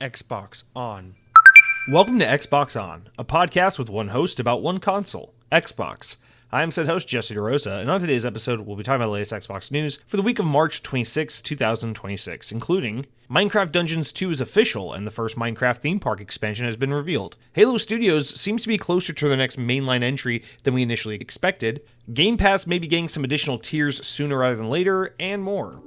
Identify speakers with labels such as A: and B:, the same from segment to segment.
A: Xbox On. Welcome to Xbox On, a podcast with one host about one console, Xbox. I am said host Jesse DeRosa, and on today's episode, we'll be talking about the latest Xbox news for the week of March 26, 2026, including Minecraft Dungeons 2 is official, and the first Minecraft theme park expansion has been revealed. Halo Studios seems to be closer to their next mainline entry than we initially expected. Game Pass may be getting some additional tiers sooner rather than later, and more.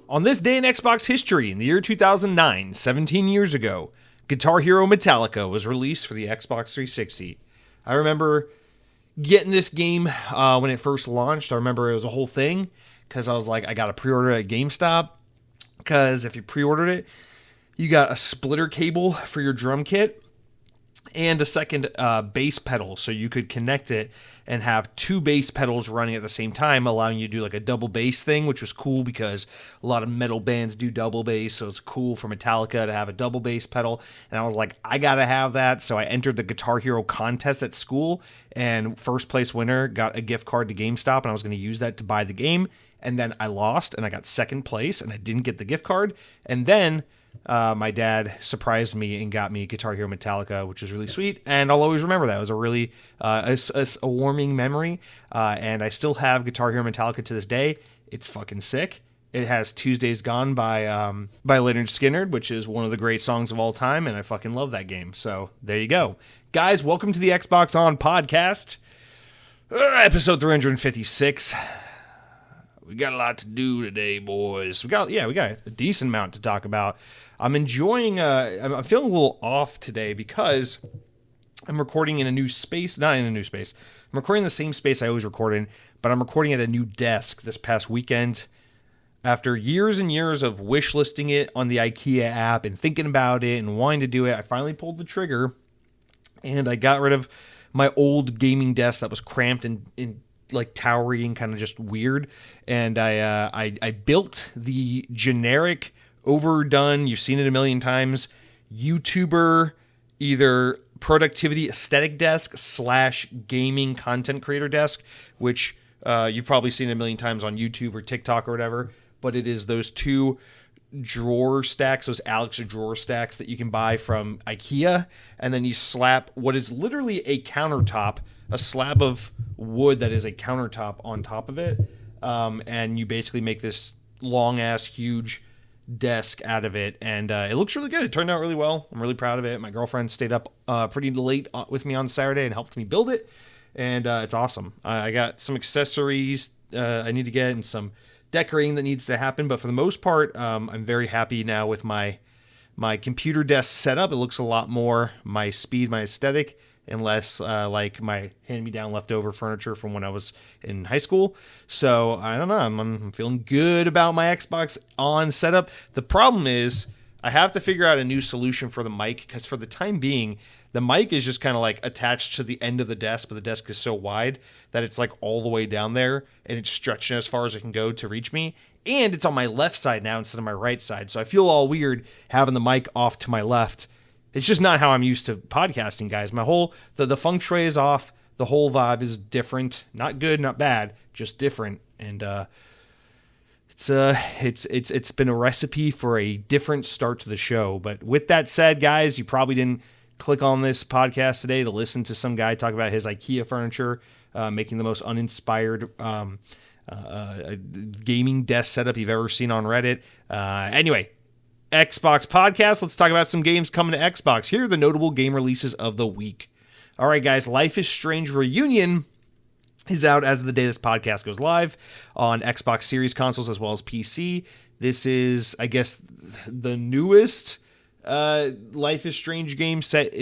A: On this day in Xbox history, in the year 2009, 17 years ago, Guitar Hero Metallica was released for the Xbox 360. I remember getting this game when it first launched. I remember it was a whole thing because I was like, I got to pre-order it at GameStop because if you pre-ordered it, you got a splitter cable for your drum kit and a second bass pedal, so you could connect it and have two bass pedals running at the same time, allowing you to do like a double bass thing, which was cool because a lot of metal bands do double bass, so it's cool for Metallica to have a double bass pedal. And I was like, I gotta have that, so I entered the Guitar Hero contest at school, and first place winner got a gift card to GameStop, and I was going to use that to buy the game, and then I lost, and I got second place, and I didn't get the gift card, and then my dad surprised me and got me Guitar Hero Metallica, which was really sweet, and I'll always remember that. It was a really a warming memory, and I still have Guitar Hero Metallica to this day. It's fucking sick. It has Tuesdays Gone by Lynyrd Skynyrd, which is one of the great songs of all time, and I fucking love that game. So there you go. Guys, welcome to the Xbox On podcast, episode 356. We got a lot to do today, boys. We got a decent amount to talk about. I'm enjoying, I'm feeling a little off today because I'm recording in a new space, not in a new space. I'm recording in the same space I always record in, but I'm recording at a new desk this past weekend. After years and years of wish listing it on the IKEA app and thinking about it and wanting to do it, I finally pulled the trigger and I got rid of my old gaming desk that was cramped and like towery and kind of just weird, and I built the generic, overdone, you've seen it a million times, YouTuber either productivity aesthetic desk / gaming content creator desk, which you've probably seen a million times on YouTube or TikTok or whatever, but it is those two drawer stacks, those Alex drawer stacks that you can buy from IKEA, and then you slap what is literally a countertop, a slab of wood that is a countertop on top of it, and you basically make this long-ass, huge desk out of it, and it looks really good. It turned out really well. I'm really proud of it. My girlfriend stayed up pretty late with me on Saturday and helped me build it, and it's awesome. I got some accessories I need to get and some decorating that needs to happen, but for the most part, I'm very happy now with my computer desk setup. It looks a lot more my speed, my aesthetic, and less like my hand-me-down leftover furniture from when I was in high school. So I don't know, I'm feeling good about my Xbox On setup. The problem is I have to figure out a new solution for the mic, because for the time being, the mic is just kind of like attached to the end of the desk, but the desk is so wide that it's like all the way down there, and it's stretching as far as it can go to reach me. And it's on my left side now instead of my right side, so I feel all weird having the mic off to my left. It's just not how I'm used to podcasting, guys. My whole, the feng shui is off. The whole vibe is different. Not good, not bad, just different. And it's been a recipe for a different start to the show. But with that said, guys, you probably didn't click on this podcast today to listen to some guy talk about his IKEA furniture, making the most uninspired gaming desk setup you've ever seen on Reddit. Anyway, Xbox podcast. Let's talk about some games coming to Xbox. Here are the notable game releases of the week. All right, guys. Life is Strange Reunion is out as of the day this podcast goes live on Xbox Series consoles as well as PC. This is, I guess, the newest Life is Strange game set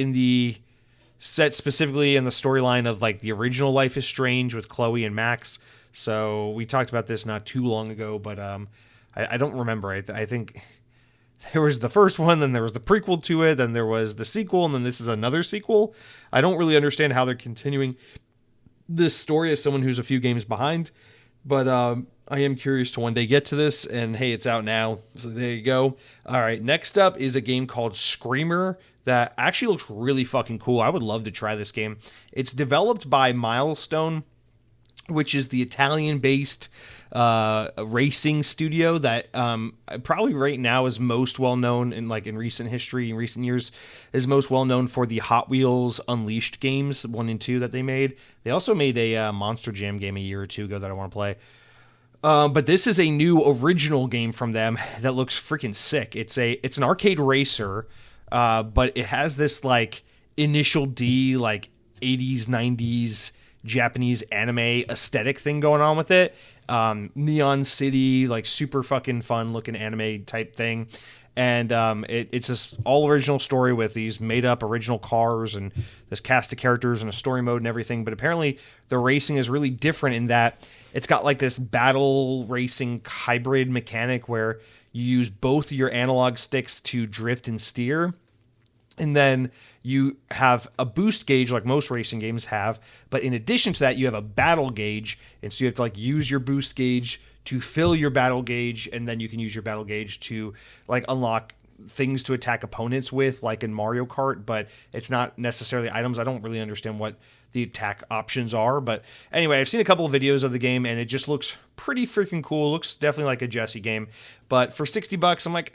A: specifically in the storyline of like the original Life is Strange with Chloe and Max. So we talked about this not too long ago, but I don't remember. I think there was the first one, then there was the prequel to it, then there was the sequel, and then this is another sequel. I don't really understand how they're continuing this story as someone who's a few games behind, but I am curious to one day get to this, and hey, it's out now, so there you go. All right, next up is a game called Screamer that actually looks really fucking cool. I would love to try this game. It's developed by Milestone, which is the Italian-based racing studio that probably right now is most well known in recent history, in recent years, is most well known for the Hot Wheels Unleashed games 1 and 2 that they made. They also made a Monster Jam game a year or two ago that I want to play. But this is a new original game from them that looks freaking sick. It's an arcade racer, but it has this like Initial D, like 80s, 90s Japanese anime aesthetic thing going on with it. Neon City, like super fucking fun looking anime type thing. And it's this all original story with these made up original cars and this cast of characters and a story mode and everything. But apparently the racing is really different in that it's got like this battle racing hybrid mechanic where you use both your analog sticks to drift and steer. And then you have a boost gauge like most racing games have. But in addition to that, you have a battle gauge. And so you have to like use your boost gauge to fill your battle gauge. And then you can use your battle gauge to like unlock things to attack opponents with, like in Mario Kart. But it's not necessarily items. I don't really understand what the attack options are. But anyway, I've seen a couple of videos of the game and it just looks pretty freaking cool. It looks definitely like a Jesse game. But for $60, I'm like,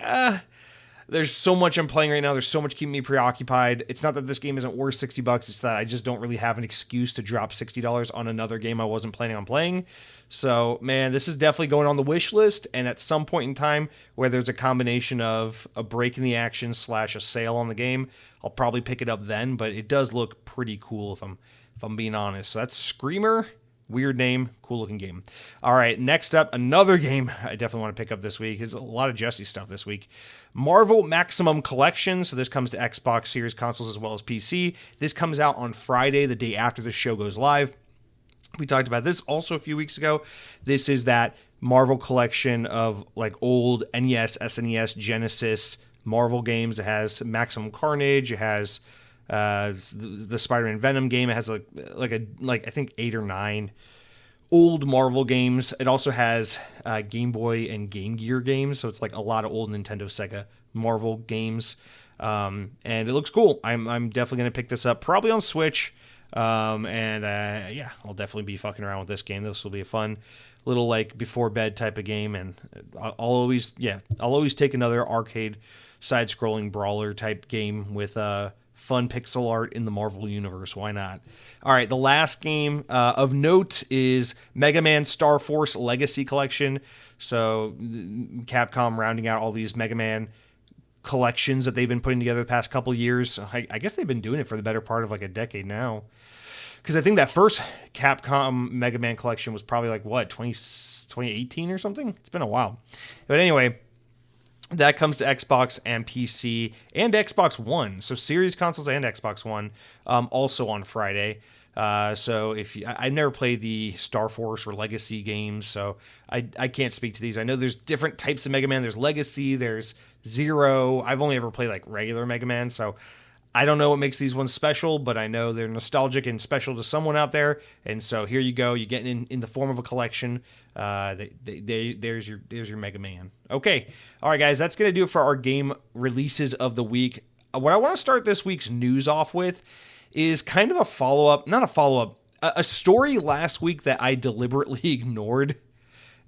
A: there's so much I'm playing right now. There's so much keeping me preoccupied. It's not that this game isn't worth $60. It's that I just don't really have an excuse to drop $60 on another game I wasn't planning on playing. So, man, this is definitely going on the wish list. And at some point in time where there's a combination of a break in the action / a sale on the game, I'll probably pick it up then. But it does look pretty cool if I'm being honest. So that's Screamer. Weird name, cool looking game. All right, next up, another game I definitely want to pick up this week. There's a lot of Jesse stuff this week. Marvel Maximum Collection. So this comes to Xbox Series consoles as well as PC. This comes out on Friday, the day after the show goes live. We talked about this also a few weeks ago. This is that Marvel collection of like old NES, SNES, Genesis Marvel games. It has Maximum Carnage. It has the Spider-Man Venom game. It has like I think 8 or 9 old Marvel games. It also has Game Boy and Game Gear games, so it's like a lot of old Nintendo, Sega Marvel games. And it looks cool. I'm definitely gonna pick this up, probably on Switch. I'll definitely be fucking around with this game. This will be a fun little like before bed type of game, and I'll always take another arcade side-scrolling brawler type game with fun pixel art in the Marvel universe. Why not? All right, the last game of note is Mega Man Star Force Legacy Collection. So Capcom rounding out all these Mega Man collections that they've been putting together the past couple years. I guess they've been doing it for the better part of like a decade now. Because I think that first Capcom Mega Man collection was probably like, 2018 or something? It's been a while. But anyway, that comes to Xbox and PC and Xbox One. So series consoles and Xbox One also on Friday. So I never played the Star Force or Legacy games, so I can't speak to these. I know there's different types of Mega Man. There's Legacy, there's Zero. I've only ever played like regular Mega Man, so I don't know what makes these ones special, but I know they're nostalgic and special to someone out there. And so here you go. You're getting in the form of a collection. There's your Mega Man. Okay. All right, guys, that's going to do it for our game releases of the week. What I want to start this week's news off with is kind of a story last week that I deliberately ignored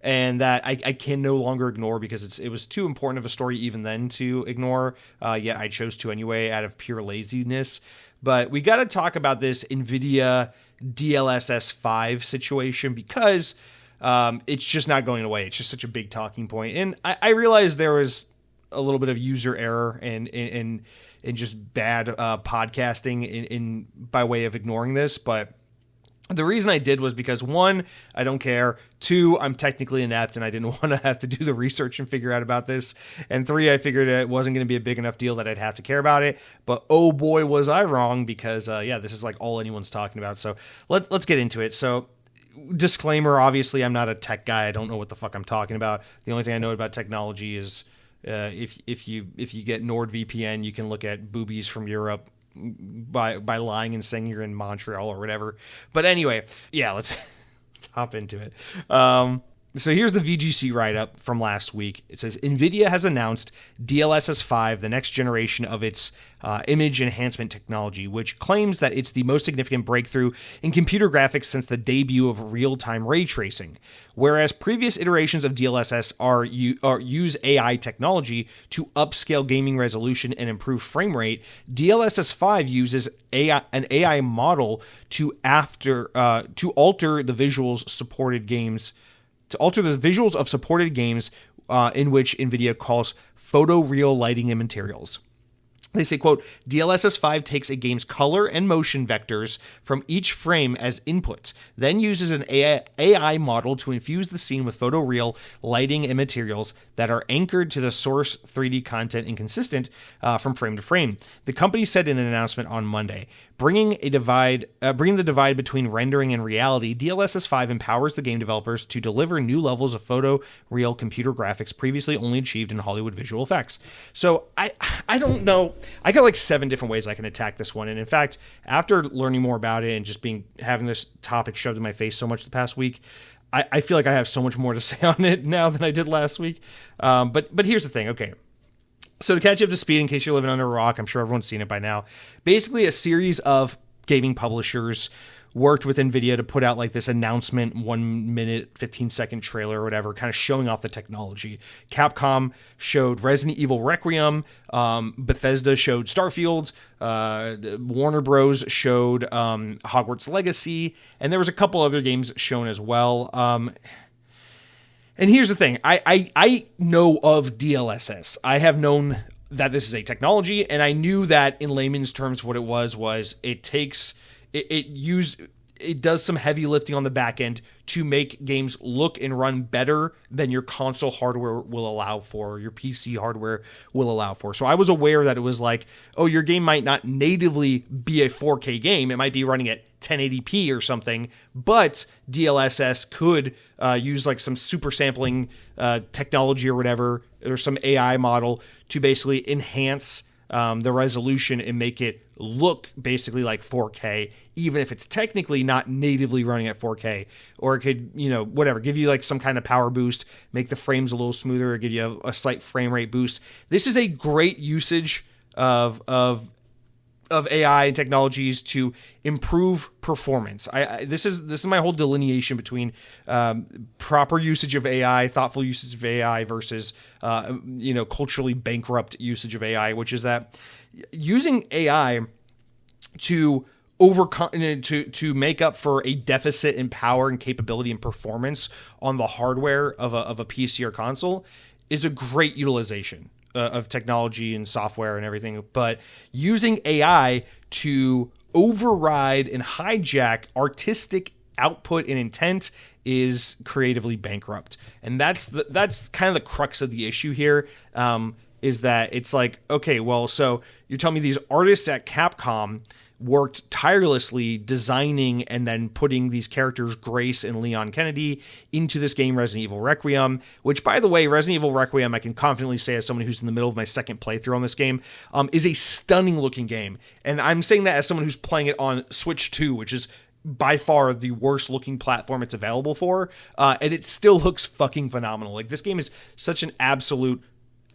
A: and that I can no longer ignore because it was too important of a story even then to ignore. Yet I chose to anyway out of pure laziness. But we got to talk about this Nvidia DLSS 5 situation because it's just not going away. It's just such a big talking point. And I realized there was a little bit of user error and just bad podcasting in by way of ignoring this. But the reason I did was because, 1, I don't care. 2, I'm technically inept and I didn't want to have to do the research and figure out about this. And 3, I figured it wasn't going to be a big enough deal that I'd have to care about it. But oh boy, was I wrong because, this is like all anyone's talking about. So let's get into it. So disclaimer, obviously, I'm not a tech guy. I don't know what the fuck I'm talking about. The only thing I know about technology is if you get NordVPN, you can look at boobies from Europe by lying and saying you're in Montreal or whatever. But anyway, let's hop into it. So here's the VGC write-up from last week. It says, Nvidia has announced DLSS 5, the next generation of its image enhancement technology, which claims that it's the most significant breakthrough in computer graphics since the debut of real-time ray tracing. Whereas previous iterations of DLSS use AI technology to upscale gaming resolution and improve frame rate, DLSS 5 uses an AI model to alter the visuals of supported games in which NVIDIA calls photoreal lighting and materials. They say, quote, DLSS 5 takes a game's color and motion vectors from each frame as inputs, then uses an AI model to infuse the scene with photoreal lighting and materials that are anchored to the source 3D content and consistent from frame to frame. The company said in an announcement on Monday, bringing the divide between rendering and reality, DLSS 5 empowers the game developers to deliver new levels of photoreal computer graphics previously only achieved in Hollywood visual effects. So I don't know. I got like 7 different ways I can attack this one. And in fact, after learning more about it and just having this topic shoved in my face so much the past week, I feel like I have so much more to say on it now than I did last week. But here's the thing. Okay. So to catch you up to speed, in case you're living under a rock, I'm sure everyone's seen it by now. Basically, a series of gaming publishers worked with Nvidia to put out like this announcement, 1 minute, 15-second trailer or whatever, kind of showing off the technology. Capcom showed Resident Evil Requiem, Bethesda showed Starfield, Warner Bros. Showed Hogwarts Legacy, and there was a couple other games shown as well. And here's the thing, I know of DLSS. I have known that this is a technology, and I knew that in layman's terms what it was it does some heavy lifting on the back end to make games look and run better than your console hardware will allow for, your PC hardware will allow for. So I was aware that it was like, oh, your game might not natively be a 4K game. It might be running at 1080p or something, but DLSS could use like some super sampling technology or whatever, or some AI model to basically enhance the resolution and make it look basically like 4K, even if it's technically not natively running at 4K. Or it could, whatever, give you like some kind of power boost, make the frames a little smoother, or give you a slight frame rate boost. This is a great usage of AI and technologies to improve performance. This is my whole delineation between proper usage of AI, thoughtful usage of AI versus culturally bankrupt usage of AI, which is that using AI to to make up for a deficit in power and capability and performance on the hardware of a PC or console is a great utilization of technology and software and everything. But using AI to override and hijack artistic output and intent is creatively bankrupt. And that's kind of the crux of the issue here. Is that it's like, okay, well, so you're telling me these artists at Capcom worked tirelessly designing and then putting these characters, Grace and Leon Kennedy, into this game, Resident Evil Requiem, which, by the way, Resident Evil Requiem, I can confidently say as someone who's in the middle of my second playthrough on this game, is a stunning looking game. And I'm saying that as someone who's playing it on Switch 2, which is by far the worst looking platform it's available for. And it still looks fucking phenomenal. Like, this game is such an absolute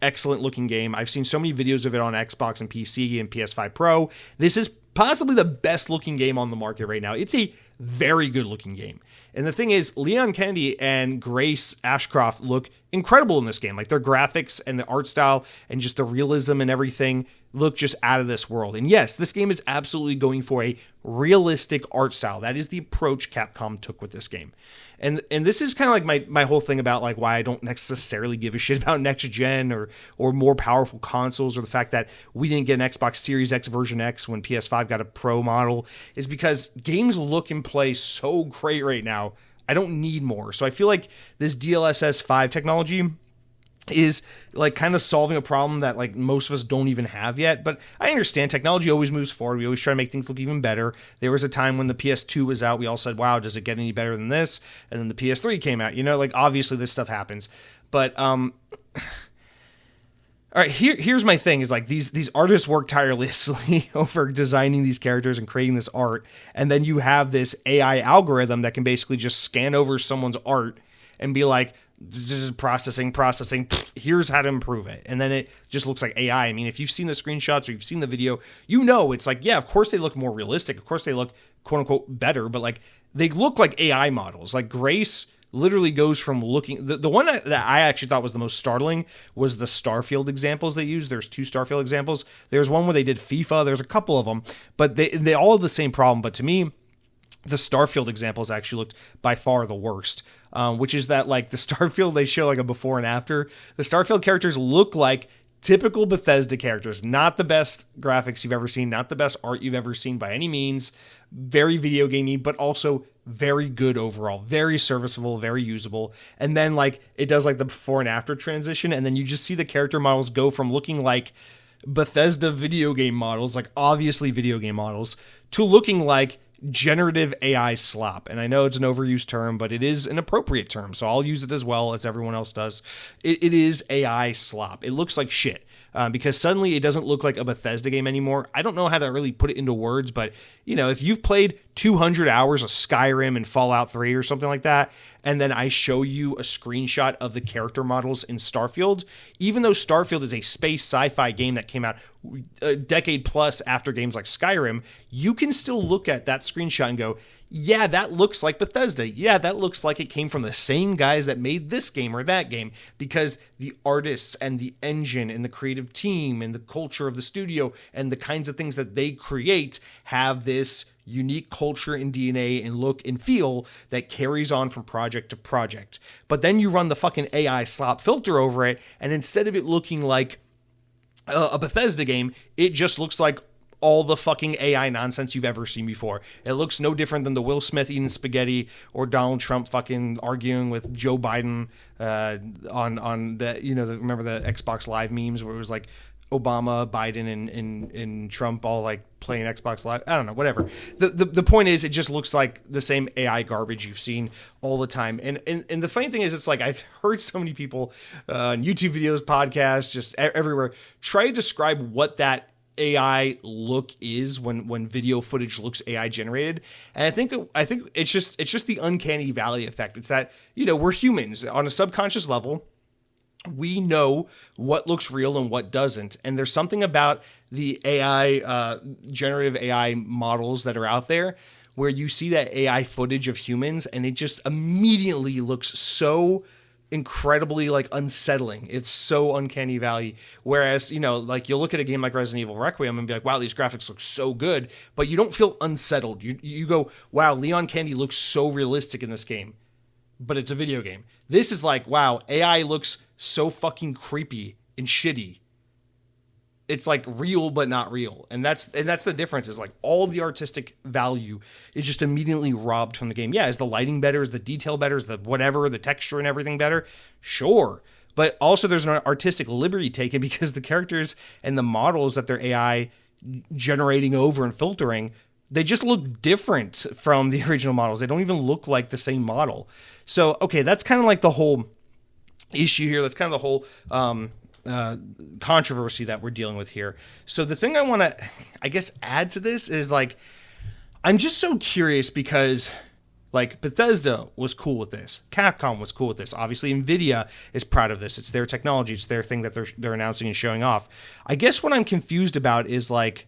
A: excellent looking game. I've seen so many videos of it on Xbox and PC and PS5 Pro. This is possibly the best looking game on the market right now. It's a very good looking game. And the thing is, Leon Kennedy and Grace Ashcroft look incredible in this game. Like, their graphics and the art style and just the realism and everything look just out of this world. And yes, this game is absolutely going for a realistic art style. That is the approach Capcom took with this game. And this is kind of like my whole thing about like why I don't necessarily give a shit about next gen or more powerful consoles, or the fact that we didn't get an Xbox Series X version X when PS5 got a Pro model, is because games look and play so great right now. I don't need more. So I feel like this DLSS 5 technology is like kind of solving a problem that like most of us don't even have yet. But I understand technology always moves forward. We always try to make things look even better. There was a time when the PS2 was out, we all said, wow, does it get any better than this? And then the PS3 came out, like obviously this stuff happens. But all right, here's my thing is like these artists work tirelessly over designing these characters and creating this art. And then you have this AI algorithm that can basically just scan over someone's art and be like, just processing, here's how to improve it. And then it just looks like AI. I mean, if you've seen the screenshots or you've seen the video, you know, it's like, yeah, of course they look more realistic. Of course they look quote unquote better, but like they look like AI models. Like Grace literally goes from looking, the one that I actually thought was the most startling was the Starfield examples they used. There's 2 Starfield examples. There's one where they did FIFA. There's a couple of them, but they all have the same problem. But to me, the Starfield examples actually looked by far the worst, which is that like the Starfield, they show like a before and after. The Starfield characters look like typical Bethesda characters, not the best graphics you've ever seen, not the best art you've ever seen by any means, very video gamey, but also very good overall, very serviceable, very usable. And then like it does like the before and after transition, and then you just see the character models go from looking like Bethesda video game models, like obviously video game models, to looking like generative AI slop. And I know it's an overused term, but it is an appropriate term, so I'll use it as well as everyone else does. It is AI slop. It looks like shit. Because suddenly it doesn't look like a Bethesda game anymore. I don't know how to really put it into words, but you know, if you've played 200 hours of Skyrim and Fallout 3 or something like that, and then I show you a screenshot of the character models in Starfield, even though Starfield is a space sci-fi game that came out a decade plus after games like Skyrim, you can still look at that screenshot and go, yeah, that looks like Bethesda. Yeah, that looks like it came from the same guys that made this game or that game, because the artists and the engine and the creative team and the culture of the studio and the kinds of things that they create have this unique culture and DNA and look and feel that carries on from project to project. But then you run the fucking AI slop filter over it, and instead of it looking like a Bethesda game, it just looks like all the fucking AI nonsense you've ever seen before. It looks no different than the Will Smith eating spaghetti or Donald Trump fucking arguing with Joe Biden on the, you know, remember the Xbox Live memes where it was like Obama, Biden, and Trump all like playing Xbox Live. I don't know, whatever. The point is, it just looks like the same AI garbage you've seen all the time. And the funny thing is, it's like I've heard so many people on YouTube videos, podcasts, just everywhere try to describe what that AI look is when video footage looks AI generated. And I think it's just the uncanny valley effect. It's that, you know, we're humans on a subconscious level. We know what looks real and what doesn't. And there's something about the AI, generative AI models that are out there where you see that AI footage of humans and it just immediately looks so incredibly like unsettling. It's so uncanny valley. Whereas, you know, like you'll look at a game like Resident Evil Requiem and be like, wow, these graphics look so good, but you don't feel unsettled. You go, wow, Leon Kennedy looks so realistic in this game, but it's a video game. This is like, wow, AI looks so fucking creepy and shitty. It's like real but not real. And that's the difference, is like all the artistic value is just immediately robbed from the game. Yeah, is the lighting better? Is the detail better? Is the whatever, the texture and everything better? Sure. But also there's an artistic liberty taken because the characters and the models that they're AI generating over and filtering, they just look different from the original models. They don't even look like the same model. So, okay, that's kind of like the whole issue here. That's kind of the whole controversy that we're dealing with here. So the thing I want to, I guess, add to this is like, I'm just so curious because like Bethesda was cool with this. Capcom was cool with this. Obviously Nvidia is proud of this. It's their technology. It's their thing that they're announcing and showing off. I guess what I'm confused about is like,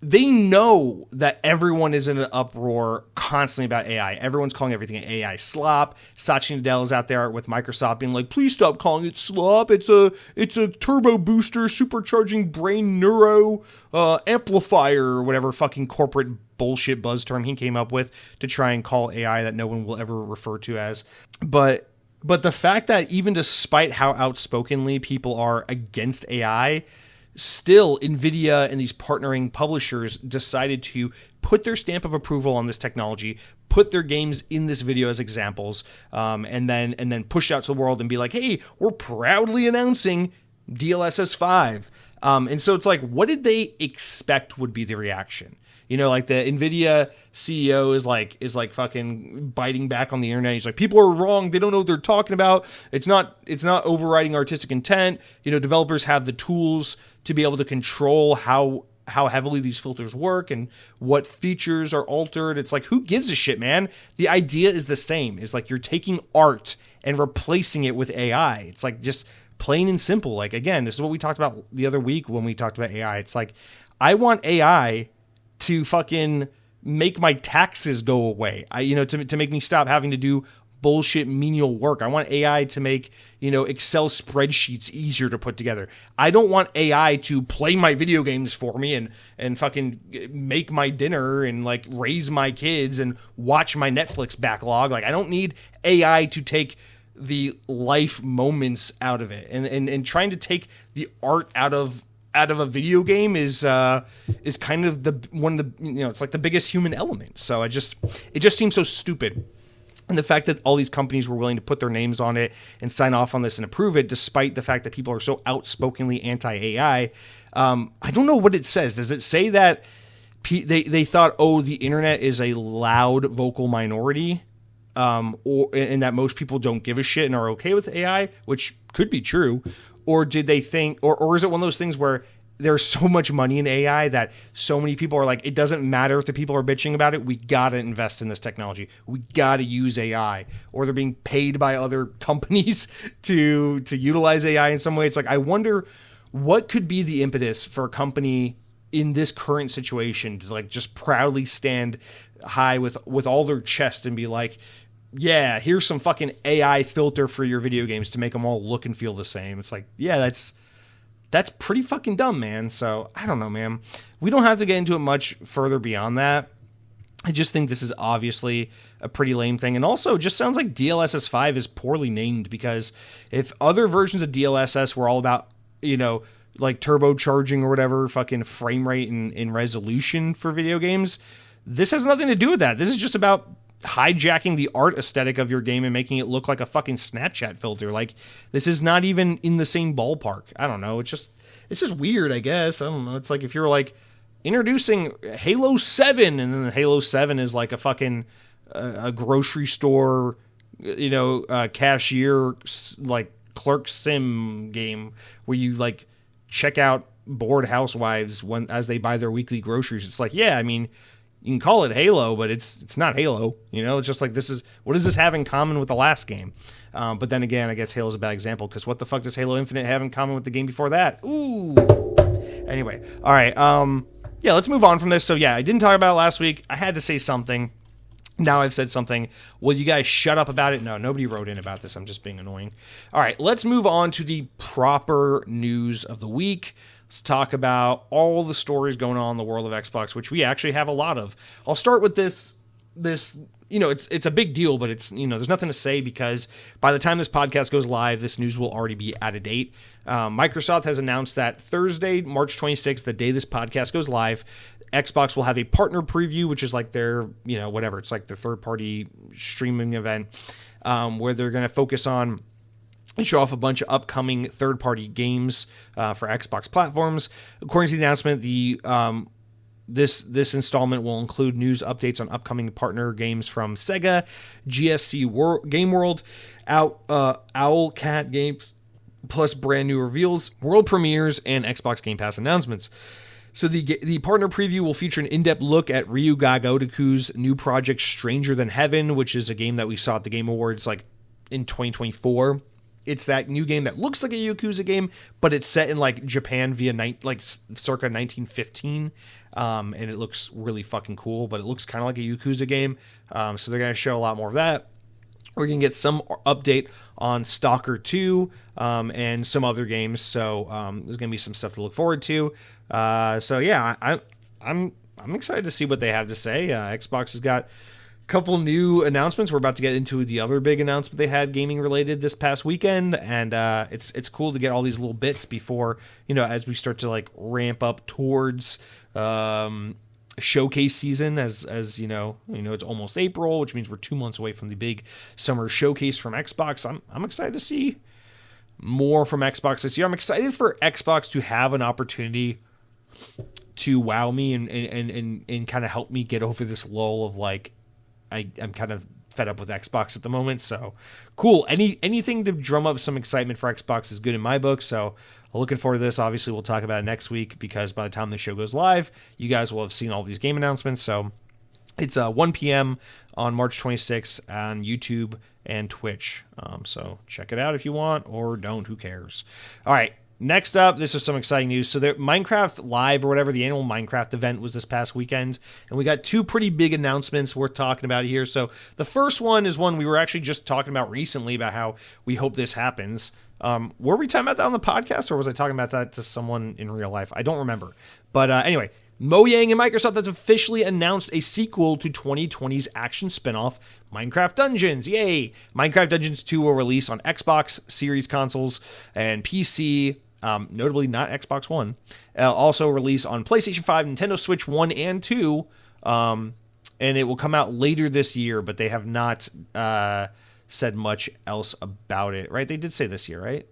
A: they know that everyone is in an uproar constantly about AI. Everyone's calling everything AI slop. Satya Nadella is out there with Microsoft being like, please stop calling it slop. It's a turbo booster supercharging brain neuro amplifier or whatever fucking corporate bullshit buzz term he came up with to try and call AI that no one will ever refer to as. But the fact that even despite how outspokenly people are against AI, still, Nvidia and these partnering publishers decided to put their stamp of approval on this technology, put their games in this video as examples, and then push out to the world and be like, hey, we're proudly announcing DLSS 5. And so it's like, what did they expect would be the reaction? You know, like the Nvidia CEO is like fucking biting back on the internet. He's like, people are wrong. They don't know what they're talking about. It's not overriding artistic intent. You know, developers have the tools to be able to control how heavily these filters work and what features are altered. It's like, who gives a shit, man? The idea is the same. It's like you're taking art and replacing it with AI. It's like just plain and simple. Like, again, this is what we talked about the other week when we talked about AI. It's like, I want AI to fucking make my taxes go away. To make me stop having to do bullshit menial work. I want AI to make, Excel spreadsheets easier to put together. I don't want AI to play my video games for me and fucking make my dinner and like raise my kids and watch my Netflix backlog. Like, I don't need AI to take the life moments out of it. And trying to take the art out of a video game is kind of it's like the biggest human element. So it just seems so stupid. And the fact that all these companies were willing to put their names on it and sign off on this and approve it, despite the fact that people are so outspokenly anti-AI, I don't know what it says. Does it say that they thought, the internet is a loud vocal minority, and that most people don't give a shit and are okay with AI, which could be true? Or did they think, or is it one of those things where there's so much money in AI that so many people are like, it doesn't matter if the people are bitching about it. We got to invest in this technology. We got to use AI, or they're being paid by other companies to utilize AI in some way. It's like, I wonder what could be the impetus for a company in this current situation to like just proudly stand high with all their chest and be like, yeah, here's some fucking AI filter for your video games to make them all look and feel the same. It's like, yeah, that's pretty fucking dumb, man. So I don't know, man. We don't have to get into it much further beyond that. I just think this is obviously a pretty lame thing. And also, it just sounds like DLSS 5 is poorly named, because if other versions of DLSS were all about, like turbocharging or whatever, fucking frame rate and resolution for video games, this has nothing to do with that. This is just about hijacking the art aesthetic of your game and making it look like a fucking Snapchat filter. Like, this is not even in the same ballpark. I don't know. It's just weird, I guess. I don't know. It's like if you're like introducing Halo 7 and then Halo 7 is like a fucking a grocery store, cashier, like clerk sim game where you like check out bored housewives as they buy their weekly groceries. It's like, yeah, I mean, you can call it Halo, but it's not Halo. It's just like, what does this have in common with the last game? But then again, I guess Halo's a bad example, because what the fuck does Halo Infinite have in common with the game before that? Ooh. Anyway, all right. Yeah, let's move on from this. So yeah, I didn't talk about it last week. I had to say something. Now I've said something. Will you guys shut up about it? No, nobody wrote in about this. I'm just being annoying. All right, let's move on to the proper news of the week. Let's talk about all the stories going on in the world of Xbox, which we actually have a lot of. I'll start with this, it's a big deal, but it's, there's nothing to say, because by the time this podcast goes live, this news will already be out of date. Microsoft has announced that Thursday, March 26th, the day this podcast goes live, Xbox will have a partner preview, which is like their, whatever. It's like their third-party streaming event, where they're going to focus on and show off a bunch of upcoming third-party games for Xbox platforms. According to the announcement, this installment will include news updates on upcoming partner games from Sega, GSC Game World, Owlcat Games, plus brand new reveals, world premieres, and Xbox Game Pass announcements. So the partner preview will feature an in-depth look at Ryuga Gotoku's new project, Stranger Than Heaven, which is a game that we saw at the Game Awards like in 2024. It's that new game that looks like a Yakuza game, but it's set in like Japan circa 1915. And it looks really fucking cool, but it looks kind of like a Yakuza game. So they're going to show a lot more of that. We're going to get some update on Stalker 2 and some other games. So there's going to be some stuff to look forward to. So yeah, I'm excited to see what they have to say. Xbox has got couple new announcements. We're about to get into the other big announcement they had gaming related this past weekend, and it's cool to get all these little bits before, as we start to like ramp up towards showcase season, as it's almost April, which means we're 2 months away from the big summer showcase from Xbox. I'm excited to see more from Xbox this year. I'm excited for Xbox to have an opportunity to wow me and kind of help me get over this lull of like, I'm kind of fed up with Xbox at the moment. So cool. Anything to drum up some excitement for Xbox is good in my book. So looking forward to this. Obviously, we'll talk about it next week, because by the time the show goes live, you guys will have seen all these game announcements. So it's 1 p.m. on March 26th on YouTube and Twitch. So check it out if you want, or don't, who cares. All right, next up, this is some exciting news. So the Minecraft Live, or whatever, the annual Minecraft event was this past weekend, and we got two pretty big announcements worth talking about here. So the first one is one we were actually just talking about recently, about how we hope this happens. Were we talking about that on the podcast, or was I talking about that to someone in real life? I don't remember. But anyway, Mojang and Microsoft has officially announced a sequel to 2020's action spinoff, Minecraft Dungeons. Yay! Minecraft Dungeons 2 will release on Xbox Series consoles and PC, notably not Xbox One. Also release on PlayStation 5, Nintendo Switch 1 and 2, and it will come out later this year, but they have not said much else about it, right? They did say this year, right?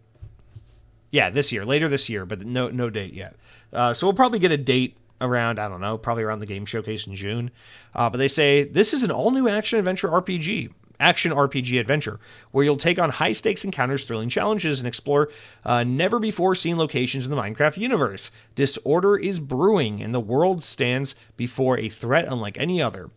A: Yeah, this year, later this year, but no date yet. So we'll probably get a date around, I don't know, probably around the game showcase in June. But they say this is an all-new action RPG adventure, where you'll take on high-stakes encounters, thrilling challenges, and explore never-before-seen locations in the Minecraft universe. Disorder is brewing, and the world stands before a threat unlike any other.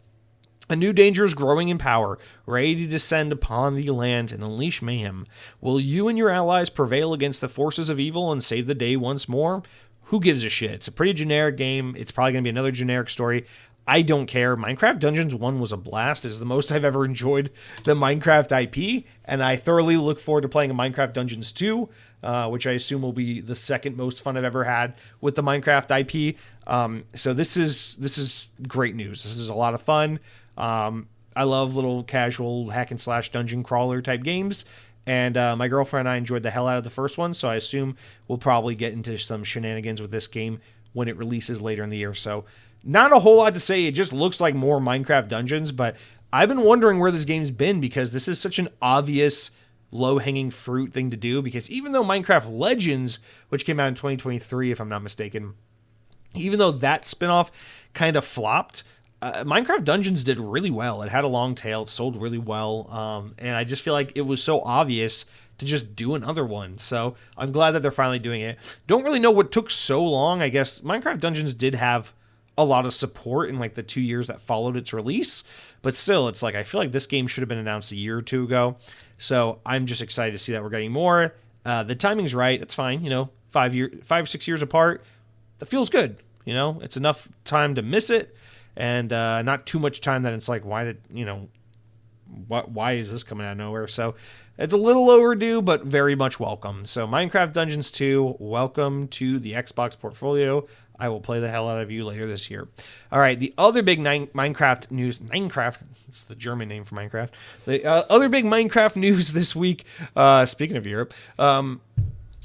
A: A new danger is growing in power, ready to descend upon the land and unleash mayhem. Will you and your allies prevail against the forces of evil and save the day once more? Who gives a shit? It's a pretty generic game. It's probably going to be another generic story. I don't care. Minecraft Dungeons 1 was a blast. It's the most I've ever enjoyed the Minecraft IP, and I thoroughly look forward to playing a Minecraft Dungeons 2, which I assume will be the second most fun I've ever had with the Minecraft IP. So this is great news. This is a lot of fun. I love little casual hack and slash dungeon crawler type games. And my girlfriend and I enjoyed the hell out of the first one, so I assume we'll probably get into some shenanigans with this game when it releases later in the year. So not a whole lot to say. It just looks like more Minecraft Dungeons, but I've been wondering where this game's been, because this is such an obvious low-hanging fruit thing to do, because even though Minecraft Legends, which came out in 2023, if I'm not mistaken, even though that spinoff kind of flopped, Minecraft Dungeons did really well. It had a long tail. It sold really well. And I just feel like it was so obvious to just do another one. So I'm glad that they're finally doing it. Don't really know what took so long. I guess Minecraft Dungeons did have a lot of support in like the 2 years that followed its release. But still, it's like I feel like this game should have been announced a year or two ago. So I'm just excited to see that we're getting more. The timing's right. That's fine. 5 or 6 years apart. That feels good. It's enough time to miss it. And not too much time that it's like, why is this coming out of nowhere? So it's a little overdue, but very much welcome. So Minecraft Dungeons 2, welcome to the Xbox portfolio. I will play the hell out of you later this year. All right, the other big Minecraft news, it's the German name for Minecraft. The other big Minecraft news this week, speaking of Europe,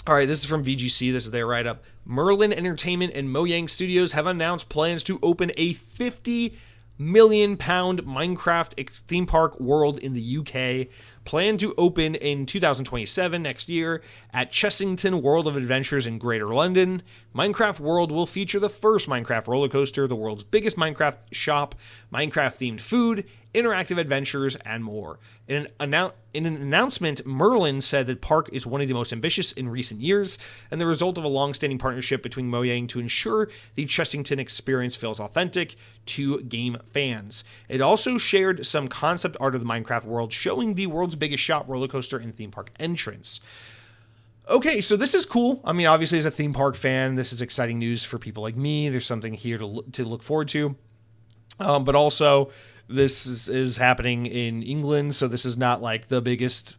A: all right, this is from VGC. This is their write-up. Merlin Entertainment and Mojang Studios have announced plans to open a £50 million Minecraft theme park world in the UK, planned to open in 2027, next year, at Chessington World of Adventures in Greater London. Minecraft World will feature the first Minecraft roller coaster, the world's biggest Minecraft shop, Minecraft-themed food, interactive adventures, and more. In an announcement, Merlin said that park is one of the most ambitious in recent years, and the result of a long-standing partnership between Mojang to ensure the Chessington experience feels authentic to game fans. It also shared some concept art of the Minecraft world, showing the world's biggest shop, roller coaster, and theme park entrance. Okay, so this is cool. I mean, obviously, as a theme park fan, this is exciting news for people like me. There's something here to look forward to. But also, this is happening in England, so this is not like the biggest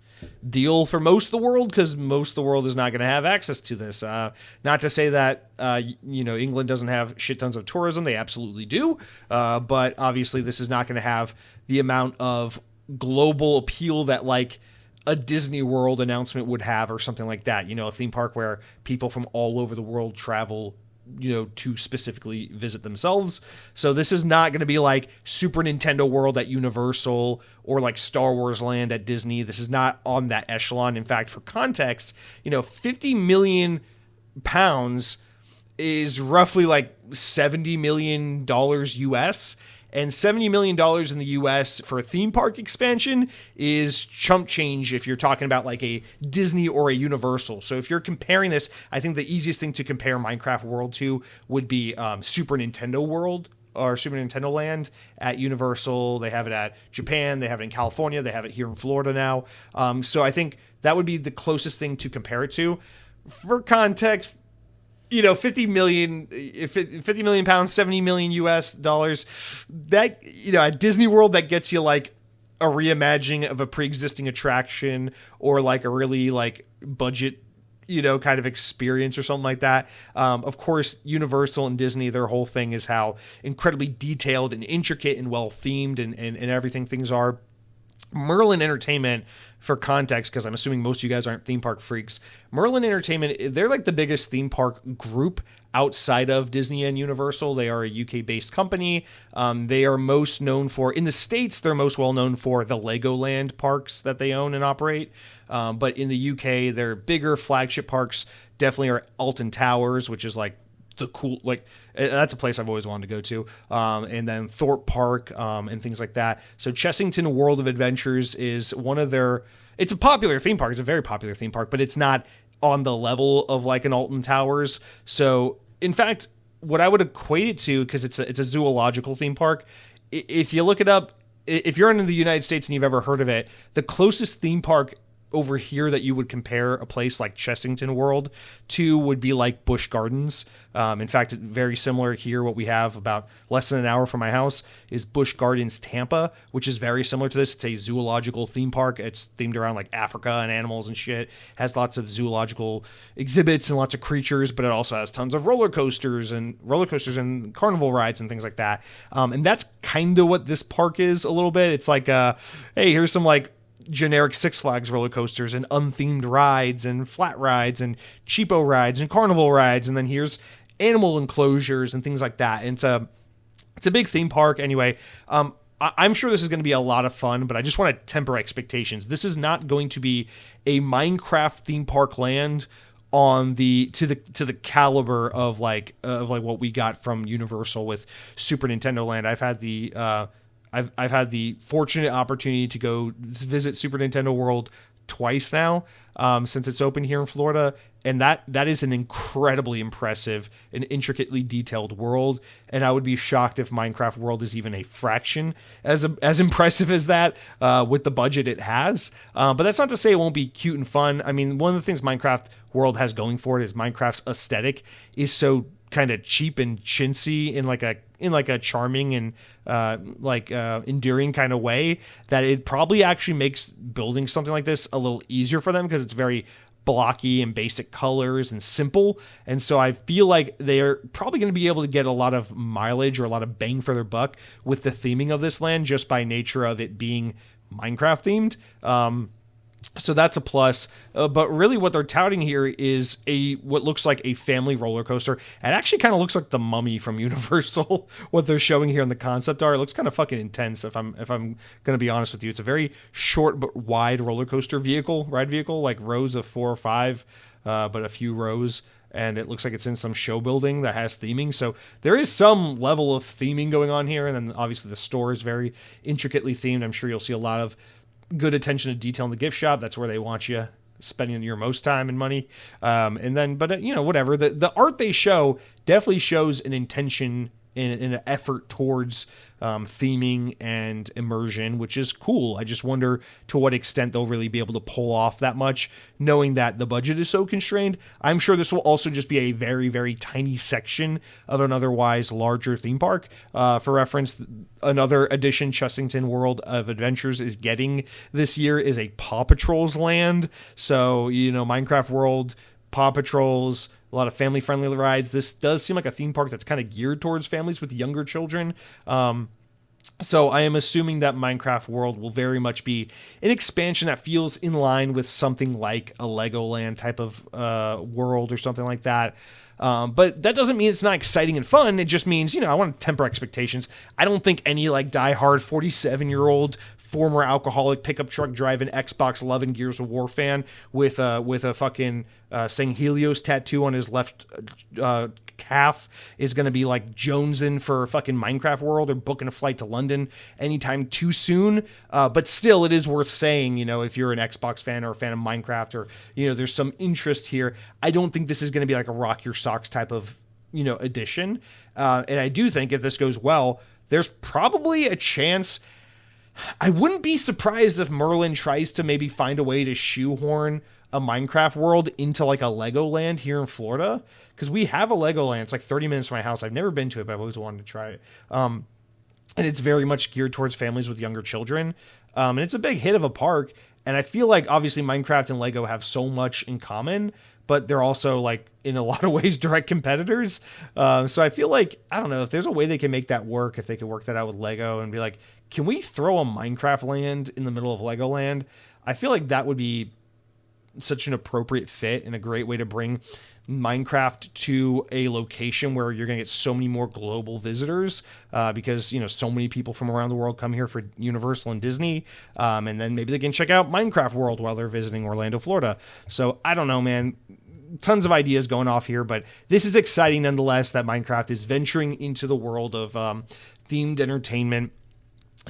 A: deal for most of the world, because most of the world is not going to have access to this. Not to say that England doesn't have shit tons of tourism. They absolutely do. But obviously, this is not going to have the amount of global appeal that like a Disney World announcement would have, or something like that. A theme park where people from all over the world travel to specifically visit themselves. So this is not going to be like Super Nintendo World at Universal or like Star Wars Land at Disney. This is not on that echelon. In fact, for context, £50 million is roughly like $70 million US, and $70 million in the US for a theme park expansion is chump change if you're talking about like a Disney or a Universal. So if you're comparing this, I think the easiest thing to compare Minecraft World to would be Super Nintendo World. or Super Nintendo Land at Universal. They have it at Japan. They have it in California. They have it here in Florida now. So I think that would be the closest thing to compare it to. For context, 50 million pounds, 70 million US dollars, that, at Disney World, that gets you like a reimagining of a pre-existing attraction, or like a really like budget, kind of experience or something like that. Of course, Universal and Disney, their whole thing is how incredibly detailed and intricate and well themed and everything things are. Merlin Entertainment, for context, because I'm assuming most of you guys aren't theme park freaks, Merlin Entertainment, they're like the biggest theme park group outside of Disney and Universal. They are a UK-based company. They are most known for, in the States, they're most well known for the Legoland parks that they own and operate. But in the UK, their bigger flagship parks definitely are Alton Towers, which is like the cool, like, that's a place I've always wanted to go to. And then Thorpe Park, and things like that. So Chessington World of Adventures is one of their, it's a popular theme park. It's a very popular theme park, but it's not on the level of like an Alton Towers. So in fact, what I would equate it to, because it's a zoological theme park, if you look it up, if you're in the United States and you've ever heard of it, the closest theme park over here that you would compare a place like Chessington World to would be like Busch Gardens. In fact, very similar here. What we have about less than an hour from my house is Busch Gardens Tampa, which is very similar to this. It's a zoological theme park. It's themed around like Africa and animals and shit. Has lots of zoological exhibits and lots of creatures, but it also has tons of roller coasters and carnival rides and things like that. And that's kind of what this park is a little bit. It's like, hey, here's some like generic Six Flags roller coasters and unthemed rides and flat rides and cheapo rides and carnival rides, and then here's animal enclosures and things like that. And it's a big theme park anyway. I'm sure this is going to be a lot of fun, but I just want to temper expectations. This is not going to be a Minecraft theme park land on to the caliber of like what we got from Universal with Super Nintendo Land. I've had the fortunate opportunity to go visit Super Nintendo World twice now, since it's open here in Florida. And that is an incredibly impressive and intricately detailed world. And I would be shocked if Minecraft World is even a fraction as impressive as that, with the budget it has. But that's not to say it won't be cute and fun. I mean, one of the things Minecraft World has going for it is Minecraft's aesthetic is so kind of cheap and chintzy in like a charming and endearing kind of way, that it probably actually makes building something like this a little easier for them, because it's very blocky and basic colors and simple. And so I feel like they're probably going to be able to get a lot of mileage or a lot of bang for their buck with the theming of this land, just by nature of it being Minecraft themed. So that's a plus. But really what they're touting here is what looks like a family roller coaster. It actually kind of looks like the Mummy from Universal, what they're showing here in the concept art. It looks kind of fucking intense, if I'm going to be honest with you. It's a very short but wide roller coaster ride vehicle, like rows of 4 or 5, but a few rows. And it looks like it's in some show building that has theming. So there is some level of theming going on here. And then obviously the store is very intricately themed. I'm sure you'll see a lot of good attention to detail in the gift shop. That's where they want you spending your most time and money. But whatever. The art they show definitely shows an intention and an effort towards theming and immersion, which is cool. I just wonder to what extent they'll really be able to pull off that much, knowing that the budget is so constrained. I'm sure this will also just be a very, very tiny section of an otherwise larger theme park. For reference, another addition Chessington World of Adventures is getting this year is a Paw Patrol's land. So, Minecraft World, Paw Patrol's, a lot of family-friendly rides. This does seem like a theme park that's kind of geared towards families with younger children. So I am assuming that Minecraft World will very much be an expansion that feels in line with something like a Legoland type of world or something like that. But that doesn't mean it's not exciting and fun. It just means, I want to temper expectations. I don't think any like diehard 47-year-old former alcoholic pickup truck driving Xbox loving Gears of War fan with a fucking saying Helios tattoo on his left calf is going to be like jonesing for fucking Minecraft World or booking a flight to London anytime too soon. But still, it is worth saying, if you're an Xbox fan or a fan of Minecraft, or, there's some interest here. I don't think this is going to be like a rock your socks type of edition. And I do think if this goes well, there's probably a chance. I wouldn't be surprised if Merlin tries to maybe find a way to shoehorn a Minecraft world into like a Legoland here in Florida, because we have a Legoland. It's like 30 minutes from my house. I've never been to it, but I've always wanted to try it. And it's very much geared towards families with younger children. And it's a big hit of a park. And I feel like obviously Minecraft and Lego have so much in common, but they're also like in a lot of ways direct competitors. So I feel like, I don't know, if there's a way they can make that work, if they could work that out with Lego and be like, can we throw a Minecraft land in the middle of Legoland? I feel like that would be such an appropriate fit and a great way to bring Minecraft to a location where you're going to get so many more global visitors, because, so many people from around the world come here for Universal and Disney. And then maybe they can check out Minecraft World while they're visiting Orlando, Florida. So I don't know, man. Tons of ideas going off here, but this is exciting nonetheless that Minecraft is venturing into the world of themed entertainment,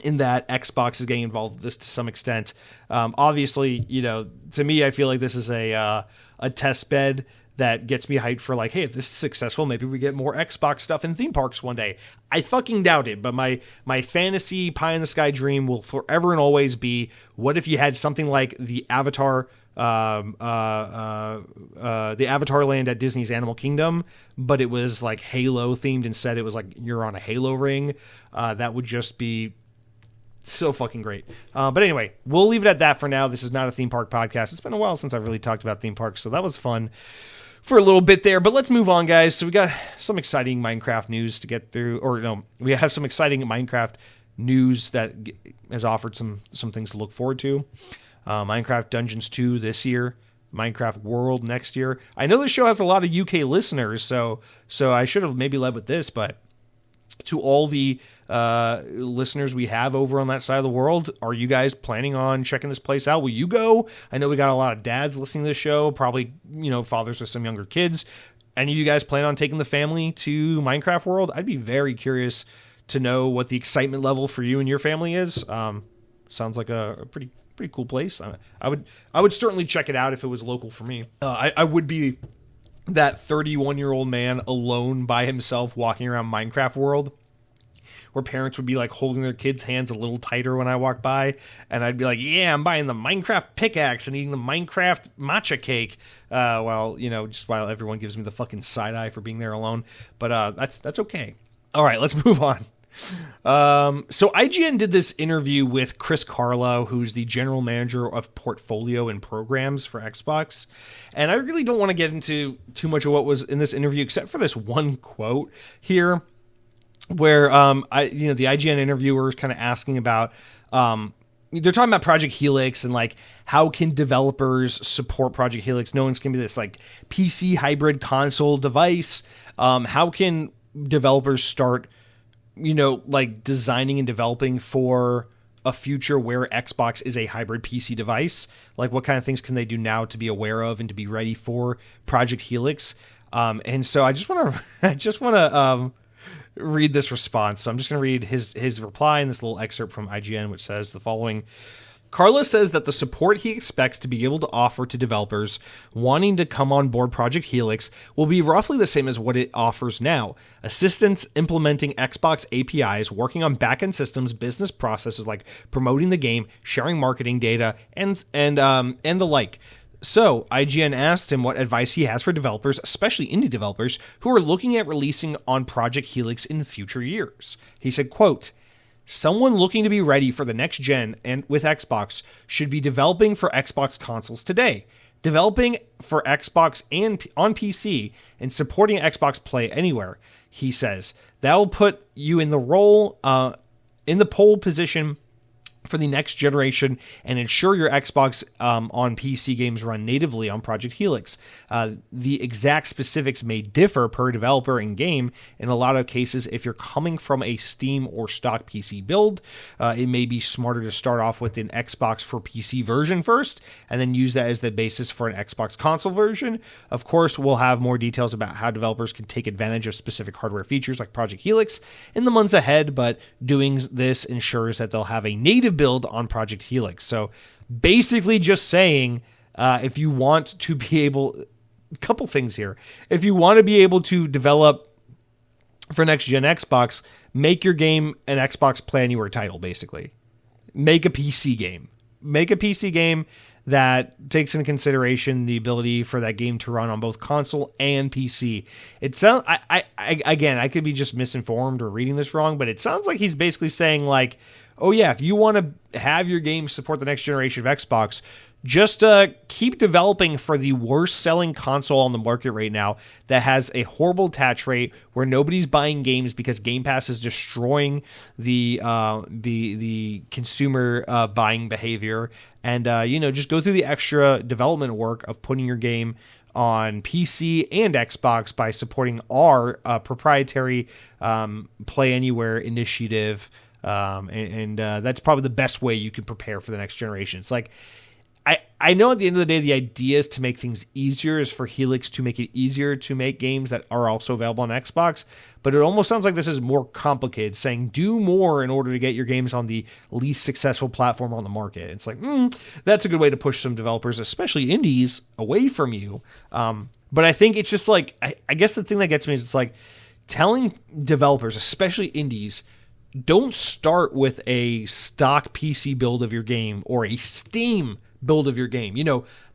A: in that Xbox is getting involved with this to some extent. Obviously, to me, I feel like this is a test bed that gets me hyped for like, hey, if this is successful, maybe we get more Xbox stuff in theme parks one day. I fucking doubt it, but my fantasy pie in the sky dream will forever and always be, what if you had something like the Avatar land at Disney's Animal Kingdom, but it was like Halo themed instead. It was like you're on a Halo ring. That would just be so fucking great. But anyway, we'll leave it at that for now. This is not a theme park podcast. It's been a while since I've really talked about theme parks, so that was fun for a little bit there. But let's move on, guys. So we got some exciting Minecraft news to get through, or no, we have some exciting Minecraft news that has offered some things to look forward to. Minecraft Dungeons 2 this year, Minecraft World next year. I know this show has a lot of UK listeners, so I should have maybe led with this, but to all the listeners we have over on that side of the world, are you guys planning on checking this place out? Will you go? I know we got a lot of dads listening to this show, probably, fathers with some younger kids. Any of you guys plan on taking the family to Minecraft World? I'd be very curious to know what the excitement level for you and your family is. Sounds like a pretty cool place. I would certainly check it out if it was local for me. I would be that 31-year-old man alone by himself walking around Minecraft World, where parents would be like holding their kids' hands a little tighter when I walk by, and I'd be like, yeah, I'm buying the Minecraft pickaxe and eating the Minecraft matcha cake, just while everyone gives me the fucking side eye for being there alone. But that's okay. All right, let's move on. So IGN did this interview with Chris Carlo, who's the general manager of portfolio and programs for Xbox. And I really don't want to get into too much of what was in this interview, except for this one quote here, where the IGN interviewer is kind of asking about, they're talking about Project Helix and like, how can developers support Project Helix? No one's going to be this like PC hybrid console device. How can developers start like designing and developing for a future where Xbox is a hybrid PC device? Like, what kind of things can they do now to be aware of and to be ready for Project Helix? And so I just want to read this response. So I'm just going to read his reply in this little excerpt from IGN, which says the following. Carlos says that the support he expects to be able to offer to developers wanting to come on board Project Helix will be roughly the same as what it offers now. Assistance implementing Xbox APIs, working on backend systems, business processes like promoting the game, sharing marketing data, and the like. So IGN asked him what advice he has for developers, especially indie developers, who are looking at releasing on Project Helix in future years. He said, quote, "Someone looking to be ready for the next gen and with Xbox should be developing for Xbox consoles today. Developing for Xbox and on PC and supporting Xbox Play Anywhere," he says. "That will put you in the pole position for the next generation and ensure your Xbox on PC games run natively on Project Helix. The exact specifics may differ per developer and game. In a lot of cases, if you're coming from a Steam or stock PC build, it may be smarter to start off with an Xbox for PC version first, and then use that as the basis for an Xbox console version. Of course, we'll have more details about how developers can take advantage of specific hardware features like Project Helix in the months ahead, but doing this ensures that they'll have a native build on Project Helix." So basically just saying, if you want to be able, a couple things here. If you want to be able to develop for next gen Xbox, make your game an Xbox Play Anywhere title, basically. Make a PC game. Make a PC game that takes into consideration the ability for that game to run on both console and PC. It sounds, again, I could be just misinformed or reading this wrong, but it sounds like he's basically saying like, oh yeah, if you want to have your game support the next generation of Xbox, just keep developing for the worst selling console on the market right now that has a horrible attach rate where nobody's buying games because Game Pass is destroying the consumer buying behavior. And, just go through the extra development work of putting your game on PC and Xbox by supporting our proprietary Play Anywhere initiative. And that's probably the best way you can prepare for the next generation. It's like, I know at the end of the day, the idea is to make things easier, is for Helix to make it easier to make games that are also available on Xbox, but it almost sounds like this is more complicated, saying do more in order to get your games on the least successful platform on the market. It's like, that's a good way to push some developers, especially indies, away from you. But I think it's just like, I guess the thing that gets me is it's like telling developers, especially indies, don't start with a stock PC build of your game or a Steam build of your game.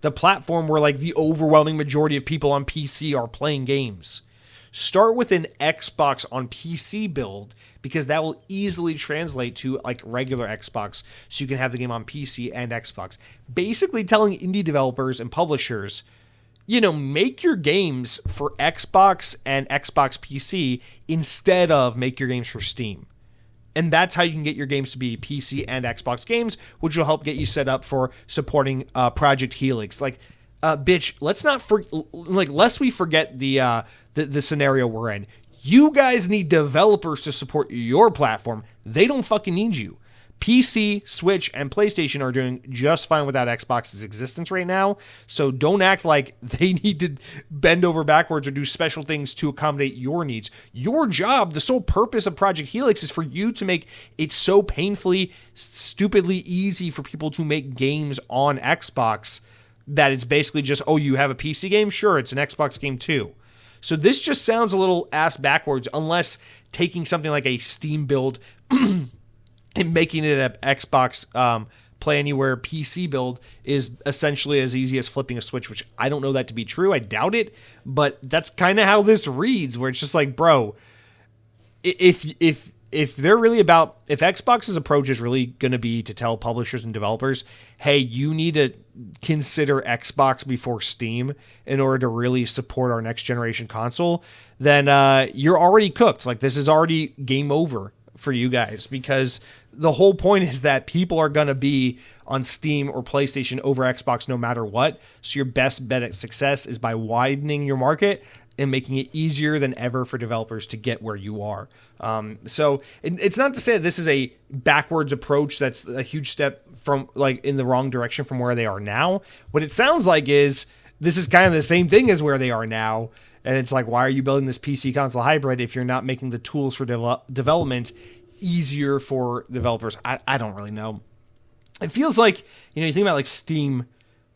A: The platform where like the overwhelming majority of people on PC are playing games. Start with an Xbox on PC build because that will easily translate to like regular Xbox so you can have the game on PC and Xbox. Basically telling indie developers and publishers, make your games for Xbox and Xbox PC instead of make your games for Steam. And that's how you can get your games to be PC and Xbox games, which will help get you set up for supporting Project Helix. Like, bitch, let's not lest we forget the scenario we're in. You guys need developers to support your platform. They don't fucking need you. PC, Switch, and PlayStation are doing just fine without Xbox's existence right now, so don't act like they need to bend over backwards or do special things to accommodate your needs. Your job, the sole purpose of Project Helix is for you to make it so painfully, stupidly easy for people to make games on Xbox that it's basically just, oh, you have a PC game? Sure, it's an Xbox game too. So this just sounds a little ass backwards, unless taking something like a Steam build and making it an Xbox Play Anywhere PC build is essentially as easy as flipping a switch, which I don't know that to be true. I doubt it, but that's kind of how this reads, where it's just like, bro, if they're really about, if Xbox's approach is really going to be to tell publishers and developers, hey, you need to consider Xbox before Steam in order to really support our next generation console, then you're already cooked. Like, this is already game over for you guys, because the whole point is that people are going to be on Steam or PlayStation over Xbox no matter what. So your best bet at success is by widening your market and making it easier than ever for developers to get where you are. So it's not to say that this is a backwards approach that's a huge step from like in the wrong direction from where they are now. What it sounds like is this is kind of the same thing as where they are now. And it's like, why are you building this PC console hybrid if you're not making the tools for development easier for developers? I don't really know. It feels like, you think about like Steam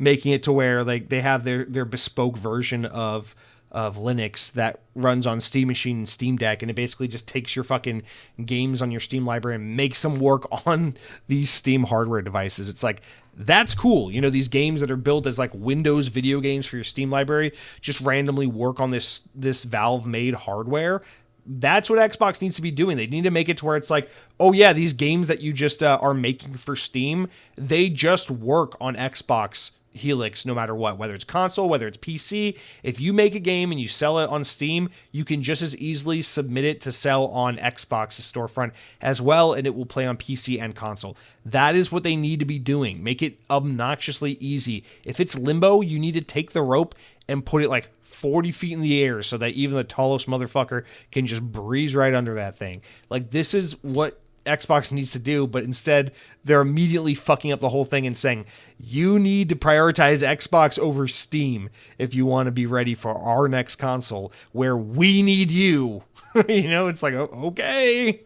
A: making it to where like they have their bespoke version of Linux that runs on Steam Machine and Steam Deck, and it basically just takes your fucking games on your Steam library and makes them work on these Steam hardware devices. It's like, that's cool. These games that are built as like Windows video games for your Steam library just randomly work on this Valve-made hardware. That's what Xbox needs to be doing. They need to make it to where it's like, oh yeah, these games that you just are making for Steam, they just work on Xbox Helix no matter what, whether it's console, whether it's PC. If you make a game and you sell it on Steam, you can just as easily submit it to sell on Xbox's storefront as well, and it will play on PC and console. That is what they need to be doing. Make it obnoxiously easy. If it's Limbo, you need to take the rope and put it like 40 feet in the air so that even the tallest motherfucker can just breeze right under that thing. Like, this is what Xbox needs to do, but instead they're immediately fucking up the whole thing and saying, you need to prioritize Xbox over Steam if you want to be ready for our next console where we need you. It's like, okay.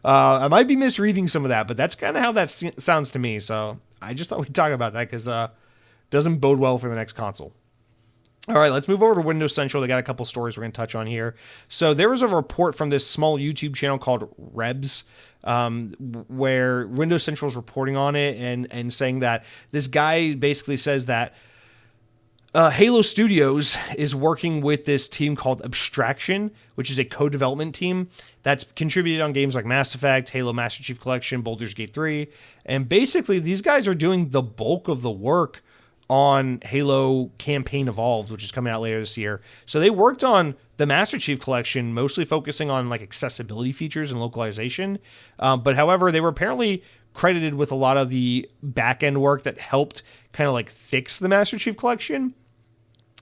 A: I might be misreading some of that, but that's kind of how that sounds to me. So I just thought we'd talk about that because doesn't bode well for the next console. All right, let's move over to Windows Central. They got a couple stories we're going to touch on here. So there was a report from this small YouTube channel called Rebs, where Windows Central is reporting on it and saying that this guy basically says that Halo Studios is working with this team called Abstraction, which is a co-development team that's contributed on games like Mass Effect, Halo Master Chief Collection, Baldur's Gate 3. And basically, these guys are doing the bulk of the work on Halo Campaign Evolved, which is coming out later this year. So they worked on the Master Chief Collection, mostly focusing on like accessibility features and localization. But however, they were apparently credited with a lot of the back-end work that helped kind of like fix the Master Chief Collection.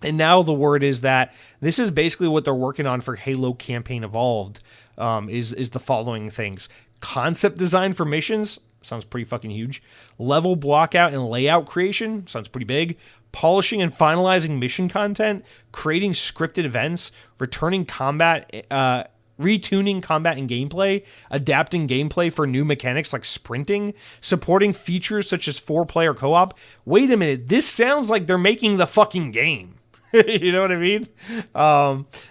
A: And now the word is that this is basically what they're working on for Halo Campaign Evolved, is the following things. Concept design for missions, sounds pretty fucking huge. Level blockout and layout creation, sounds pretty big. Polishing and finalizing mission content, creating scripted events, retuning combat, retuning combat and gameplay, adapting gameplay for new mechanics like sprinting, supporting features such as 4-player co-op. Wait a minute, this sounds like they're making the fucking game. You know what I mean?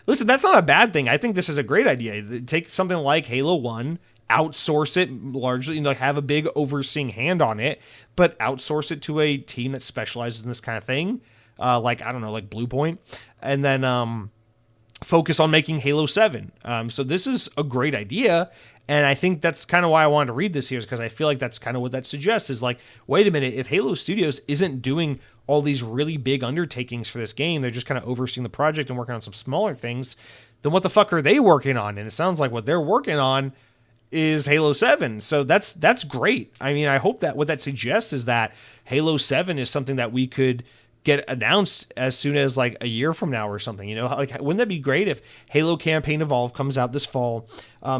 A: Listen, that's not a bad thing. I think this is a great idea. Take something like Halo 1, outsource it largely, have a big overseeing hand on it, but outsource it to a team that specializes in this kind of thing. Like Bluepoint, and then focus on making Halo 7. So this is a great idea. And I think that's kind of why I wanted to read this here, is because I feel like that's kind of what that suggests is like, wait a minute, if Halo Studios isn't doing all these really big undertakings for this game, they're just kind of overseeing the project and working on some smaller things, then what the fuck are they working on? And it sounds like what they're working on is Halo 7. So that's great. I mean, I hope that what that suggests is that Halo 7 is something that we could get announced as soon as like a year from now or something, like, wouldn't that be great if Halo Campaign Evolved comes out this fall,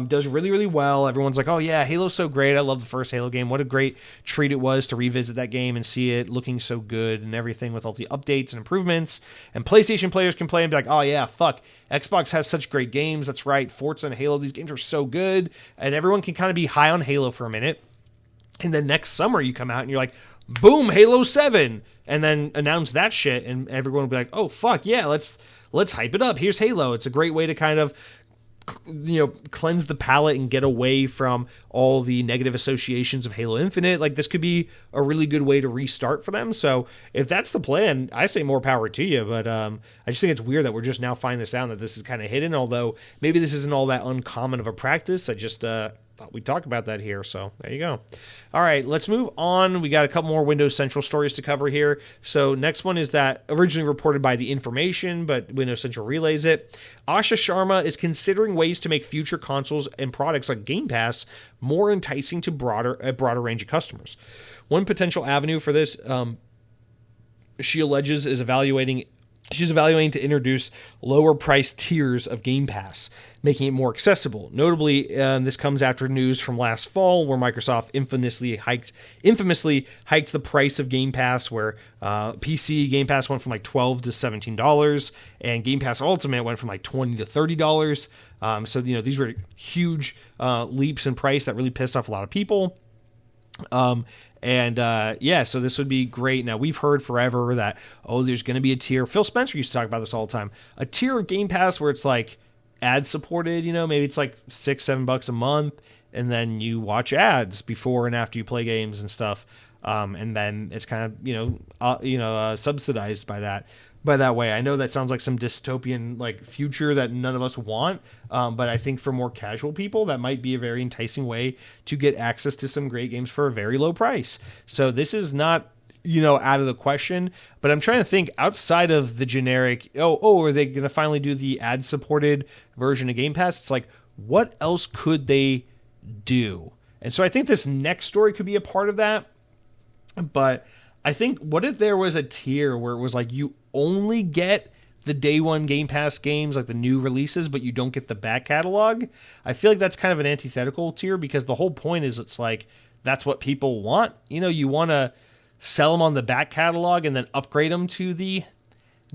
A: does really, really well. Everyone's like, oh yeah, Halo's so great. I love the first Halo game. What a great treat it was to revisit that game and see it looking so good and everything with all the updates and improvements, and PlayStation players can play and be like, oh yeah, fuck, Xbox has such great games. That's right. Forza and Halo, these games are so good. And everyone can kind of be high on Halo for a minute. And then next summer you come out and you're like, boom, Halo 7. And then announce that shit, and everyone will be like, oh, fuck, yeah, let's hype it up. Here's Halo. It's a great way to kind of, cleanse the palate and get away from all the negative associations of Halo Infinite. Like, this could be a really good way to restart for them. So if that's the plan, I say more power to you. But I just think it's weird that we're just now finding this out, that this is kind of hidden, although maybe this isn't all that uncommon of a practice. I just thought we'd talk about that here. So there you go. All right, let's move on. We got a couple more Windows Central stories to cover here. So next one is that originally reported by The Information, but Windows Central relays it. Asha Sharma is considering ways to make future consoles and products like Game Pass more enticing to a broader range of customers. One potential avenue for this, she alleges, is she's evaluating to introduce lower price tiers of Game Pass, making it more accessible. Notably, this comes after news from last fall where Microsoft infamously hiked the price of Game Pass, where PC Game Pass went from like $12 to $17, and Game Pass Ultimate went from like $20 to $30. So these were huge leaps in price that really pissed off a lot of people. So this would be great. Now, we've heard forever that, there's going to be a tier. Phil Spencer used to talk about this all the time. A tier of Game Pass where it's like ad supported, maybe it's like $6-7 a month, and then you watch ads before and after you play games and stuff. And then it's kind of, subsidized by that way. I know that sounds like some dystopian like future that none of us want, but I think for more casual people, that might be a very enticing way to get access to some great games for a very low price. So this is not, out of the question, but I'm trying to think outside of the generic, are they going to finally do the ad-supported version of Game Pass? It's like, what else could they do? And so I think this next story could be a part of that, but I think, what if there was a tier where it was like you only get the day one Game Pass games, like the new releases, but you don't get the back catalog? I feel like that's kind of an antithetical tier, because the whole point is it's like that's what people want. You want to sell them on the back catalog and then upgrade them to the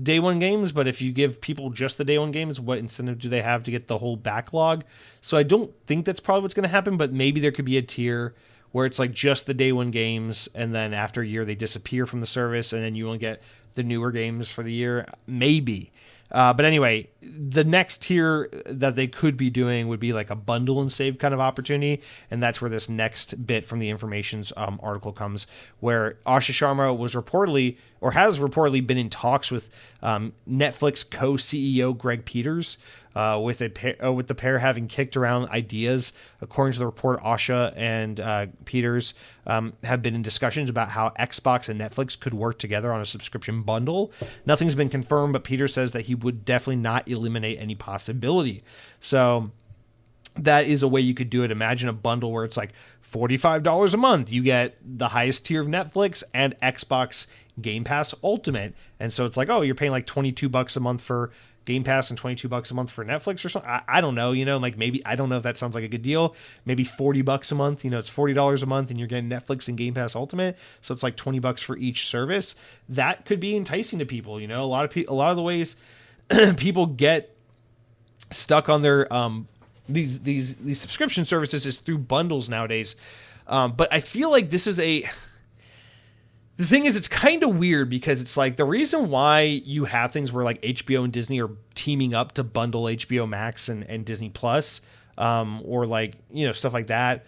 A: day one games, but if you give people just the day one games, what incentive do they have to get the whole backlog? So I don't think that's probably what's going to happen, but maybe there could be a tier where it's like just the day one games, and then after a year they disappear from the service, and then you only get the newer games for the year, maybe. But anyway, the next tier that they could be doing would be like a bundle and save kind of opportunity. And that's where this next bit from the Information's article comes, where Asha Sharma was reportedly, or has reportedly been in talks with Netflix co-CEO Greg Peters, with the pair having kicked around ideas. According to the report, Asha and Peters have been in discussions about how Xbox and Netflix could work together on a subscription bundle. Nothing's been confirmed, but Peters says that he would definitely not eliminate any possibility. So that is a way you could do it. Imagine a bundle where it's like $45 a month. You get the highest tier of Netflix and Xbox Game Pass Ultimate. And so it's like, oh, you're paying like $22 a month for Game Pass and $22 a month for Netflix or something. I don't know, like maybe, I don't know if that sounds like a good deal. Maybe $40 a month, it's $40 a month and you're getting Netflix and Game Pass Ultimate. So it's like $20 for each service. That could be enticing to people. A lot of the ways people get stuck on their, these subscription services is through bundles nowadays. But I feel like this is the thing is, it's kind of weird because it's like the reason why you have things where like HBO and Disney are teaming up to bundle HBO Max and Disney Plus, or like, stuff like that,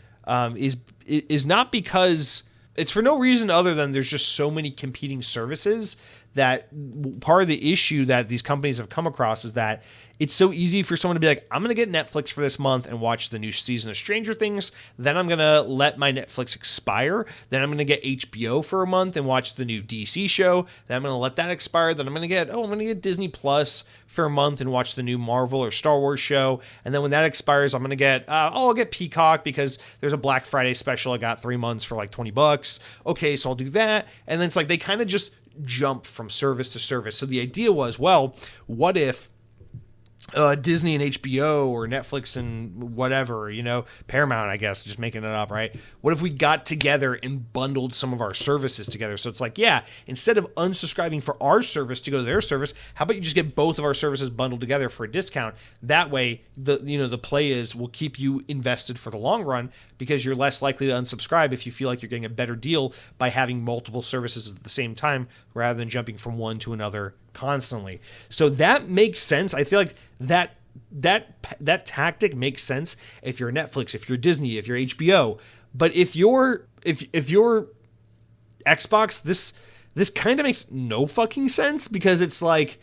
A: is not because it's for no reason other than there's just so many competing services that part of the issue that these companies have come across is that it's so easy for someone to be like, I'm going to get Netflix for this month and watch the new season of Stranger Things. Then I'm going to let my Netflix expire. Then I'm going to get HBO for a month and watch the new DC show. Then I'm going to let that expire. Then I'm going to get Disney Plus for a month and watch the new Marvel or Star Wars show. And then when that expires, I'm going to get, I'll get Peacock because there's a Black Friday special. I got 3 months for like $20. Okay, so I'll do that. And then it's like they kind of just jump from service to service. So the idea was, well, what if Disney and HBO or Netflix and whatever, Paramount, I guess, just making it up, right? What if we got together and bundled some of our services together? So it's like, yeah, instead of unsubscribing for our service to go to their service, how about you just get both of our services bundled together for a discount? That way, the play is will keep you invested for the long run because you're less likely to unsubscribe if you feel like you're getting a better deal by having multiple services at the same time rather than jumping from one to another constantly. So that makes sense. I feel like that tactic makes sense if you're Netflix, if you're Disney, if you're HBO. But if you're Xbox, this kind of makes no fucking sense because it's like,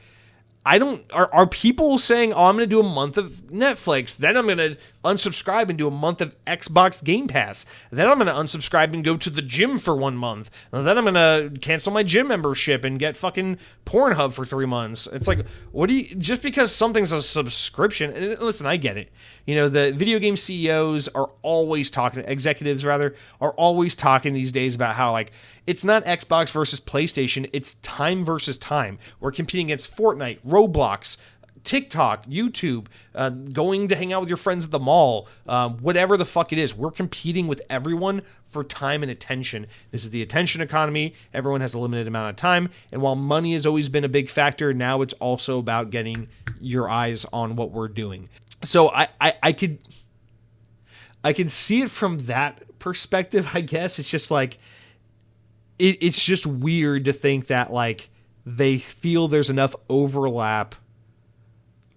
A: are people saying, oh, I'm going to do a month of Netflix, then I'm going to unsubscribe and do a month of Xbox Game Pass, then I'm going to unsubscribe and go to the gym for 1 month, and then I'm going to cancel my gym membership and get fucking Pornhub for 3 months. It's like, just because something's a subscription, and listen, I get it. The video game CEOs are always talking, executives rather, are always talking these days about how like, it's not Xbox versus PlayStation, it's time versus time. We're competing against Fortnite, Roblox, TikTok, YouTube, going to hang out with your friends at the mall, whatever the fuck it is. We're competing with everyone for time and attention. This is the attention economy. Everyone has a limited amount of time. And while money has always been a big factor, now it's also about getting your eyes on what we're doing. So I could see it from that perspective, I guess. It's just like, it's just weird to think that like they feel there's enough overlap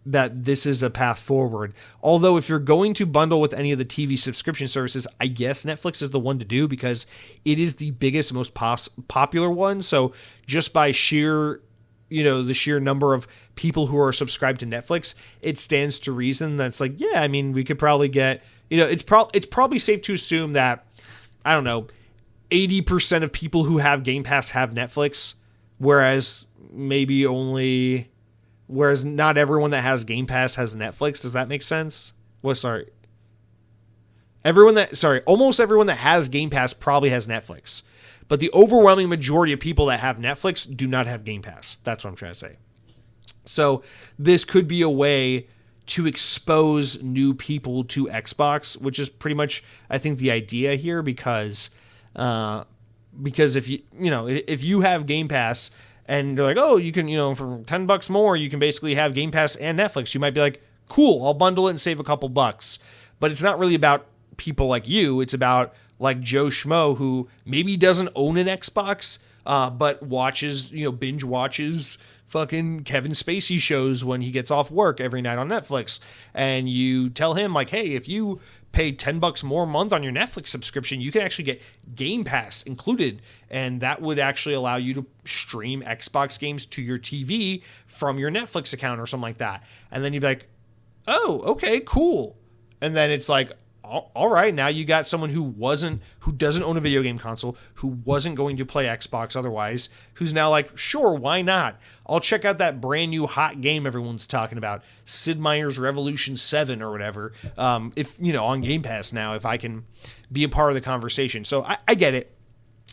A: that this is a path forward. Although if you're going to bundle with any of the TV subscription services, I guess Netflix is the one to do because it is the biggest, most popular one. So just by sheer, the sheer number of people who are subscribed to Netflix, it stands to reason that's like, yeah, I mean, we could probably get, it's probably safe to assume that, I don't know, 80% of people who have Game Pass have Netflix, whereas not everyone that has Game Pass has Netflix. Does that make sense? Almost everyone that has Game Pass probably has Netflix. But the overwhelming majority of people that have Netflix do not have Game Pass. That's what I'm trying to say. So this could be a way to expose new people to Xbox, which is pretty much, I think, the idea here because if if you have Game Pass and they're like, oh, you can, for $10 more, you can basically have Game Pass and Netflix. You might be like, cool, I'll bundle it and save a couple bucks. But it's not really about people like you. It's about like Joe Schmo who maybe doesn't own an Xbox, but watches, binge watches fucking Kevin Spacey shows when he gets off work every night on Netflix. And you tell him, like, hey, if you pay $10 more a month on your Netflix subscription, you can actually get Game Pass included. And that would actually allow you to stream Xbox games to your TV from your Netflix account or something like that. And then you'd be like, oh, okay, cool. And then it's like, all right, now you got someone who doesn't own a video game console, who wasn't going to play Xbox otherwise, who's now like, sure, why not? I'll check out that brand new hot game everyone's talking about, Sid Meier's Revolution 7 or whatever, if, on Game Pass now, if I can be a part of the conversation. So I get it.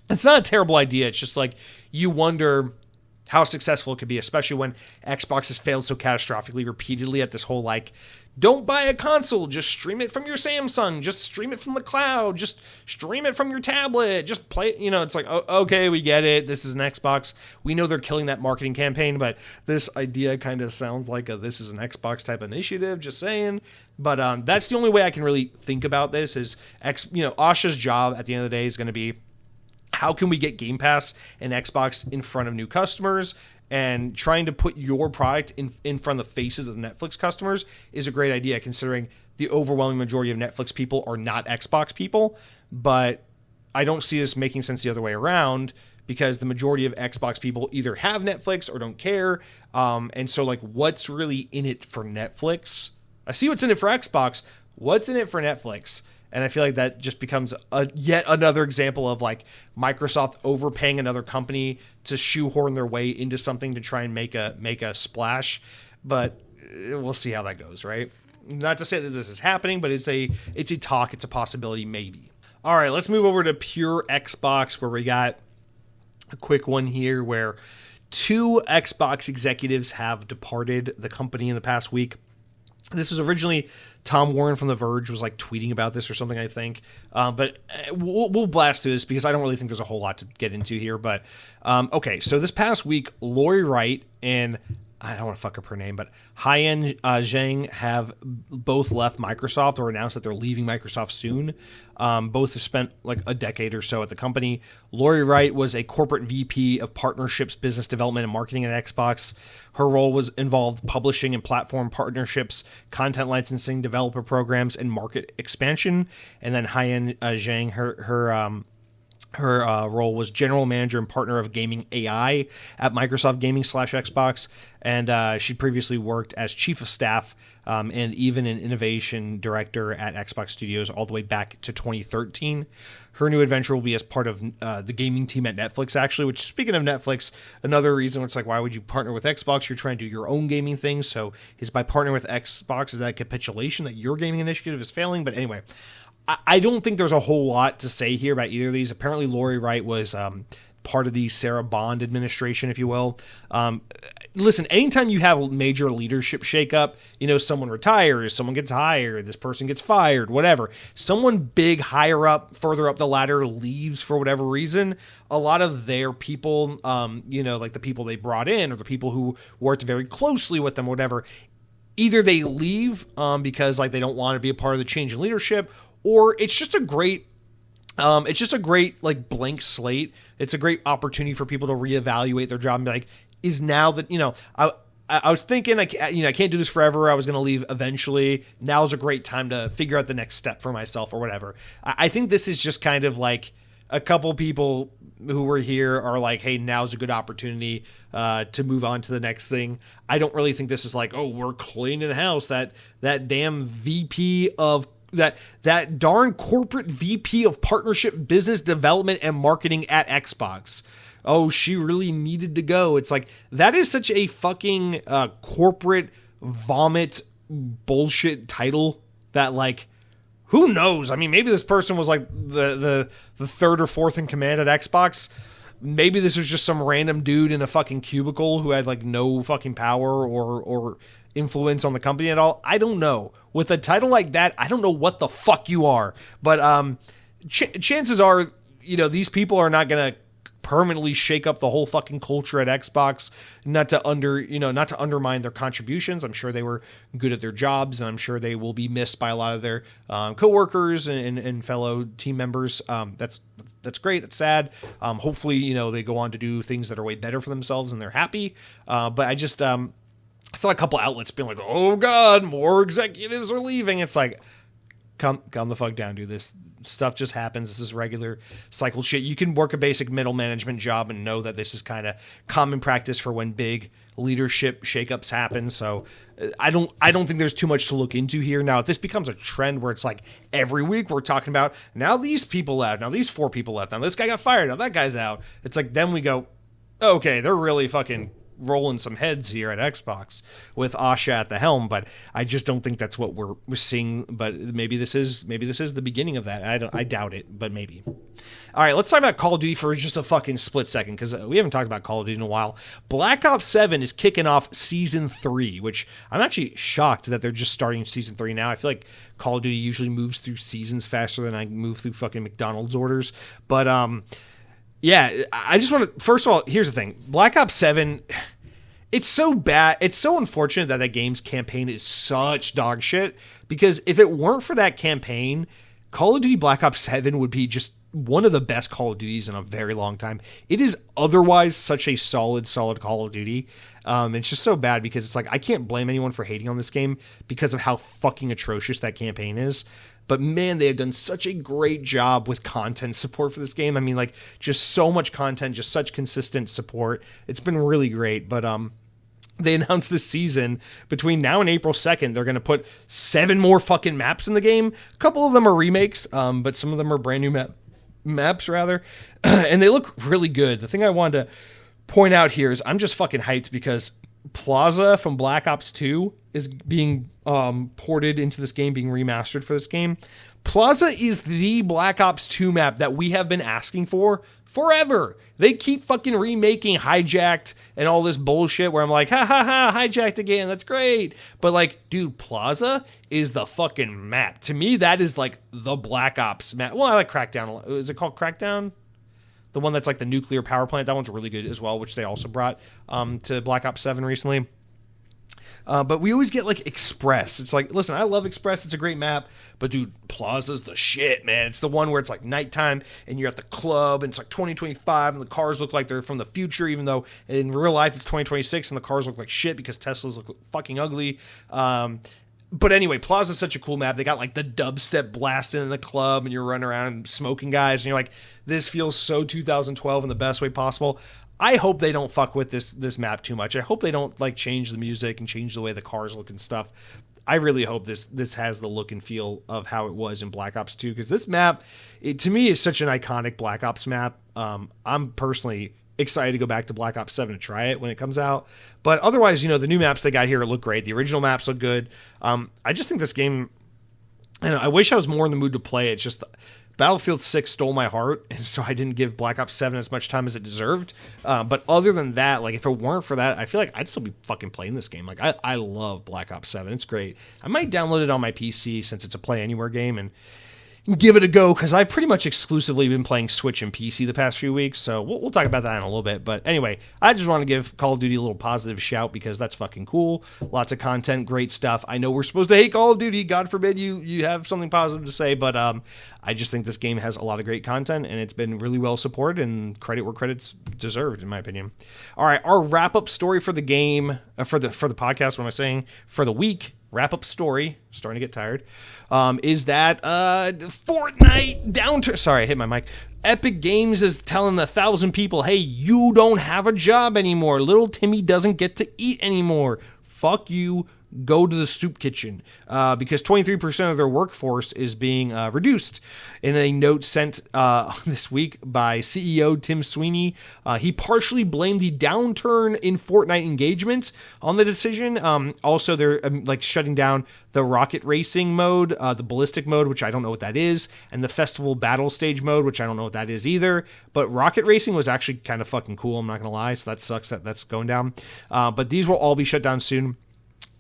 A: It's not a terrible idea. It's just like, you wonder how successful it could be, especially when Xbox has failed so catastrophically repeatedly at this whole, like, don't buy a console, just stream it from your Samsung, just stream it from the cloud, just stream it from your tablet, just play it. It's like, okay, we get it. This is an Xbox. We know they're killing that marketing campaign, but this idea kind of sounds like this is an Xbox type initiative, just saying. But that's the only way I can really think about this is, Asha's job at the end of the day is going to be, how can we get Game Pass and Xbox in front of new customers? And trying to put your product in front of the faces of Netflix customers is a great idea, considering the overwhelming majority of Netflix people are not Xbox people. But I don't see this making sense the other way around, because the majority of Xbox people either have Netflix or don't care. And so, like, what's really in it for Netflix? I see what's in it for Xbox. What's in it for Netflix? And I feel like that just becomes yet another example of, like, Microsoft overpaying another company to shoehorn their way into something to try and make a splash. But we'll see how that goes, right? Not to say that this is happening, but it's a talk, it's a possibility, maybe. All right, let's move over to pure Xbox, where we got a quick one here where 2 Xbox executives have departed the company in the past week. This was originally Tom Warren from The Verge was like tweeting about this or something, I think. But we'll blast through this because I don't really think there's a whole lot to get into here. But okay, so this past week, Lori Wright and I don't want to fuck up her name, but Haiyan Zhang have both left Microsoft or announced that they're leaving Microsoft soon. Both have spent like a decade or so at the company. Lori Wright was a corporate VP of partnerships, business development, and marketing at Xbox. Her role was involved publishing and platform partnerships, content licensing, developer programs, and market expansion. And then Haiyan Zhang, her role was general manager and partner of gaming AI at Microsoft Gaming/Xbox, and she previously worked as chief of staff and even an innovation director at Xbox Studios all the way back to 2013. Her new adventure will be as part of the gaming team at Netflix, actually, which, speaking of Netflix, another reason it's like, why would you partner with Xbox? You're trying to do your own gaming thing. So is by partnering with Xbox, is that a capitulation that your gaming initiative is failing? But anyway, I don't think there's a whole lot to say here about either of these. Apparently, Lori Wright was part of the Sarah Bond administration, if you will. Listen, anytime you have a major leadership shakeup, someone retires, someone gets hired, this person gets fired, whatever. Someone big, higher up, further up the ladder leaves for whatever reason. A lot of their people, like the people they brought in or the people who worked very closely with them, whatever, either they leave because like they don't want to be a part of the change in leadership, or it's just a great like blank slate. It's a great opportunity for people to reevaluate their job and be like, is now that, I was thinking, I can't do this forever. I was going to leave eventually. Now's a great time to figure out the next step for myself or whatever. I think this is just kind of like a couple people who were here are like, hey, now's a good opportunity to move on to the next thing. I don't really think this is like, oh, we're cleaning house. That damn VP of that darn corporate VP of partnership, business development, and marketing at Xbox. Oh, she really needed to go. It's like, that is such a fucking corporate vomit bullshit title that, like, who knows? I mean, maybe this person was like the third or fourth in command at Xbox. Maybe this was just some random dude in a fucking cubicle who had like no fucking power or influence on the company at all. I don't know. With a title like that, I don't know what the fuck you are. But chances are, these people are not going to permanently shake up the whole fucking culture at Xbox, not to undermine their contributions. I'm sure they were good at their jobs, and I'm sure they will be missed by a lot of their coworkers and fellow team members. That's That's great. That's sad. Hopefully, you know, they go on to do things that are way better for themselves and they're happy. But I just, I saw a couple outlets being like, oh God, more executives are leaving. It's like, calm the fuck down, dude. This stuff just happens. This is regular cycle shit. You can work a basic middle management job and know that this is kind of common practice for when big leadership shakeups happen. So I don't think there's too much to look into here. Now, if this becomes a trend where it's like every week we're talking about now these people left, now these 4 people left, now this guy got fired, now that guy's out. It's like, then we go, okay, they're really fucking rolling some heads here at Xbox with Asha at the helm, but I just don't think that's what we're seeing. But maybe this is the beginning of that. I doubt it, but maybe. All right, let's talk about Call of Duty for just a fucking split second, because we haven't talked about Call of Duty in a while. Black Ops 7 is kicking off Season 3, which I'm actually shocked that they're just starting Season 3 now. I feel like Call of Duty usually moves through seasons faster than I move through fucking McDonald's orders. But, yeah, I just want to, first of all, here's the thing. Black Ops 7, it's so bad. It's so unfortunate that game's campaign is such dog shit, because if it weren't for that campaign, Call of Duty Black Ops 7 would be just one of the best Call of Duties in a very long time. It is otherwise such a solid Call of Duty. It's just so bad because it's like, I can't blame anyone for hating on this game because of how fucking atrocious that campaign is. But man, they have done such a great job with content support for this game. I mean, like, just so much content, just such consistent support. It's been really great. But they announced this season between now and April 2nd, they're going to put 7 more fucking maps in the game. A couple of them are remakes, but some of them are brand new maps rather. And they look really good. The thing I wanted to point out here is I'm just fucking hyped because Plaza from Black Ops 2 is being ported into this game, being remastered for this game. Plaza is the Black Ops 2 map that we have been asking for forever. They keep fucking remaking Hijacked and all this bullshit where I'm like, ha ha ha, Hijacked again, that's great. But like, dude, Plaza is the fucking map. To me, that is like the Black Ops map. Well, I like Crackdown. Is it called Crackdown? The one that's like the nuclear power plant. That one's really good as well, which they also brought to Black Ops 7 recently. But we always get like Express. It's like, listen, I love Express. It's a great map. But dude, Plaza's the shit, man. It's the one where it's like nighttime and you're at the club and it's like 2025 and the cars look like they're from the future, even though in real life it's 2026 and the cars look like shit because Teslas look fucking ugly. But anyway, Plaza's such a cool map. They got like the dubstep blasting in the club and you're running around smoking guys and you're like, this feels so 2012 in the best way possible. I hope they don't fuck with this map too much. I hope they don't like change the music and change the way the cars look and stuff. I really hope this has the look and feel of how it was in Black Ops 2, because this map, to me, is such an iconic Black Ops map. I'm personally excited to go back to Black Ops 7 to try it when it comes out. But otherwise, you know, the new maps they got here look great. The original maps look good. I just think this game, I wish I was more in the mood to play it. Just Battlefield 6 stole my heart, and so I didn't give Black Ops 7 as much time as it deserved. But other than that, like, if it weren't for that, I feel like I'd still be fucking playing this game. Like, I love Black Ops 7. It's great. I might download it on my PC since it's a Play Anywhere game and give it a go, because I've pretty much exclusively been playing Switch and PC the past few weeks, so we'll talk about that in a little bit. But anyway, I just want to give Call of Duty a little positive shout, because that's fucking cool. Lots of content, great stuff. I know we're supposed to hate Call of Duty. God forbid you have something positive to say, but I just think this game has a lot of great content, and it's been really well supported, and credit where credit's deserved, in my opinion. All right, our wrap-up story for the game, for the podcast, what am I saying? For the week, wrap-up story, starting to get tired, is that Fortnite downturn. Sorry, I hit my mic. Epic Games is telling 1,000 people, hey, you don't have a job anymore. Little Timmy doesn't get to eat anymore. Fuck you. Go to the soup kitchen, because 23% of their workforce is being reduced. In a note sent this week by CEO Tim Sweeney, he partially blamed the downturn in Fortnite engagement on the decision. Also, they're like shutting down the rocket racing mode, the ballistic mode, which I don't know what that is, and the festival battle stage mode, which I don't know what that is either. But rocket racing was actually kind of fucking cool, I'm not gonna lie, so that sucks that that's going down. But these will all be shut down soon.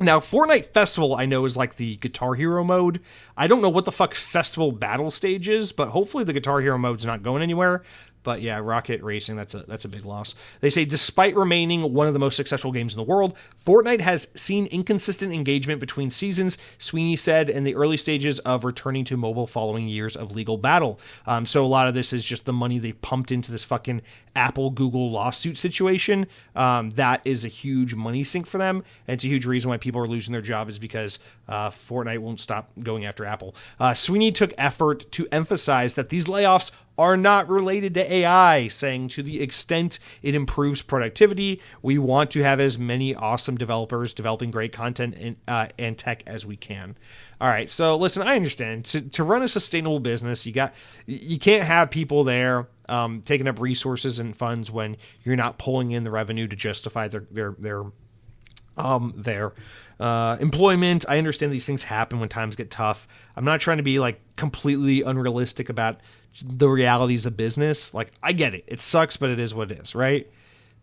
A: Now, Fortnite Festival, I know, is like the Guitar Hero mode. I don't know what the fuck Festival Battle Stage is, but hopefully the Guitar Hero mode's not going anywhere. But yeah, Rocket Racing, that's a big loss. They say, despite remaining one of the most successful games in the world, Fortnite has seen inconsistent engagement between seasons, Sweeney said, in the early stages of returning to mobile following years of legal battle. So a lot of this is just the money they pumped into this fucking Apple Google lawsuit situation. That is a huge money sink for them, and it's a huge reason why people are losing their job is because Fortnite won't stop going after Apple. Sweeney took effort to emphasize that these layoffs are not related to AI, saying to the extent it improves productivity, we want to have as many awesome developers developing great content and tech as we can. All right, so listen, I understand. To run a sustainable business, you can't have people there taking up resources and funds when you're not pulling in the revenue to justify their employment. I understand these things happen when times get tough. I'm not trying to be like completely unrealistic about the realities of business. Like, I get it. It sucks, but it is what it is, right?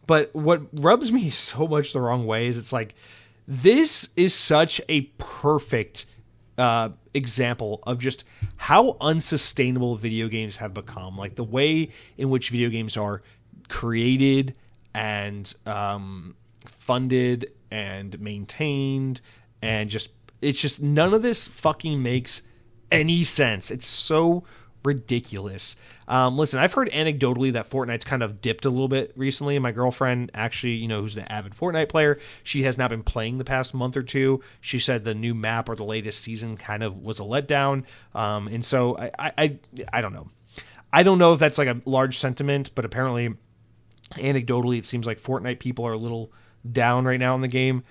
A: But what rubs me so much the wrong way is it's like, this is such a perfect example of just how unsustainable video games have become. Like the way in which video games are created and funded and maintained, and it's just none of this fucking makes any sense. It's so ridiculous. Listen, I've heard anecdotally that Fortnite's kind of dipped a little bit recently. My girlfriend, actually, who's an avid Fortnite player, she has not been playing the past month or two. She said the new map or the latest season kind of was a letdown. And so I don't know. I don't know if that's like a large sentiment, but apparently anecdotally it seems like Fortnite people are a little down right now in the game.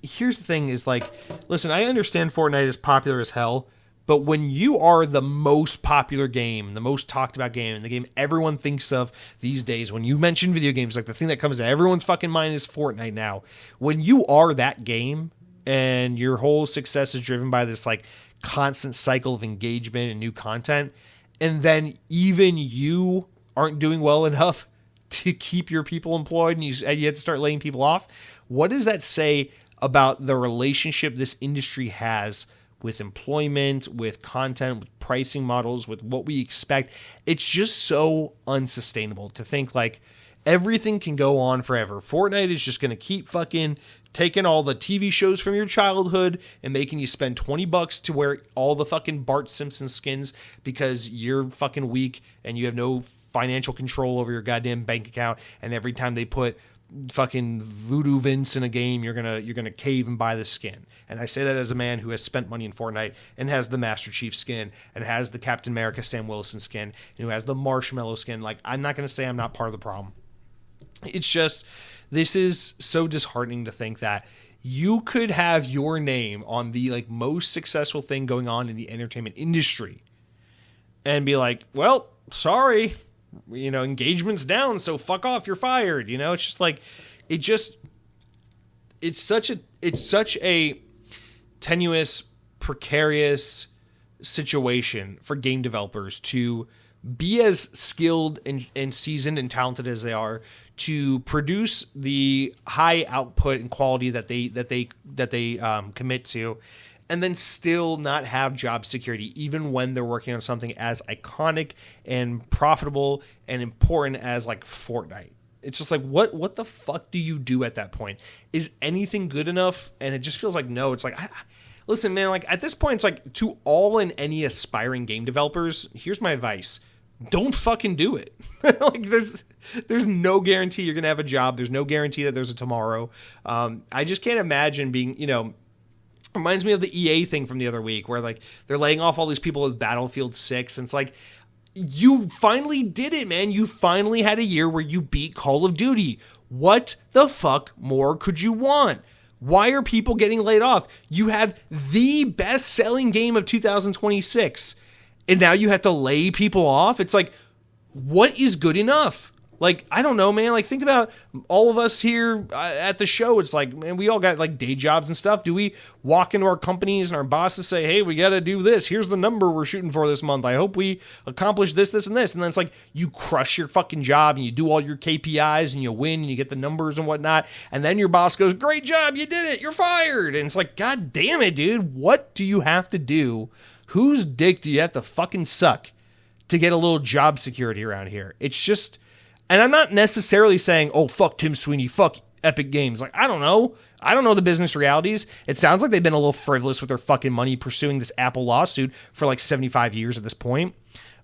A: Here's the thing is like, listen, I understand Fortnite is popular as hell, but when you are the most popular game, the most talked about game, and the game everyone thinks of these days, when you mention video games, like the thing that comes to everyone's fucking mind is Fortnite now. When you are that game and your whole success is driven by this like constant cycle of engagement and new content, and then even you aren't doing well enough to keep your people employed and you have to start laying people off, what does that say about the relationship this industry has with employment, with content, with pricing models, with what we expect? It's just so unsustainable to think like everything can go on forever. Fortnite is just going to keep fucking taking all the TV shows from your childhood and making you spend $20 to wear all the fucking Bart Simpson skins because you're fucking weak and you have no financial control over your goddamn bank account. And every time they put fucking Voodoo Vince in a game, you're gonna cave and buy the skin. And I say that as a man who has spent money in Fortnite and has the Master Chief skin and has the Captain America Sam Wilson skin and who has the Marshmallow skin. Like, I'm not gonna say I'm not part of the problem. It's just, this is so disheartening to think that you could have your name on the like most successful thing going on in the entertainment industry and be like, well, sorry, engagement's down, so fuck off, you're fired. It's just like, it's such a tenuous, precarious situation for game developers to be as skilled and seasoned and talented as they are to produce the high output and quality that they commit to, and then still not have job security, even when they're working on something as iconic and profitable and important as like Fortnite. It's just like, what the fuck do you do at that point? Is anything good enough? And it just feels like no. It's like, listen, man, like at this point, it's like to all and any aspiring game developers, here's my advice. Don't fucking do it. Like there's no guarantee you're going to have a job. There's no guarantee that there's a tomorrow. I just can't imagine being, reminds me of the EA thing from the other week where like they're laying off all these people with Battlefield 6. And it's like, you finally did it, man. You finally had a year where you beat Call of Duty. What the fuck more could you want? Why are people getting laid off? You had the best selling game of 2026 and now you have to lay people off. It's like, what is good enough? Like, I don't know, man. Like, think about all of us here at the show. It's like, man, we all got like day jobs and stuff. Do we walk into our companies and our bosses say, hey, we got to do this. Here's the number we're shooting for this month. I hope we accomplish this, this, and this. And then it's like you crush your fucking job and you do all your KPIs and you win and you get the numbers and whatnot. And then your boss goes, great job. You did it. You're fired. And it's like, God damn it, dude. What do you have to do? Whose dick do you have to fucking suck to get a little job security around here. It's just, and I'm not necessarily saying, oh, fuck Tim Sweeney, fuck Epic Games. Like, I don't know. I don't know the business realities. It sounds like they've been a little frivolous with their fucking money pursuing this Apple lawsuit for like 75 years at this point.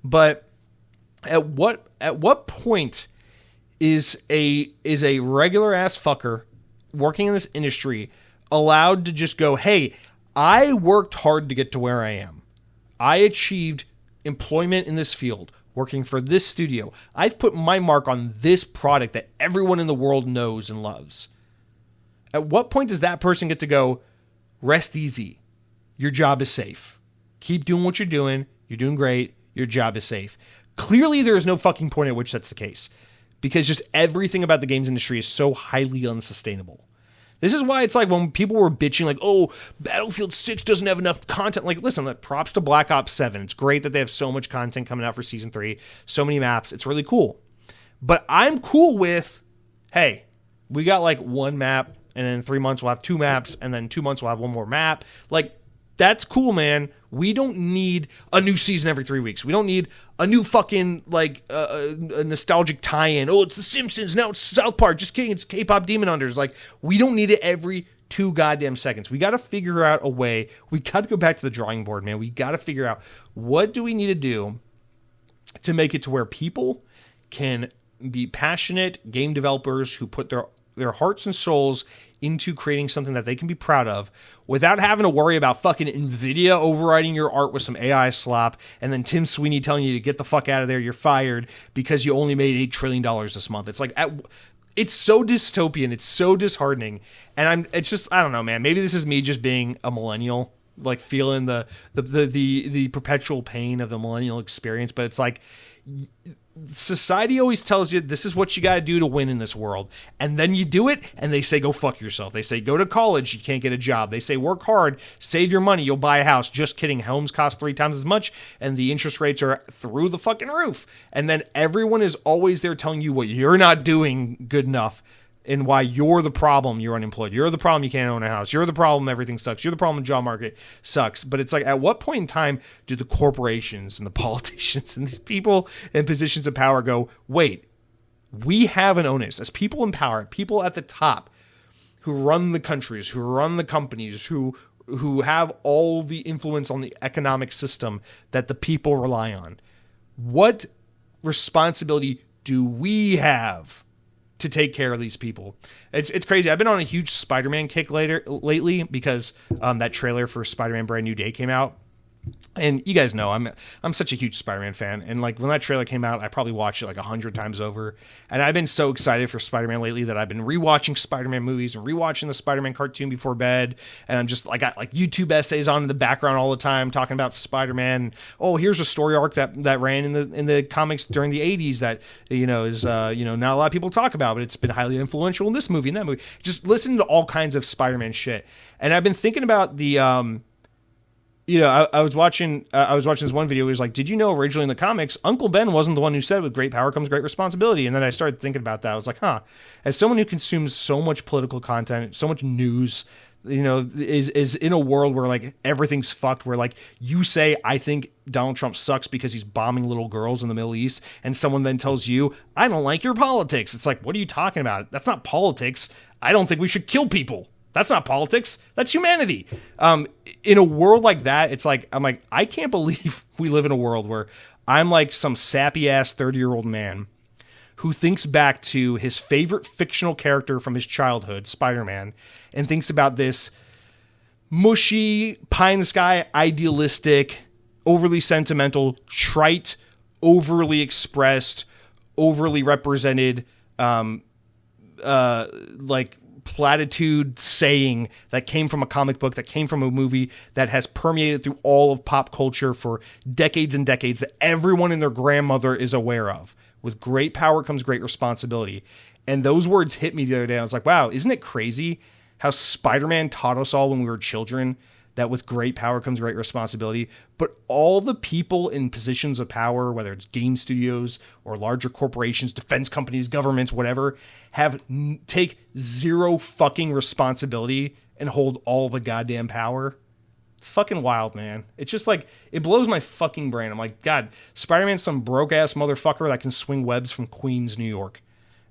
A: But at what point is a regular ass fucker working in this industry allowed to just go, hey, I worked hard to get to where I am. I achieved employment in this field, working for this studio. I've put my mark on this product that everyone in the world knows and loves. At what point does that person get to go, rest easy? Your job is safe. Keep doing what you're doing. You're doing great. Your job is safe. Clearly, there is no fucking point at which that's the case, because just everything about the games industry is so highly unsustainable. This is why it's like when people were bitching like, oh, Battlefield 6 doesn't have enough content. Like, listen, props to Black Ops 7. It's great that they have so much content coming out for Season 3. So many maps. It's really cool. But I'm cool with, hey, we got like one map, and in 3 months we'll have 2 maps, and then 2 months we'll have one more map. Like, that's cool, man. We don't need a new season every 3 weeks. We don't need a new fucking, like, a nostalgic tie-in. Oh, it's The Simpsons. Now it's South Park. Just kidding. It's K-pop Demon Hunters. Like, we don't need it every 2 goddamn seconds. We got to figure out a way. We got to go back to the drawing board, man. We got to figure out, what do we need to do to make it to where people can be passionate game developers who put their hearts and souls into creating something that they can be proud of without having to worry about fucking Nvidia overriding your art with some AI slop and then Tim Sweeney telling you to get the fuck out of there, you're fired because you only made $8 trillion this month. It's like, it's so dystopian, it's so disheartening, and it's just, I don't know, man. Maybe this is me just being a millennial, like feeling the perpetual pain of the millennial experience, but it's like, society always tells you this is what you got to do to win in this world, and then you do it and they say go fuck yourself. They say go to college, you can't get a job. They say work hard, save your money, you'll buy a house. Just kidding. Homes cost 3 times as much and the interest rates are through the fucking roof, and then everyone is always there telling you what you're not doing good enough and why you're the problem. You're unemployed. You're the problem. You can't own a house. You're the problem. Everything sucks. You're the problem. The job market sucks. But it's like, at what point in time do the corporations and the politicians and these people in positions of power go, wait, we have an onus as people in power, people at the top who run the countries, who run the companies, who have all the influence on the economic system that the people rely on. What responsibility do we have to take care of these people? It's crazy. I've been on a huge Spider-Man kick lately because that trailer for Spider-Man Brand New Day came out. And you guys know I'm such a huge Spider-Man fan, and like when that trailer came out, I probably watched it like 100 times over. And I've been so excited for Spider-Man lately that I've been rewatching Spider-Man movies and rewatching the Spider-Man cartoon before bed. And I'm just, I got like YouTube essays on in the background all the time talking about Spider-Man. Oh, here's a story arc that ran in the comics during the 80s that is not a lot of people talk about, but it's been highly influential in this movie and that movie. Just listening to all kinds of Spider-Man shit. And I've been thinking about the I was watching this one video. It was like, did you know originally in the comics, Uncle Ben wasn't the one who said with great power comes great responsibility? And then I started thinking about that. I was like, as someone who consumes so much political content, so much news, is in a world where like everything's fucked, where like you say, I think Donald Trump sucks because he's bombing little girls in the Middle East. And someone then tells you, I don't like your politics. It's like, what are you talking about? That's not politics. I don't think we should kill people. That's not politics. That's humanity. In a world like that, it's like, I'm like, I can't believe we live in a world where I'm like some sappy ass 30-year-old man who thinks back to his favorite fictional character from his childhood, Spider-Man, and thinks about this mushy, pie in the sky, idealistic, overly sentimental, trite, overly expressed, overly represented, like platitude saying that came from a comic book, that came from a movie, that has permeated through all of pop culture for decades and decades, that everyone and their grandmother is aware of. With great power comes great responsibility. And those words hit me the other day. I was like, wow, isn't it crazy how Spider-Man taught us all when we were children that with great power comes great responsibility? But all the people in positions of power, whether it's game studios or larger corporations, defense companies, governments, whatever, take zero fucking responsibility and hold all the goddamn power. It's fucking wild, man. It's just like, it blows my fucking brain. I'm like, God, Spider-Man's some broke-ass motherfucker that can swing webs from Queens, New York.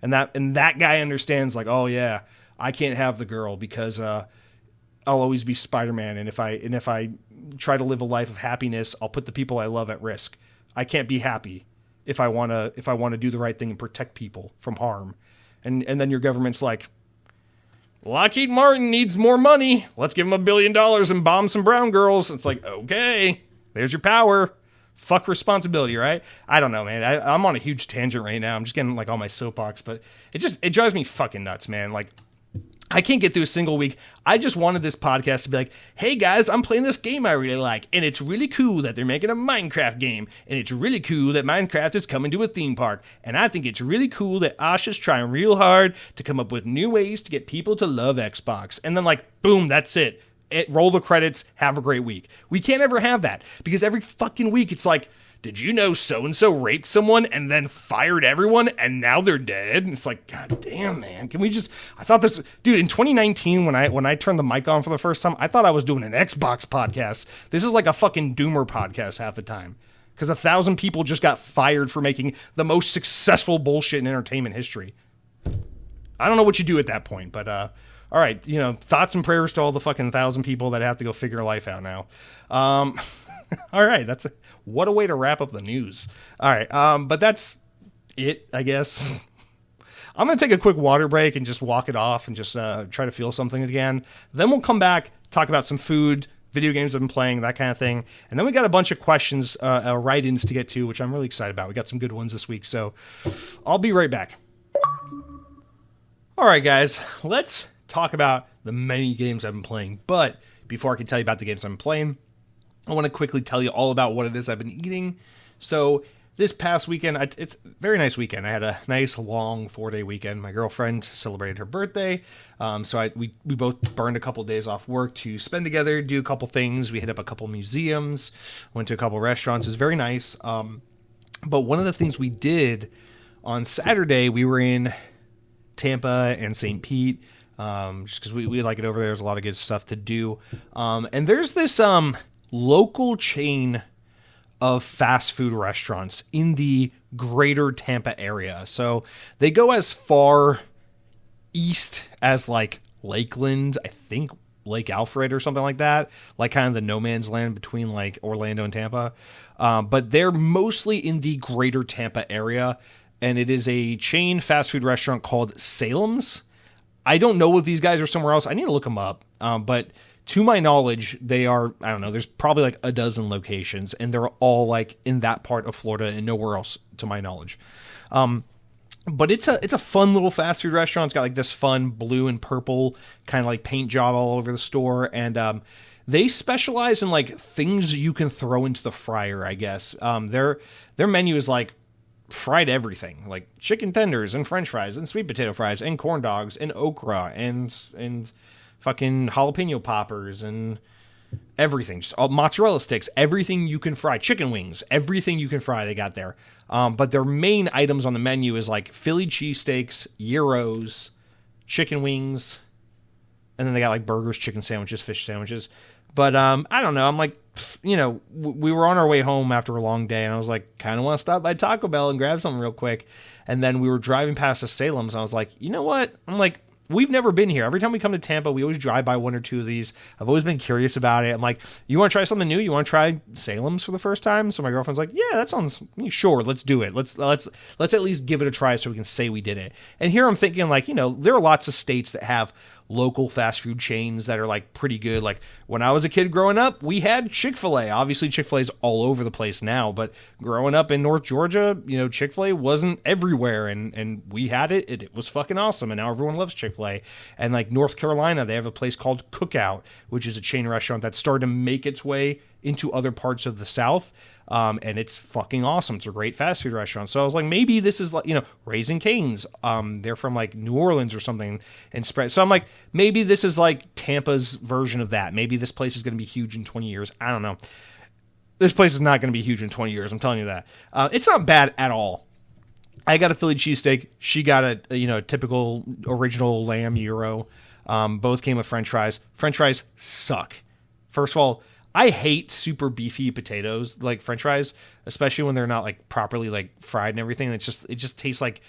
A: And that guy understands, like, oh yeah, I can't have the girl because I'll always be Spider-Man, and if I try to live a life of happiness, I'll put the people I love at risk. I can't be happy if I wanna do the right thing and protect people from harm. And then your government's like, Lockheed Martin needs more money. Let's give him $1 billion and bomb some brown girls. It's like, okay, there's your power. Fuck responsibility, right? I don't know, man. I'm on a huge tangent right now. I'm just getting like on my soapbox, but it drives me fucking nuts, man. Like, I can't get through a single week. I just wanted this podcast to be like, hey guys, I'm playing this game I really like, and it's really cool that they're making a Minecraft game, and it's really cool that Minecraft is coming to a theme park, and I think it's really cool that Asha's trying real hard to come up with new ways to get people to love Xbox. And then like, boom, that's it. Roll the credits, have a great week. We can't ever have that, because every fucking week it's like, did you know so-and-so raped someone and then fired everyone and now they're dead? And it's like, God damn, man. Can we just... I thought this... Dude, in 2019, when I turned the mic on for the first time, I thought I was doing an Xbox podcast. This is like a fucking doomer podcast half the time. Because 1,000 people just got fired for making the most successful bullshit in entertainment history. I don't know what you do at that point, but... all right, thoughts and prayers to all the fucking 1,000 people that have to go figure life out now. All right, what a way to wrap up the news. All right, but that's it, I guess. I'm going to take a quick water break and just walk it off and just try to feel something again. Then we'll come back, talk about some food, video games I've been playing, that kind of thing. And then we got a bunch of questions, write-ins to get to, which I'm really excited about. We got some good ones this week, so I'll be right back. All right, guys, let's talk about the many games I've been playing. But before I can tell you about the games I've been playing, I want to quickly tell you all about what it is I've been eating. So this past weekend, it's a very nice weekend. I had a nice long 4-day weekend. My girlfriend celebrated her birthday. So we both burned a couple days off work to spend together, do a couple things. We hit up a couple museums, went to a couple restaurants. It was very nice. But one of the things we did on Saturday, we were in Tampa and St. Pete, just because we like it over there. There's a lot of good stuff to do. And there's this local chain of fast food restaurants in the greater Tampa area. So they go as far east as like Lakeland, I think Lake Alfred or something like that, like kind of the no man's land between like Orlando and Tampa. But they're mostly in the greater Tampa area, and it is a chain fast food restaurant called Salem's. I don't know if these guys are somewhere else. I need to look them up. But to my knowledge, they are, I don't know, there's probably like a dozen locations, and they're all like in that part of Florida and nowhere else to my knowledge. But it's a fun little fast food restaurant. It's got like this fun blue and purple kind of like paint job all over the store. And they specialize in like things you can throw into the fryer, I guess. Their menu is like fried everything, like chicken tenders and french fries and sweet potato fries and corn dogs and okra and fucking jalapeno poppers and everything, just all mozzarella sticks, everything you can fry, chicken wings, everything you can fry, they got there. But their main items on the menu is like Philly cheesesteaks, gyros, chicken wings, and then they got like burgers, chicken sandwiches, fish sandwiches. But I don't know. I'm like, we were on our way home after a long day, and I was like, kind of want to stop by Taco Bell and grab something real quick. And then we were driving past the Salem's, and I was like, you know what? I'm like, we've never been here. Every time we come to Tampa, we always drive by one or two of these. I've always been curious about it. I'm like, you want to try something new? You want to try Salem's for the first time? So my girlfriend's like, yeah, that sounds sure. Let's do it. Let's at least give it a try so we can say we did it. And here I'm thinking like, there are lots of states that have local fast food chains that are like pretty good. Like when I was a kid growing up, we had Chick-fil-A. Obviously Chick-fil-A's all over the place now, but growing up in North Georgia, Chick-fil-A wasn't everywhere, and we had it. It was fucking awesome, and now everyone loves Chick-fil-A. And like North Carolina, they have a place called Cookout, which is a chain restaurant that started to make its way into other parts of the South. And it's fucking awesome. It's a great fast food restaurant. So I was like, maybe this is like, Raising Cane's. They're from like New Orleans or something and spread. So I'm like, maybe this is like Tampa's version of that. Maybe this place is going to be huge in 20 years. I don't know. This place is not going to be huge in 20 years. I'm telling you that. It's not bad at all. I got a Philly cheesesteak. She got a typical original lamb gyro. Both came with French fries. French fries suck. First of all, I hate super beefy potatoes, like French fries, especially when they're not like properly like fried and everything. It just tastes like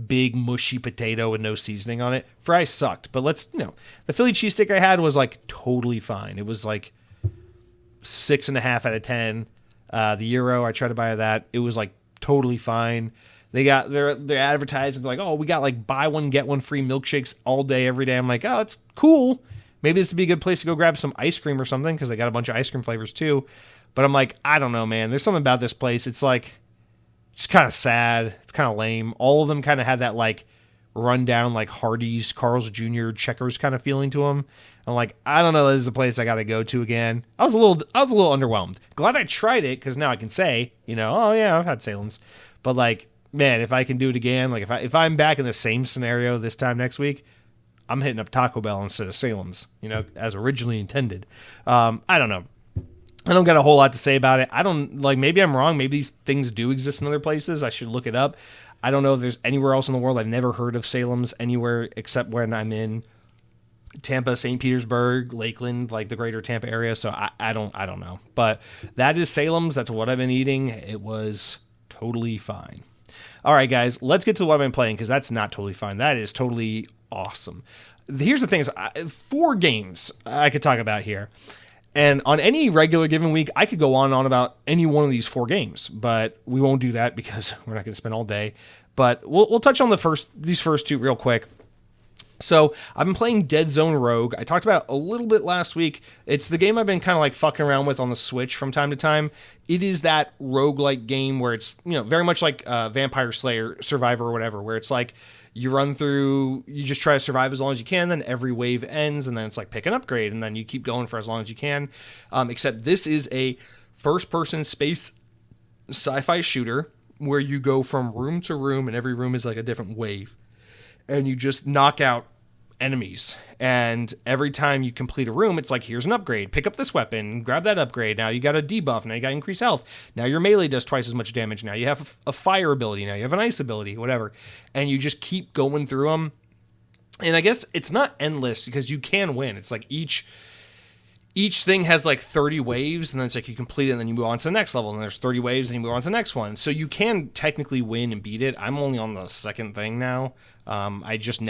A: big mushy potato with no seasoning on it. Fries sucked, but the Philly cheesesteak I had was like totally fine. It was like 6.5 out of 10. The Euro, I tried to buy that. It was like totally fine. They got they're advertising like, oh, we got like buy one get one free milkshakes all day every day. I'm like, oh, it's cool. Maybe this would be a good place to go grab some ice cream or something because they got a bunch of ice cream flavors too. But I'm like, I don't know, man. There's something about this place. It's like just kind of sad. It's kind of lame. All of them kind of had that like rundown like Hardee's, Carl's Jr., Checkers kind of feeling to them. I'm like, I don't know. This is a place I got to go to again. I was a little underwhelmed. Glad I tried it because now I can say, oh yeah, I've had Salem's. But like, man, if I can do it again, like if I'm back in the same scenario this time next week, I'm hitting up Taco Bell instead of Salem's, as originally intended. I don't know. I don't got a whole lot to say about it. I don't maybe I'm wrong. Maybe these things do exist in other places. I should look it up. I don't know if there's anywhere else in the world. I've never heard of Salem's anywhere except when I'm in Tampa, St. Petersburg, Lakeland, like the greater Tampa area. So I don't know. But that is Salem's. That's what I've been eating. It was totally fine. All right, guys, let's get to what I've been playing because that's not totally fine. That is totally awesome. Here's the thing: is 4 games I could talk about here, and on any regular given week, I could go on and on about any one of these 4 games, but we won't do that because we're not going to spend all day. But we'll touch on these first 2 real quick. So I've been playing Dead Zone Rogue. I talked about it a little bit last week. It's the game I've been kind of like fucking around with on the Switch from time to time. It is that roguelike game where it's, very much like Vampire Slayer, Survivor or whatever, where it's like you run through, you just try to survive as long as you can, then every wave ends, and then it's like pick an upgrade, and then you keep going for as long as you can. Except this is a first-person space sci-fi shooter where you go from room to room, and every room is like a different wave. And you just knock out enemies, and every time you complete a room, it's like, here's an upgrade, pick up this weapon, grab that upgrade, now you got a debuff, now you got increased health, now your melee does twice as much damage, now you have a fire ability, now you have an ice ability, whatever, and you just keep going through them. And I guess it's not endless because you can win. It's like each thing has like 30 waves, and then it's like you complete it and then you move on to the next level, and there's 30 waves and you move on to the next one. So you can technically win and beat it. I'm only on the second thing now. I just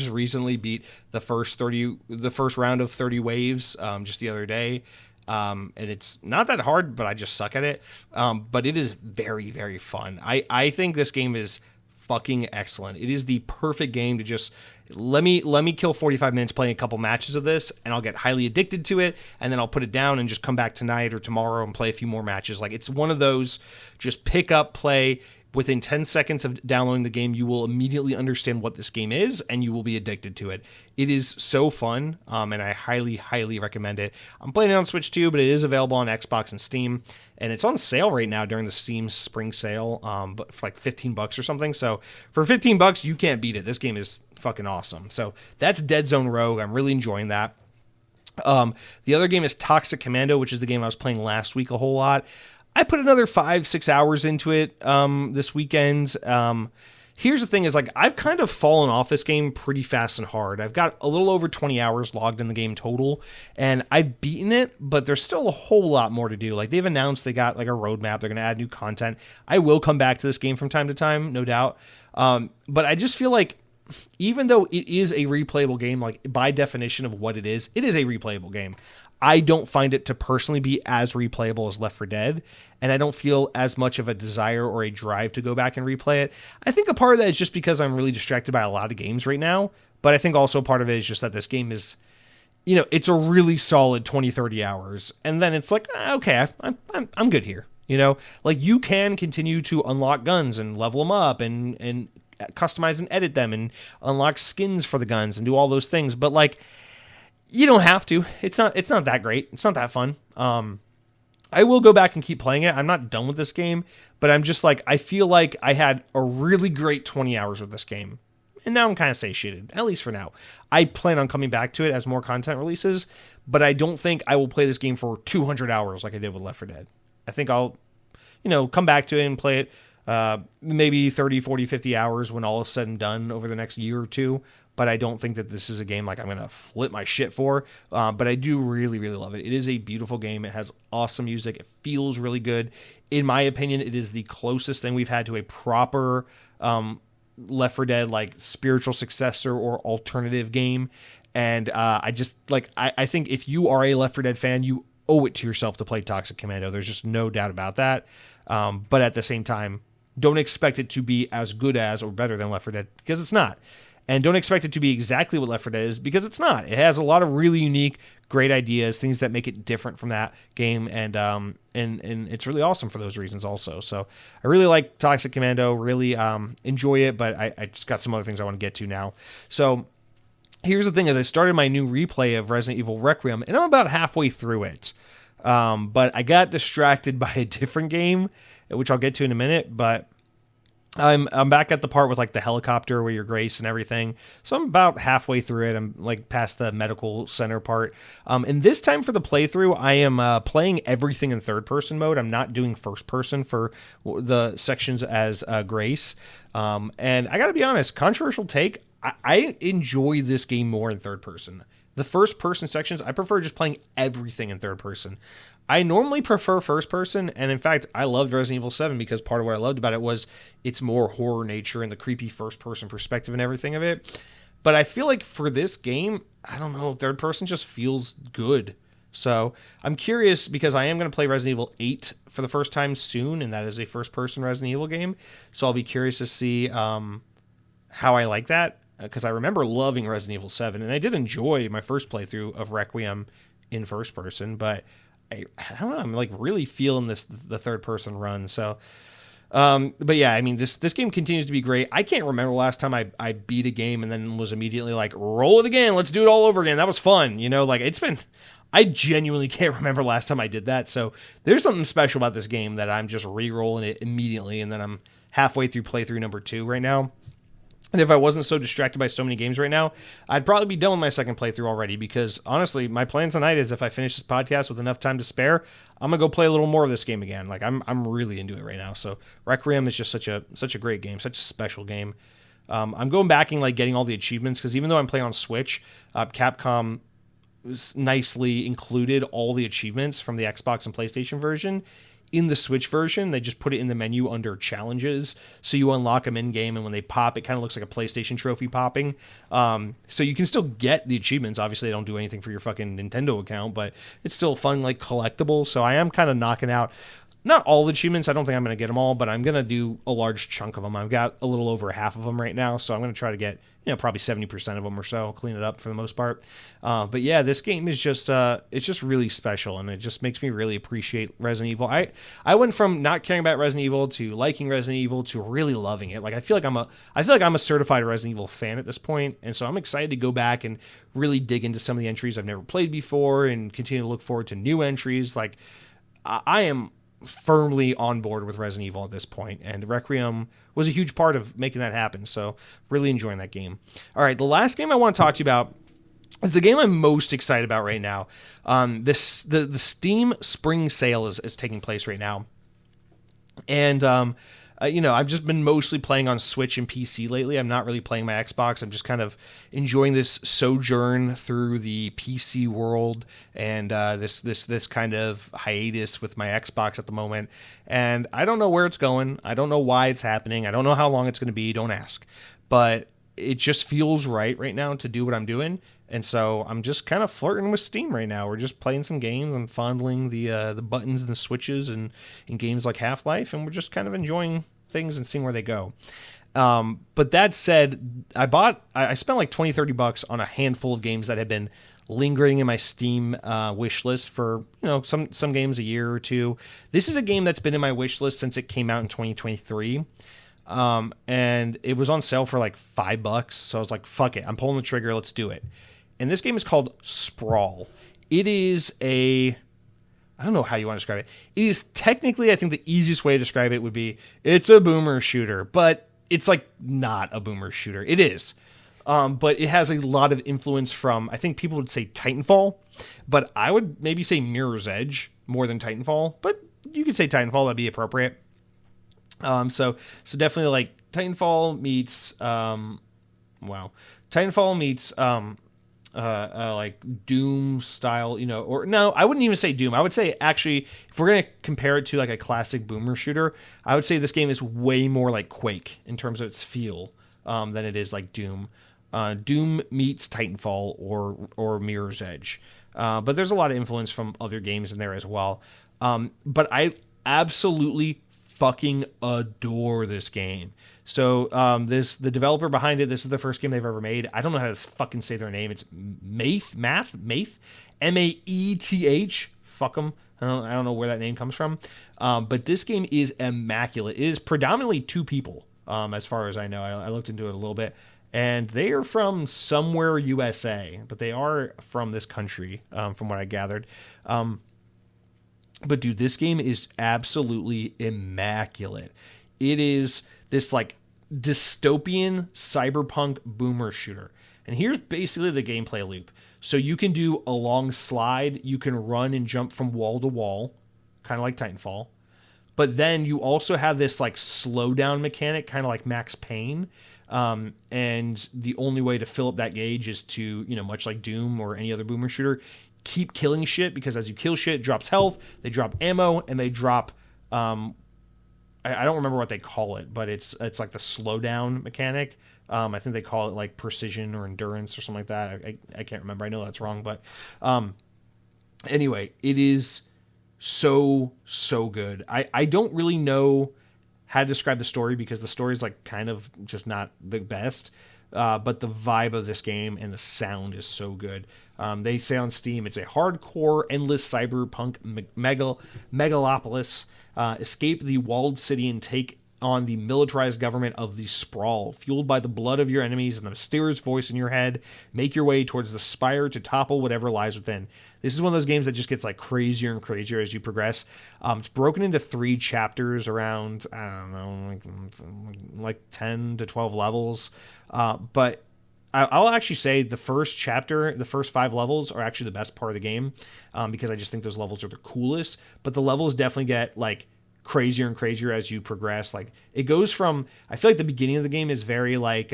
A: recently beat the first round of 30 waves just the other day. And it's not that hard, but I just suck at it. But it is very, very fun. I think this game is fucking excellent. It is the perfect game to just let me kill 45 minutes playing a couple matches of this, and I'll get highly addicted to it, and then I'll put it down and just come back tonight or tomorrow and play a few more matches. Like, it's one of those just pick up, play. Within 10 seconds of downloading the game, you will immediately understand what this game is, and you will be addicted to it. It is so fun, and I highly, highly recommend it. I'm playing it on Switch too, but it is available on Xbox and Steam, and it's on sale right now during the Steam spring sale, but for like $15 or something. So for $15, you can't beat it. This game is fucking awesome. So that's Dead Zone Rogue. I'm really enjoying that. The other game is Toxic Commando, which is the game I was playing last week a whole lot. I put another 5-6 hours into it this weekend. Here's the thing is, like, I've kind of fallen off this game pretty fast and hard. I've got a little over 20 hours logged in the game total, and I've beaten it, but there's still a whole lot more to do. Like, they've announced they got, like, a roadmap. They're going to add new content. I will come back to this game from time to time, no doubt. But I just feel like even though it is a replayable game, like, by definition of what it is a replayable game. I don't find it to personally be as replayable as Left 4 Dead, and I don't feel as much of a desire or a drive to go back and replay it. I think a part of that is just because I'm really distracted by a lot of games right now, but I think also part of it is just that this game is, it's a really solid 20-30 hours, and then it's like, okay, I'm good here. Like, you can continue to unlock guns and level them up and customize and edit them and unlock skins for the guns and do all those things, but like, you don't have to. It's not that great. It's not that fun. I will go back and keep playing it. I'm not done with this game, but I'm just like, I feel like I had a really great 20 hours with this game. And now I'm kind of satiated, at least for now. I plan on coming back to it as more content releases, but I don't think I will play this game for 200 hours like I did with Left 4 Dead. I think I'll, come back to it and play it maybe 30, 40, 50 hours when all is said and done over the next year or two. but I don't think that this is a game like I'm going to flip my shit for. But I do really, really love it. It is a beautiful game. It has awesome music. It feels really good. In my opinion, it is the closest thing we've had to a proper Left 4 Dead like spiritual successor or alternative game. And I just like I think if you are a Left 4 Dead fan, you owe it to yourself to play Toxic Commando. There's just no doubt about that. But at the same time, don't expect it to be as good as or better than Left 4 Dead, because it's not. And don't expect it to be exactly what Left 4 Dead is, because it's not. It has a lot of really unique, great ideas, things that make it different from that game, and it's really awesome for those reasons also. So I really like Toxic Commando, really enjoy it, but I just got some other things I want to get to now. So here's the thing: as I started my new replay of Resident Evil Requiem, and I'm about halfway through it, but I got distracted by a different game, which I'll get to in a minute. But I'm back at the part with like the helicopter where you're Grace and everything. So I'm about halfway through it. I'm like past the medical center part. And this time for the playthrough, I am playing everything in third person mode. I'm not doing first person for the sections as Grace. And I gotta be honest, controversial take, I enjoy this game more in third person. The first person sections, I prefer just playing everything in third person. I normally prefer first person, and in fact, I loved Resident Evil 7 because part of what I loved about it was its more horror nature and the creepy first person perspective and everything of it. But I feel like for this game, I don't know, third person just feels good. So I'm curious because I am going to play Resident Evil 8 for the first time soon, and that is a first person Resident Evil game. So I'll be curious to see how I like that, because I remember loving Resident Evil 7, and I did enjoy my first playthrough of Requiem in first person, but I don't know, I'm like really feeling the third person run. So but yeah, I mean, this game continues to be great. I can't remember last time I beat a game and then was immediately like, roll it again, let's do it all over again, that was fun, you know. Like, I genuinely can't remember last time I did that. So there's something special about this game that I'm just re-rolling it immediately, and then I'm halfway through playthrough number 2 right now. And if I wasn't so distracted by so many games right now, I'd probably be done with my second playthrough already, because honestly, my plan tonight is if I finish this podcast with enough time to spare, I'm going to go play a little more of this game again. Like, I'm really into it right now. So Requiem is just such a great game, such a special game. I'm going back and like getting all the achievements, because even though I'm playing on Switch, Capcom nicely included all the achievements from the Xbox and PlayStation version in the Switch version. They just put it in the menu under challenges, so you unlock them in game, and when they pop, it kind of looks like a PlayStation trophy popping. So you can still get the achievements. Obviously, they don't do anything for your fucking Nintendo account, but it's still fun, like collectible. So I am kind of knocking out not all the achievements. I don't think I'm going to get them all, but I'm going to do a large chunk of them. I've got a little over half of them right now, so I'm going to try to get, probably 70% of them or so, clean it up for the most part. But yeah, this game is just, it's just really special, and it just makes me really appreciate Resident Evil. I went from not caring about Resident Evil to liking Resident Evil to really loving it. Like, I feel like I'm a certified Resident Evil fan at this point, and so I'm excited to go back and really dig into some of the entries I've never played before and continue to look forward to new entries. Like, I am firmly on board with Resident Evil at this point, and Requiem was a huge part of making that happen. So really enjoying that game. All right, the last game I want to talk to you about is the game I'm most excited about right now. The Steam Spring Sale is taking place right now, and I've just been mostly playing on Switch and PC lately. I'm not really playing my Xbox. I'm just kind of enjoying this sojourn through the PC world, and this kind of hiatus with my Xbox at the moment. And I don't know where it's going. I don't know why it's happening. I don't know how long it's going to be. Don't ask. But it just feels right now to do what I'm doing. And so I'm just kind of flirting with Steam right now. We're just playing some games. I'm fondling the buttons and the switches and in games like Half-Life, and we're just kind of enjoying things and seeing where they go. But that said, I spent like $20-$30 on a handful of games that had been lingering in my Steam wish list for some games a year or two. This is a game that's been in my wish list since it came out in 2023. And it was on sale for like $5. So I was like, fuck it, I'm pulling the trigger, let's do it. And this game is called Sprawl. It is I don't know how you want to describe it. It is technically, I think the easiest way to describe it would be, it's a boomer shooter, but it's like not a boomer shooter. It is. But it has a lot of influence from, I think people would say Titanfall, but I would maybe say Mirror's Edge more than Titanfall, but you could say Titanfall, that'd be appropriate. So definitely like Titanfall meets, Titanfall meets like Doom style, or no, I wouldn't even say Doom. I would say, actually, if we're going to compare it to like a classic boomer shooter, I would say this game is way more like Quake in terms of its feel than it is like Doom. Doom meets Titanfall or Mirror's Edge. But there's a lot of influence from other games in there as well. But I absolutely fucking adore this game. So the developer behind it, this is the first game they've ever made. I don't know how to fucking say their name. It's Maeth, Maeth. Fuck them. I don't know where that name comes from. But this game is immaculate. It is predominantly two people, as far as I know. I looked into it a little bit. And they are from somewhere USA, but they are from this country, from what I gathered. But dude, this game is absolutely immaculate. It is this like dystopian cyberpunk boomer shooter. And here's basically the gameplay loop. So you can do a long slide, you can run and jump from wall to wall, kind of like Titanfall. But then you also have this like slowdown mechanic, kind of like Max Payne. And the only way to fill up that gauge is to, much like Doom or any other boomer shooter, keep killing shit, because as you kill shit, it drops health, they drop ammo, and they drop, I don't remember what they call it, but it's like the slowdown mechanic. I think they call it like precision or endurance or something like that. I can't remember. I know that's wrong, but anyway, it is so good. I don't really know how to describe the story, because the story is like kind of just not the best. But the vibe of this game and the sound is so good. They say on Steam, it's a hardcore, endless cyberpunk megalopolis. Escape the walled city and take on the militarized government of the Sprawl. Fueled by the blood of your enemies and the mysterious voice in your head, make your way towards the spire to topple whatever lies within. This is one of those games that just gets like crazier and crazier as you progress. It's broken into 3 chapters around, I don't know, like 10 to 12 levels. But I'll actually say the first chapter, the first 5 levels are actually the best part of the game, because I just think those levels are the coolest. But the levels definitely get like crazier and crazier as you progress. Like it goes from, I feel like the beginning of the game is very like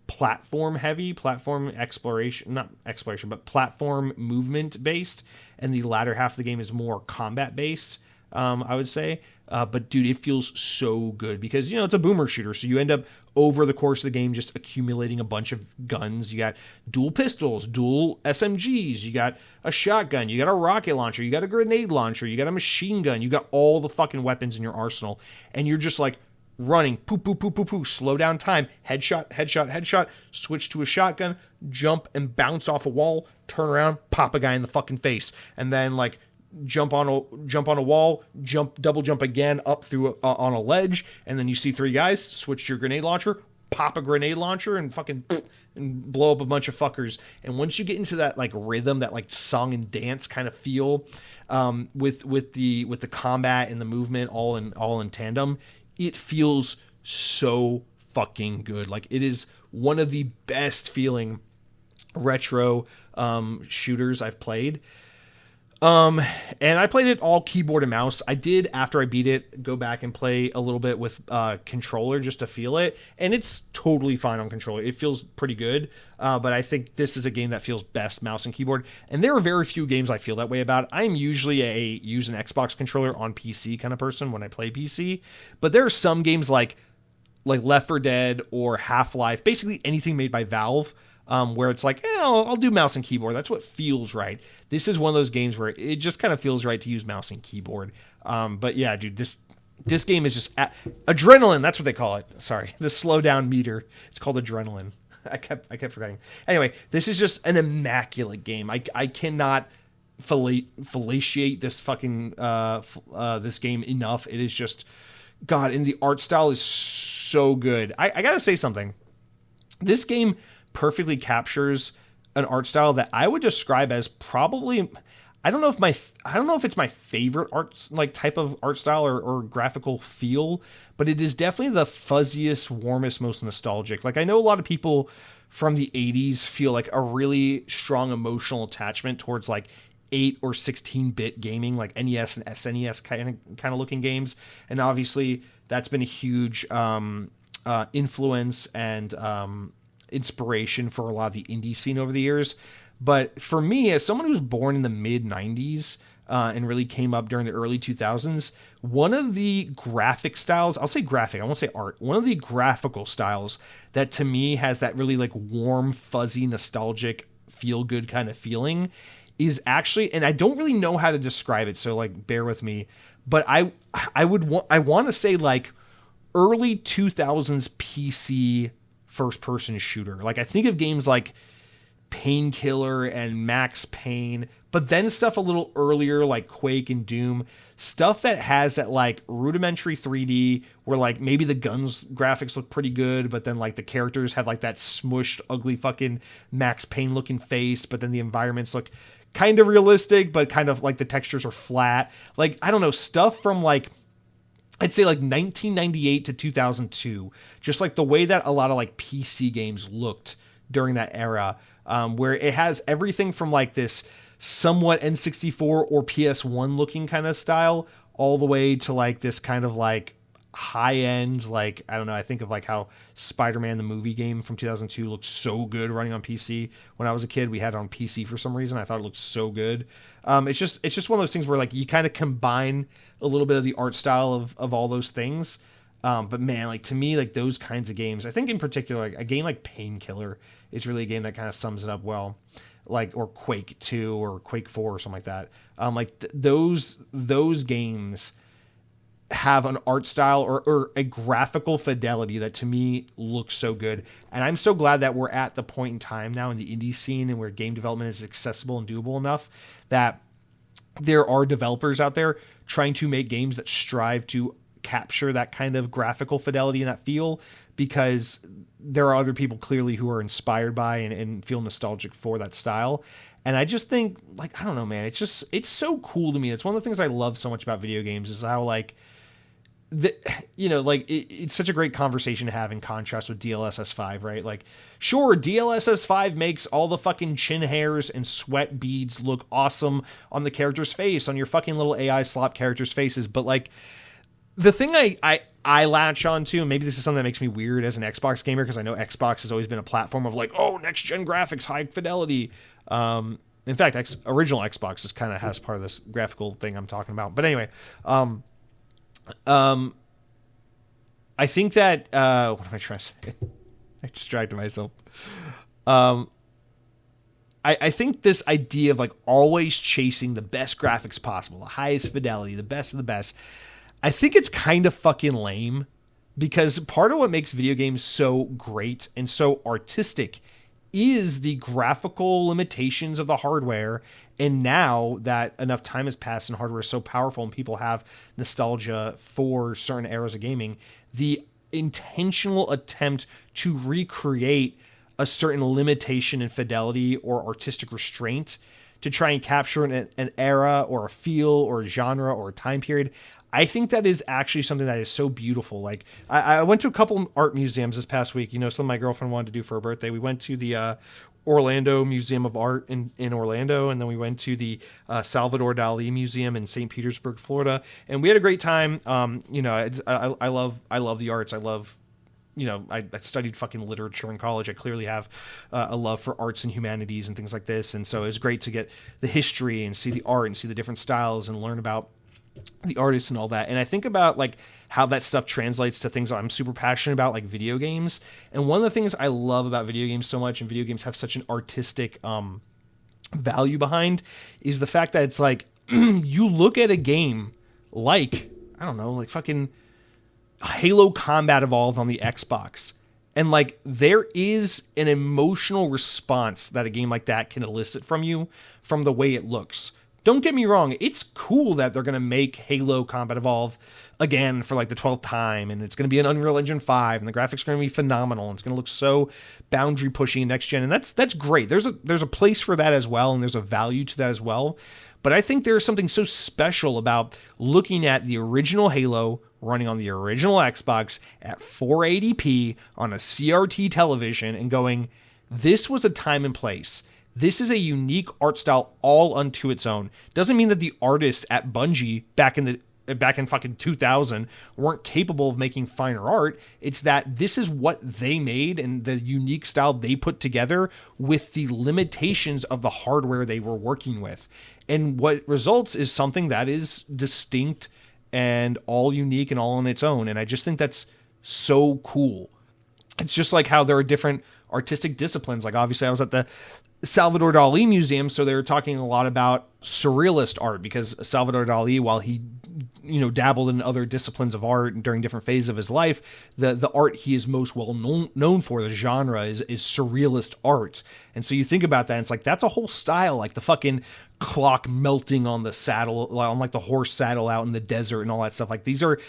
A: platform heavy, platform exploration, not exploration, but platform movement based, and the latter half of the game is more combat based. I would say. But dude, it feels so good because, it's a boomer shooter. So you end up over the course of the game just accumulating a bunch of guns. You got dual pistols, dual SMGs, you got a shotgun, you got a rocket launcher, you got a grenade launcher, you got a machine gun, you got all the fucking weapons in your arsenal. And you're just like running, poo, slow down time, headshot, switch to a shotgun, jump and bounce off a wall, turn around, pop a guy in the fucking face. And then like, jump on a wall, double jump again up through on a ledge, and then you see 3 guys, switch to your grenade launcher, pop a grenade launcher, and fucking and blow up a bunch of fuckers. And once you get into that like rhythm, that like song and dance kind of feel, with the combat and the movement all in tandem, it feels so fucking good. Like it is one of the best feeling retro shooters I've played. And I played it all keyboard and mouse. I did, after I beat it, go back and play a little bit with controller just to feel it. And it's totally fine on controller. It feels pretty good. But I think this is a game that feels best mouse and keyboard. And there are very few games I feel that way about. I'm usually use an Xbox controller on PC kind of person when I play PC. But there are some games like Left 4 Dead or Half-Life, basically anything made by Valve, where it's like, I'll do mouse and keyboard. That's what feels right. This is one of those games where it just kind of feels right to use mouse and keyboard. But yeah, dude, this game is just adrenaline. That's what they call it. Sorry, the slowdown meter. It's called adrenaline. I kept forgetting. Anyway, this is just an immaculate game. I cannot fellatiate this fucking this game enough. It is just, God, and the art style is so good. I gotta say something. This game perfectly captures an art style that I would describe as probably, I don't know if it's my favorite art, like type of art style or graphical feel, but it is definitely the fuzziest, warmest, most nostalgic. Like I know a lot of people from the 80s feel like a really strong emotional attachment towards like 8 or 16-bit gaming, like NES and SNES kind of looking games. And obviously that's been a huge influence and inspiration for a lot of the indie scene over the years. But for me, as someone who was born in the mid 90s and really came up during the early 2000s, one of the graphic styles, I'll say graphic, I won't say art, one of the graphical styles that to me has that really like warm, fuzzy, nostalgic, feel good kind of feeling is actually, and I don't really know how to describe it, so like bear with me, but I want to say like early 2000s PC first person shooter. Like I think of games like Painkiller and Max Payne, but then stuff a little earlier like Quake and Doom, stuff that has that like rudimentary 3D where like maybe the guns graphics look pretty good, but then like the characters have like that smushed, ugly fucking Max Payne looking face, but then the environments look kind of realistic, but kind of like the textures are flat. Like, I don't know, stuff from like, I'd say like 1998 to 2002, just like the way that a lot of like PC games looked during that era, where it has everything from like this somewhat N64 or PS1 looking kind of style all the way to like this kind of like high end, like, I don't know, I think of like how Spider-Man the movie game from 2002 looked so good running on PC. When I was a kid, we had it on PC for some reason. I thought it looked so good. It's just one of those things where like you kind of combine a little bit of the art style of all those things. But man, like to me, like those kinds of games, I think in particular, like a game like Painkiller is really a game that kind of sums it up well. Like, or Quake 2 or Quake 4 or something like that. Those games have an art style or a graphical fidelity that to me looks so good. And I'm so glad that we're at the point in time now in the indie scene and where game development is accessible and doable enough that there are developers out there trying to make games that strive to capture that kind of graphical fidelity and that feel, because there are other people clearly who are inspired by and feel nostalgic for that style. And I just think, like, I don't know, man, it's so cool to me. It's one of the things I love so much about video games is how, like, it's such a great conversation to have in contrast with DLSS 5, right? Like, sure, DLSS 5 makes all the fucking chin hairs and sweat beads look awesome on the character's face, on your fucking little AI slop characters' faces, but like, the thing I latch on to, and maybe this is something that makes me weird as an Xbox gamer, because I know Xbox has always been a platform of like, oh, next gen graphics, high fidelity. In fact, original Xbox is kind of has part of this graphical thing I'm talking about. But anyway, I think that what am I trying to say? I distracted myself. I think this idea of like always chasing the best graphics possible, the highest fidelity, the best of the best, I think it's kind of fucking lame, because part of what makes video games so great and so artistic is the graphical limitations of the hardware. And now that enough time has passed and hardware is so powerful and people have nostalgia for certain eras of gaming, the intentional attempt to recreate a certain limitation in fidelity or artistic restraint to try and capture an era or a feel or a genre or a time period, I think that is actually something that is so beautiful. Like, I went to a couple art museums this past week. You know, something my girlfriend wanted to do for her birthday. We went to the Orlando Museum of Art in Orlando, and then we went to the Salvador Dali Museum in St. Petersburg, Florida, and we had a great time. I love the arts. I love, I studied fucking literature in college. I clearly have a love for arts and humanities and things like this, and so it was great to get the history and see the art and see the different styles and learn about the artists and all that. And I think about like how that stuff translates to things I'm super passionate about, like video games. And one of the things I love about video games so much, and video games have such an artistic value behind, is the fact that it's like you look at a game like, I don't know, like fucking Halo Combat Evolved on the Xbox, and like there is an emotional response that a game like that can elicit from you from the way it looks. Don't get me wrong, it's cool that they're going to make Halo Combat Evolve again for like the 12th time, and it's going to be an Unreal Engine 5, and the graphics are going to be phenomenal, and it's going to look so boundary pushing next gen, and that's great. There's a place for that as well, and there's a value to that as well. But I think there's something so special about looking at the original Halo running on the original Xbox at 480p on a CRT television and going, this was a time and place. This is a unique art style all unto its own. Doesn't mean that the artists at Bungie back in the back in fucking 2000 weren't capable of making finer art. It's that this is what they made and the unique style they put together with the limitations of the hardware they were working with. And what results is something that is distinct and all unique and all on its own. And I just think that's so cool. It's just like how there are different artistic disciplines. Like obviously I was at the Salvador Dali Museum, so they were talking a lot about surrealist art, because Salvador Dali, while he dabbled in other disciplines of art during different phases of his life, the art he is most well known for, the genre, is surrealist art. And so you think about that, and it's like, that's a whole style, like the fucking clock melting on the saddle, on like the horse saddle out in the desert and all that stuff. Like these are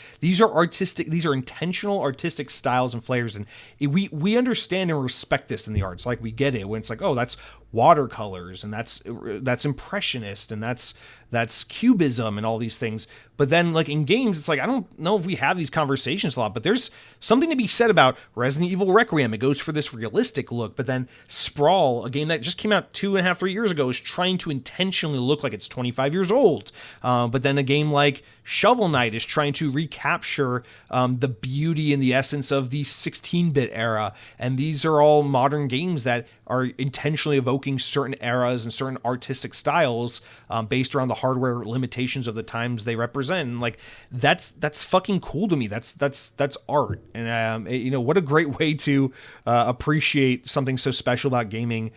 A: artistic, these are intentional artistic styles and flavors, and we understand and respect this in the arts. Like we get it when it's like, oh, that's watercolors and that's impressionist and that's cubism and all these things. But then like in games, it's like, I don't know if we have these conversations a lot, but there's something to be said about Resident Evil Requiem. It goes for this realistic look, but then Sprawl, a game that just came out 2.5-3 years ago, is trying to intentionally look like it's 25 years old. But then a game like Shovel Knight is trying to recapture the beauty and the essence of the 16-bit era. And these are all modern games that are intentionally evoking certain eras and certain artistic styles based around the hardware limitations of the times they represent. And like that's fucking cool to me. That's art. And what a great way to appreciate something so special about gaming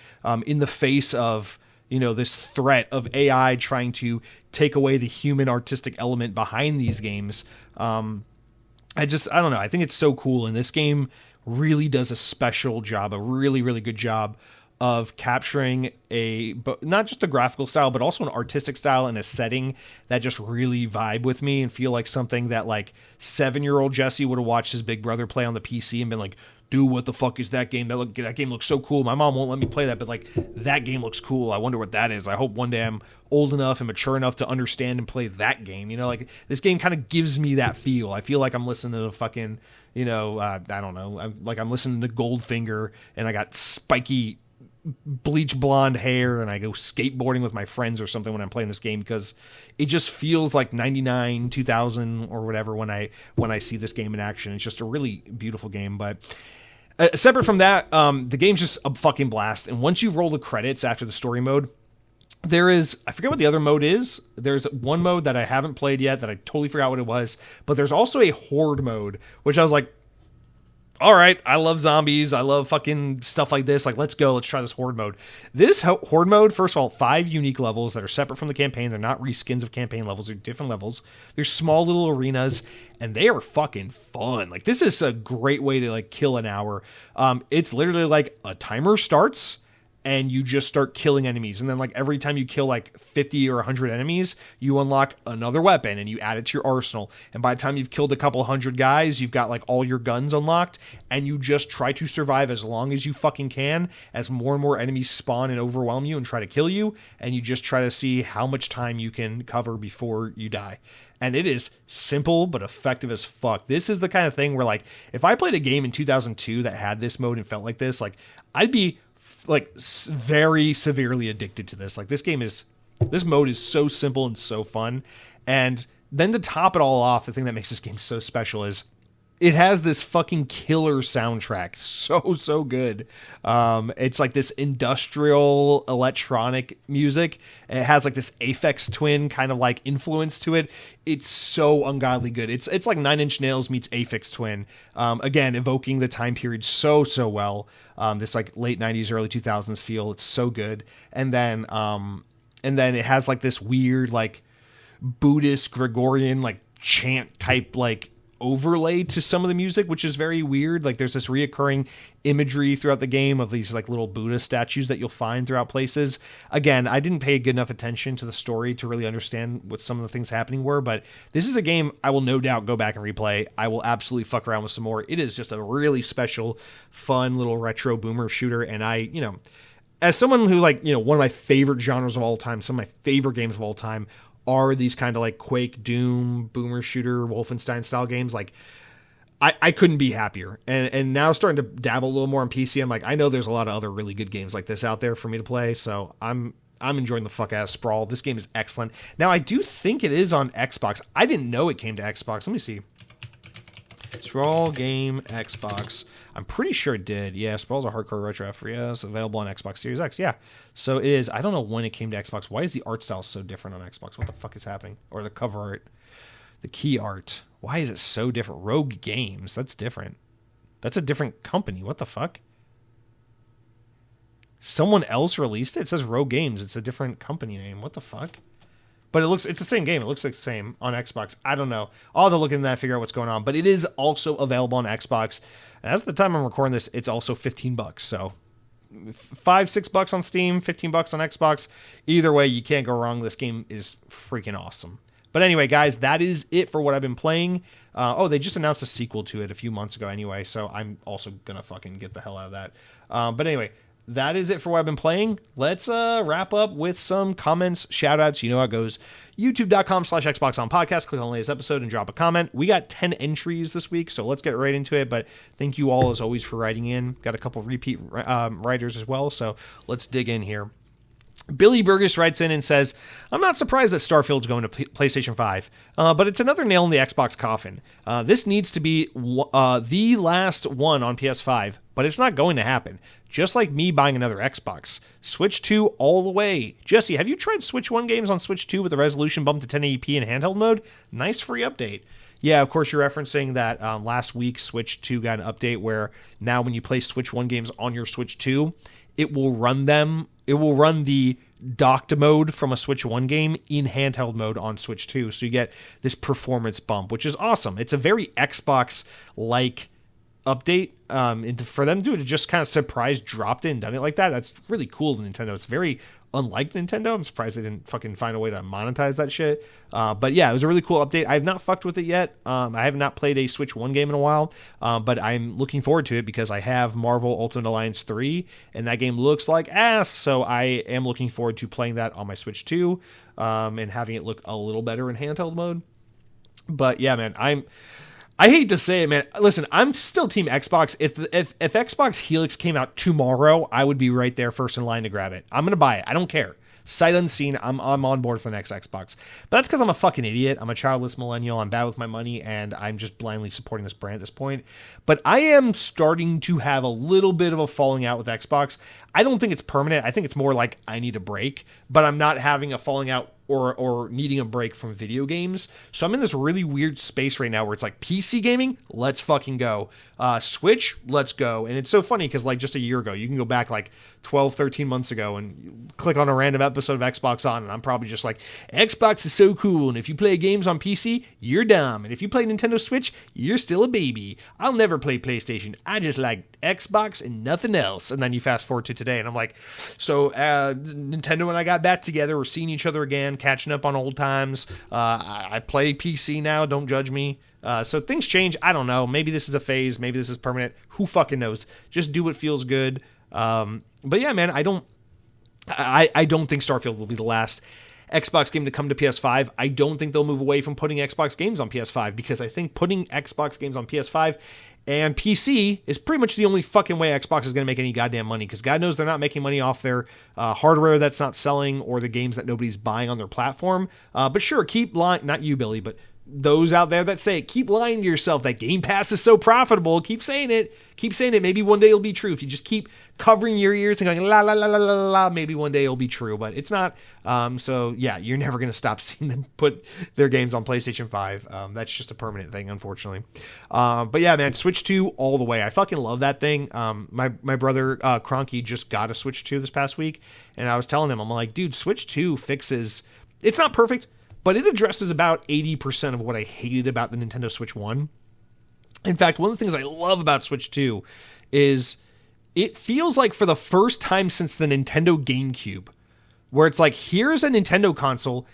A: in the face of this threat of AI trying to take away the human artistic element behind these games. I don't know. I think it's so cool. And this game really does a special job, a really, really good job of capturing not just a graphical style, but also an artistic style and a setting that just really vibe with me and feel like something that like 7-year-old Jesse would have watched his big brother play on the PC and been like, dude, what the fuck is that game? That game looks so cool. My mom won't let me play that, but like that game looks cool. I wonder what that is. I hope one day I'm old enough and mature enough to understand and play that game. Like this game kind of gives me that feel. I feel like I'm listening to fucking, I don't know. I'm listening to Goldfinger and I got spiky bleach blonde hair and I go skateboarding with my friends or something when I'm playing this game, because it just feels like 99, 2000 or whatever when I see this game in action. It's just a really beautiful game. But separate from that, the game's just a fucking blast. And once you roll the credits after the story mode, there is, I forget what the other mode is. There's one mode that I haven't played yet that I totally forgot what it was, but there's also a horde mode, which I was like, all right, I love zombies. I love fucking stuff like this. Like, let's go. Let's try this horde mode. This horde mode, first of all, 5 unique levels that are separate from the campaign. They're not reskins of campaign levels. They're different levels. They're small little arenas, and they are fucking fun. Like, this is a great way to, like, kill an hour. It's literally like a timer starts, and you just start killing enemies. And then like every time you kill like 50 or 100 enemies, you unlock another weapon and you add it to your arsenal. And by the time you've killed a couple hundred guys, you've got like all your guns unlocked, and you just try to survive as long as you fucking can as more and more enemies spawn and overwhelm you and try to kill you. And you just try to see how much time you can cover before you die. And it is simple but effective as fuck. This is the kind of thing where like if I played a game in 2002 that had this mode and felt like this, like I'd be like very severely addicted to this. Like this mode is so simple and so fun. And then to top it all off, the thing that makes this game so special is it has this fucking killer soundtrack. So good. It's like this industrial electronic music. It has like this Aphex Twin kind of like influence to it. It's so ungodly good. It's like 9 Inch Nails meets Aphex Twin. Again, evoking the time period so well. This like late 90s, early 2000s feel. It's so good. And then it has like this weird like Buddhist Gregorian like chant type like overlay to some of the music, which is very weird. Like there's this reoccurring imagery throughout the game of these like little Buddha statues that you'll find throughout places. Again, I didn't pay good enough attention to the story to really understand what some of the things happening were, but this is a game I will no doubt go back and replay. I will absolutely fuck around with some more. It is just a really special, fun little retro boomer shooter. And I, as someone who like, one of my favorite genres of all time, some of my favorite games of all time are these kind of like Quake, Doom, boomer shooter, Wolfenstein style games. Like I couldn't be happier. And now starting to dabble a little more on PC, I'm like, I know there's a lot of other really good games like this out there for me to play. So I'm I'm enjoying the fuck out of Sprawl. This game is excellent. Now, I do think it is on Xbox. I didn't know it came to Xbox. Let me see. Sprawl game Xbox. I'm pretty sure it did. Yeah, Sprawl's a hardcore retro FPS, available on Xbox Series X. Yeah, so it is. I don't know when it came to Xbox. Why is the art style so different on Xbox? What the fuck is happening? Or the cover art, the key art. Why is it so different? Rogue Games. That's different. That's a different company. What the fuck? Someone else released it? It says Rogue Games. It's a different company name. What the fuck? But it's the same game. It looks like the same on Xbox. I don't know. I'll have to look into that and figure out what's going on. But it is also available on Xbox. And as of the time I'm recording this, it's also $15. So $5-6 on Steam, $15 on Xbox. Either way, you can't go wrong. This game is freaking awesome. But anyway, guys, that is it for what I've been playing. They just announced a sequel to it a few months ago anyway. So I'm also going to fucking get the hell out of that. But anyway, that is it for what I've been playing. Let's wrap up with some comments, shout-outs. You know how it goes. YouTube.com/Xbox on podcast. Click on the latest episode and drop a comment. We got 10 entries this week, so let's get right into it. But thank you all, as always, for writing in. Got a couple of repeat writers as well, so let's dig in here. Billy Burgess writes in and says, I'm not surprised that Starfield's going to PlayStation 5, but it's another nail in the Xbox coffin. This needs to be the last one on PS5, but it's not going to happen. Just like me buying another Xbox. Switch 2 all the way. Jesse, have you tried Switch 1 games on Switch 2 with the resolution bumped to 1080p in handheld mode? Nice free update. Yeah, of course, you're referencing that last week Switch 2 got an update where now when you play Switch 1 games on your Switch 2, it will run the docked mode from a Switch 1 game in handheld mode on Switch 2. So you get this performance bump, which is awesome. It's a very Xbox-like update. And for them to just kind of surprise dropped it and done it like that, that's really cool to Nintendo. It's very unlike Nintendo. I'm surprised they didn't fucking find a way to monetize that shit. But yeah, it was a really cool update. I have not fucked with it yet. I have not played a Switch 1 game in a while, but I'm looking forward to it because I have Marvel Ultimate Alliance 3, and that game looks like ass, so I am looking forward to playing that on my Switch 2, and having it look a little better in handheld mode. But yeah, man, I hate to say it, man. Listen, I'm still Team Xbox. If Xbox Helix came out tomorrow, I would be right there first in line to grab it. I'm going to buy it. I don't care. Sight unseen, I'm on board for the next Xbox. But that's because I'm a fucking idiot. I'm a childless millennial. I'm bad with my money, and I'm just blindly supporting this brand at this point. But I am starting to have a little bit of a falling out with Xbox. I don't think it's permanent. I think it's more like I need a break. But I'm not having a falling out or needing a break from video games. So I'm in this really weird space right now where it's like PC gaming, let's fucking go. Switch, let's go. And it's so funny because like just a year ago, you can go back like 12, 13 months ago and click on a random episode of Xbox On, and I'm probably just like, Xbox is so cool, and if you play games on PC, you're dumb. And if you play Nintendo Switch, you're still a baby. I'll never play PlayStation. I just like Xbox and nothing else. And then you fast forward to today, and I'm like, so Nintendo and I got back together. We're seeing each other again, catching up on old times. I play PC now. Don't judge me. So things change. I don't know. Maybe this is a phase. Maybe this is permanent. Who fucking knows? Just do what feels good. But yeah, man, I don't think Starfield will be the last Xbox game to come to PS5. I don't think they'll move away from putting Xbox games on PS5 because I think putting Xbox games on PS5 and PC is pretty much the only fucking way Xbox is going to make any goddamn money, because God knows they're not making money off their hardware that's not selling or the games that nobody's buying on their platform. But sure, keep lying. Not you, Billy, but those out there that say it, keep lying to yourself that Game Pass is so profitable. Keep saying it. Keep saying it. Maybe one day it'll be true. If you just keep covering your ears and going la la la la la la, maybe one day it'll be true, but it's not. So yeah, you're never going to stop seeing them put their games on PlayStation 5. That's just a permanent thing, unfortunately. But yeah, man, Switch 2 all the way. I fucking love that thing. My brother Cronky just got a Switch 2 this past week, and I was telling him, I'm like, dude, Switch 2 fixes. It's not perfect, but it addresses about 80% of what I hated about the Nintendo Switch 1. In fact, one of the things I love about Switch 2 is it feels like for the first time since the Nintendo GameCube, where it's like, here's a Nintendo console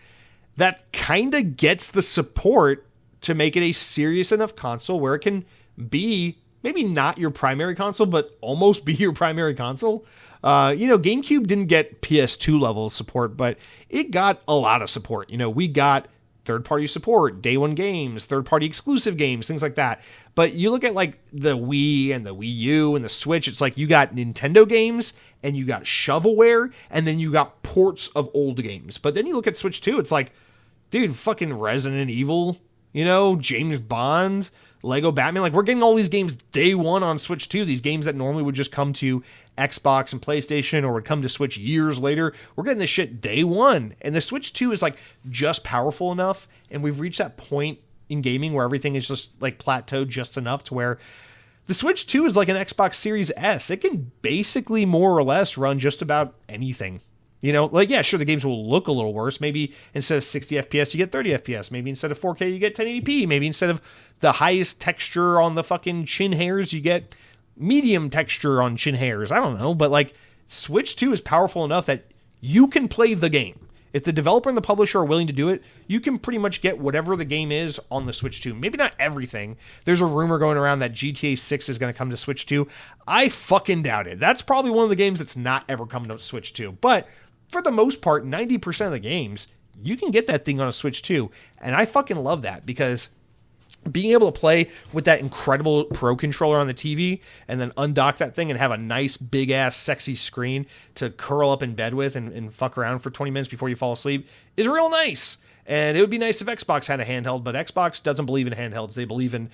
A: that kind of gets the support to make it a serious enough console where it can be maybe not your primary console, but almost be your primary console. GameCube didn't get PS2 level support, but it got a lot of support. We got third-party support, day one games, third-party exclusive games, things like that. But you look at like the Wii and the Wii U and the Switch, it's like you got Nintendo games and you got shovelware, and then you got ports of old games. But then you look at Switch 2, it's like, dude, fucking Resident Evil, James Bond, Lego Batman. Like, we're getting all these games day one on Switch 2. These games that normally would just come to Xbox and PlayStation or would come to Switch years later. We're getting this shit day one. And the Switch 2 is like just powerful enough. And we've reached that point in gaming where everything is just like plateaued just enough to where the Switch 2 is like an Xbox Series S. It can basically more or less run just about anything. Yeah, sure, the games will look a little worse. Maybe instead of 60 FPS, you get 30 FPS. Maybe instead of 4K, you get 1080p. Maybe instead of the highest texture on the fucking chin hairs, you get medium texture on chin hairs. I don't know, but like Switch 2 is powerful enough that you can play the game. If the developer and the publisher are willing to do it, you can pretty much get whatever the game is on the Switch 2. Maybe not everything. There's a rumor going around that GTA 6 is going to come to Switch 2. I fucking doubt it. That's probably one of the games that's not ever coming to Switch 2. But for the most part, 90% of the games, you can get that thing on a Switch 2. And I fucking love that because being able to play with that incredible Pro controller on the TV and then undock that thing and have a nice, big-ass, sexy screen to curl up in bed with and fuck around for 20 minutes before you fall asleep is real nice. And it would be nice if Xbox had a handheld, but Xbox doesn't believe in handhelds. They believe in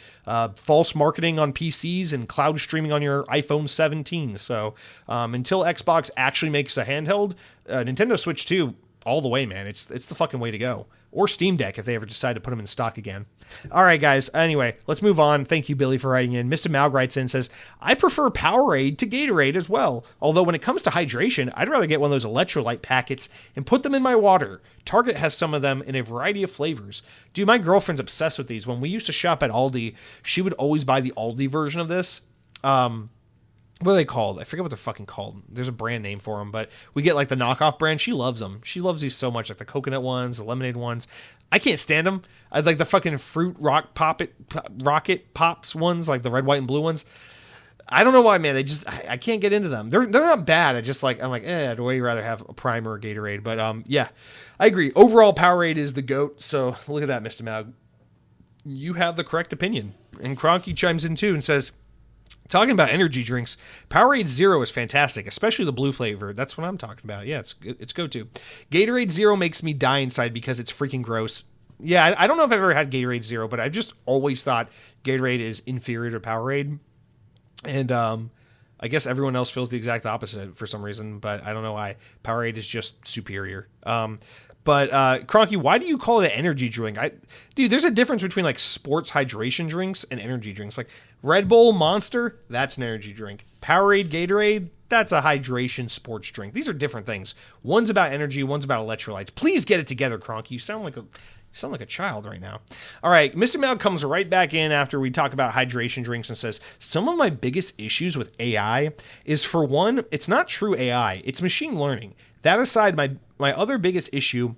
A: false marketing on PCs and cloud streaming on your iPhone 17. So until Xbox actually makes a handheld, Nintendo Switch 2, all the way, man. It's the fucking way to go. Or Steam Deck if they ever decide to put them in stock again. All right, guys. Anyway, let's move on. Thank you, Billy, for writing in. Mr. Maug writes in and says, I prefer Powerade to Gatorade as well. Although when it comes to hydration, I'd rather get one of those electrolyte packets and put them in my water. Target has some of them in a variety of flavors. Dude, my girlfriend's obsessed with these. When we used to shop at Aldi, she would always buy the Aldi version of this. What are they called? I forget what they're fucking called. There's a brand name for them, but we get like the knockoff brand. She loves them. She loves these so much, like the coconut ones, the lemonade ones. I can't stand them. I like the fucking fruit rocket pops ones, like the red, white, and blue ones. I don't know why, man. I can't get into them. They're not bad. I'm like, I'd way rather have a Prime or a Gatorade. But yeah, I agree. Overall, Powerade is the GOAT. So look at that, Mr. Maug. You have the correct opinion. And Cronky chimes in too and says, talking about energy drinks, Powerade Zero is fantastic, especially the blue flavor. That's what I'm talking about. Yeah, it's go-to. Gatorade Zero makes me die inside because it's freaking gross. Yeah, I don't know if I've ever had Gatorade Zero, but I've just always thought Gatorade is inferior to Powerade. And I guess everyone else feels the exact opposite for some reason, but I don't know why. Powerade is just superior. But Cronky, why do you call it an energy drink? Dude, there's a difference between like sports hydration drinks and energy drinks. Like Red Bull, Monster, that's an energy drink. Powerade, Gatorade, that's a hydration sports drink. These are different things. One's about energy, one's about electrolytes. Please get it together, Cronky. You sound like a child right now. All right, Mr. Maug comes right back in after we talk about hydration drinks and says, some of my biggest issues with AI is, for one, it's not true AI. It's machine learning. That aside, my other biggest issue,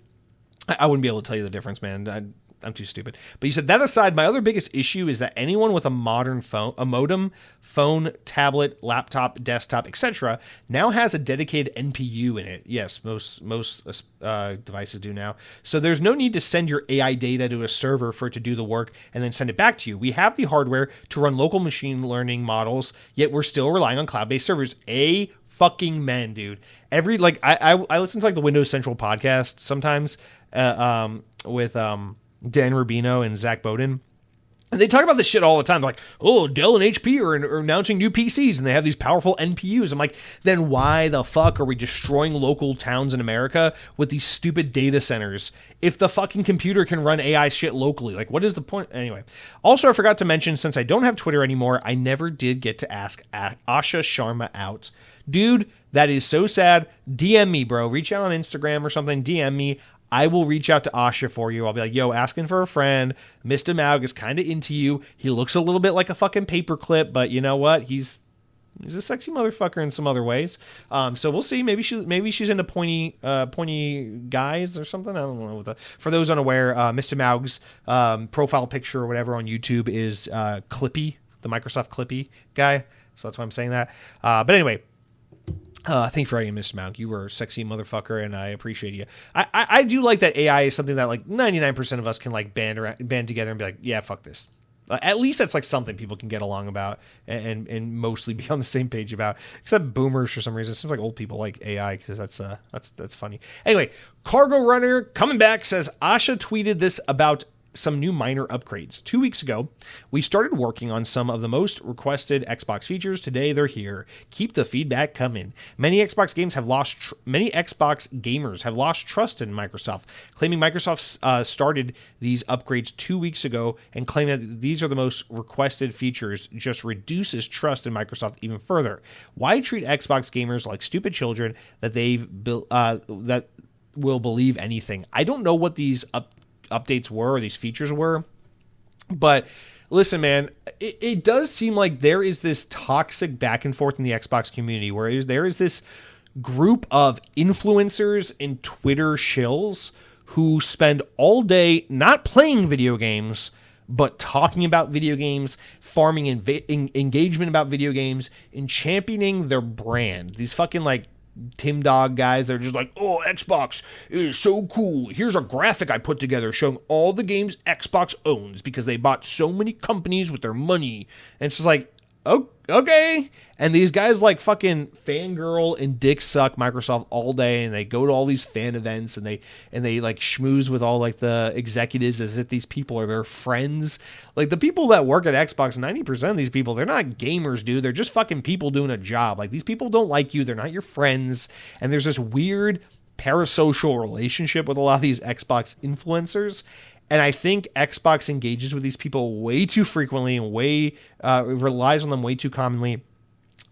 A: I wouldn't be able to tell you the difference, man. I'm too stupid. But you said, that aside, my other biggest issue is that anyone with a modern phone, a modem, phone, tablet, laptop, desktop, etc., now has a dedicated NPU in it. Yes, most devices do now. So there's no need to send your AI data to a server for it to do the work and then send it back to you. We have the hardware to run local machine learning models, yet we're still relying on cloud-based servers. Fucking men, dude. I listen to like the Windows Central podcast sometimes with Dan Rubino and Zach Bowden. And they talk about this shit all the time. They're like, oh, Dell and HP are announcing new PCs and they have these powerful NPUs. I'm like, then why the fuck are we destroying local towns in America with these stupid data centers if the fucking computer can run AI shit locally? Like, what is the point? Anyway, also, I forgot to mention, since I don't have Twitter anymore, I never did get to ask Asha Sharma out. Dude, that is so sad. DM me, bro. Reach out on Instagram or something. DM me. I will reach out to Asha for you. I'll be like, yo, asking for a friend. Mr. Maug is kind of into you. He looks a little bit like a fucking paperclip, but you know what? He's a sexy motherfucker in some other ways. So we'll see. Maybe she's into pointy guys or something. I don't know. For those unaware, Mr. Maug's profile picture or whatever on YouTube is Clippy, the Microsoft Clippy guy. So that's why I'm saying that. But anyway. Thanks for writing, Mr. Maug. You were a sexy motherfucker, and I appreciate you. I do like that AI is something that like 99% of us can like band together and be like, yeah, fuck this. At least that's like something people can get along about and mostly be on the same page about. Except boomers for some reason. It seems like old people like AI because that's funny. Anyway, Cargo Runner coming back says Asha tweeted this about some new minor upgrades. 2 weeks ago, we started working on some of the most requested Xbox features. Today, they're here. Keep the feedback coming. Many Xbox gamers have lost trust in Microsoft, claiming Microsoft started these upgrades 2 weeks ago and claiming that these are the most requested features just reduces trust in Microsoft even further. Why treat Xbox gamers like stupid children that that will believe anything? I don't know what these updates were or these features were, but listen, man, it does seem like there is this toxic back and forth in the Xbox community where there is this group of influencers and Twitter shills who spend all day not playing video games but talking about video games, farming engagement about video games, and championing their brand. These fucking like Tim Dog guys, they're just like, oh, Xbox is so cool. Here's a graphic I put together showing all the games Xbox owns because they bought so many companies with their money. And it's just like, oh, okay. And these guys like fucking fangirl and dick suck Microsoft all day, and they go to all these fan events and they like schmooze with all like the executives as if these people are their friends. Like the people that work at Xbox, 90% of these people, they're not gamers, dude. They're just fucking people doing a job. Like these people don't like you. They're not your friends. And there's this weird parasocial relationship with a lot of these Xbox influencers. And I think Xbox engages with these people way too frequently and relies on them way too commonly,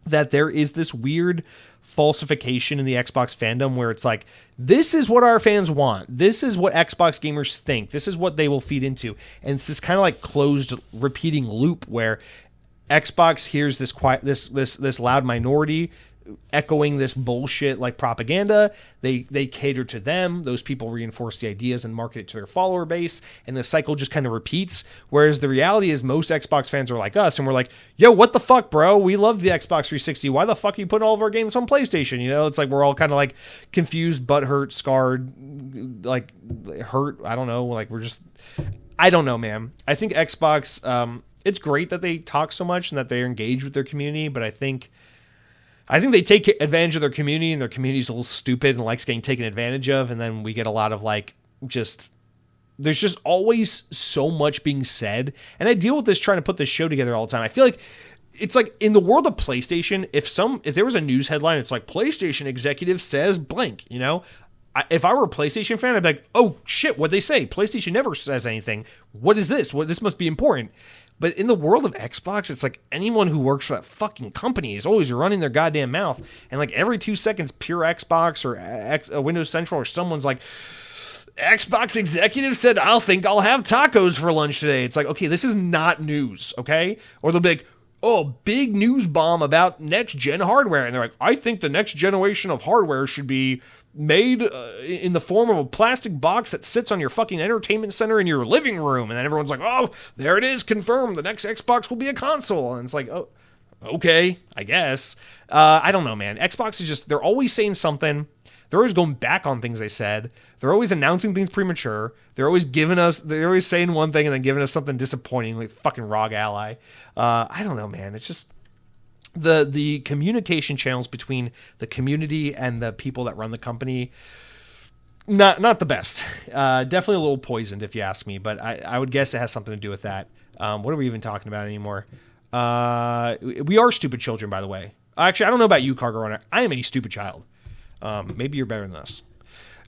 A: that there is this weird falsification in the Xbox fandom where it's like, this is what our fans want. This is what Xbox gamers think. This is what they will feed into. And it's this kind of like closed repeating loop where Xbox hears this loud minority echoing this bullshit like propaganda. They cater to them. Those people reinforce the ideas and market it to their follower base, and the cycle just kind of repeats. Whereas the reality is most Xbox fans are like us, and we're like, yo, what the fuck, bro? We love the Xbox 360. Why the fuck are you putting all of our games on PlayStation? You know, it's like we're all kind of like confused, butthurt, scarred, like hurt. I don't know. Like we're just, I don't know, man. I think Xbox, it's great that they talk so much and that they're engaged with their community, but I think they take advantage of their community, and their community's a little stupid and likes getting taken advantage of. And then we get a lot of like, there's just always so much being said. And I deal with this trying to put this show together all the time. I feel like it's like in the world of PlayStation, if there was a news headline, it's like PlayStation executive says blank, you know, if I were a PlayStation fan, I'd be like, oh shit, what'd they say? PlayStation never says anything. What is this? This must be important. But in the world of Xbox, it's like anyone who works for that fucking company is always running their goddamn mouth. And like every 2 seconds, Pure Xbox or Windows Central or someone's like, Xbox executive said, I'll have tacos for lunch today. It's like, okay, this is not news, okay? Or they'll be like, oh, big news bomb about next-gen hardware. And they're like, I think the next generation of hardware should be made in the form of a plastic box that sits on your fucking entertainment center in your living room. And then everyone's like, oh, there it is, confirmed. The next Xbox will be a console. And it's like, oh, okay, I guess. I don't know, man. Xbox is just, they're always saying something. They're always going back on things they said. They're always announcing things premature. They're always saying one thing and then giving us something disappointing, like fucking ROG Ally. I don't know, man. It's just the communication channels between the community and the people that run the company, not the best. Definitely a little poisoned, if you ask me. But I would guess it has something to do with that. What are we even talking about anymore? We are stupid children, by the way. Actually, I don't know about you, Cargo Runner. I am a stupid child. Maybe you're better than us.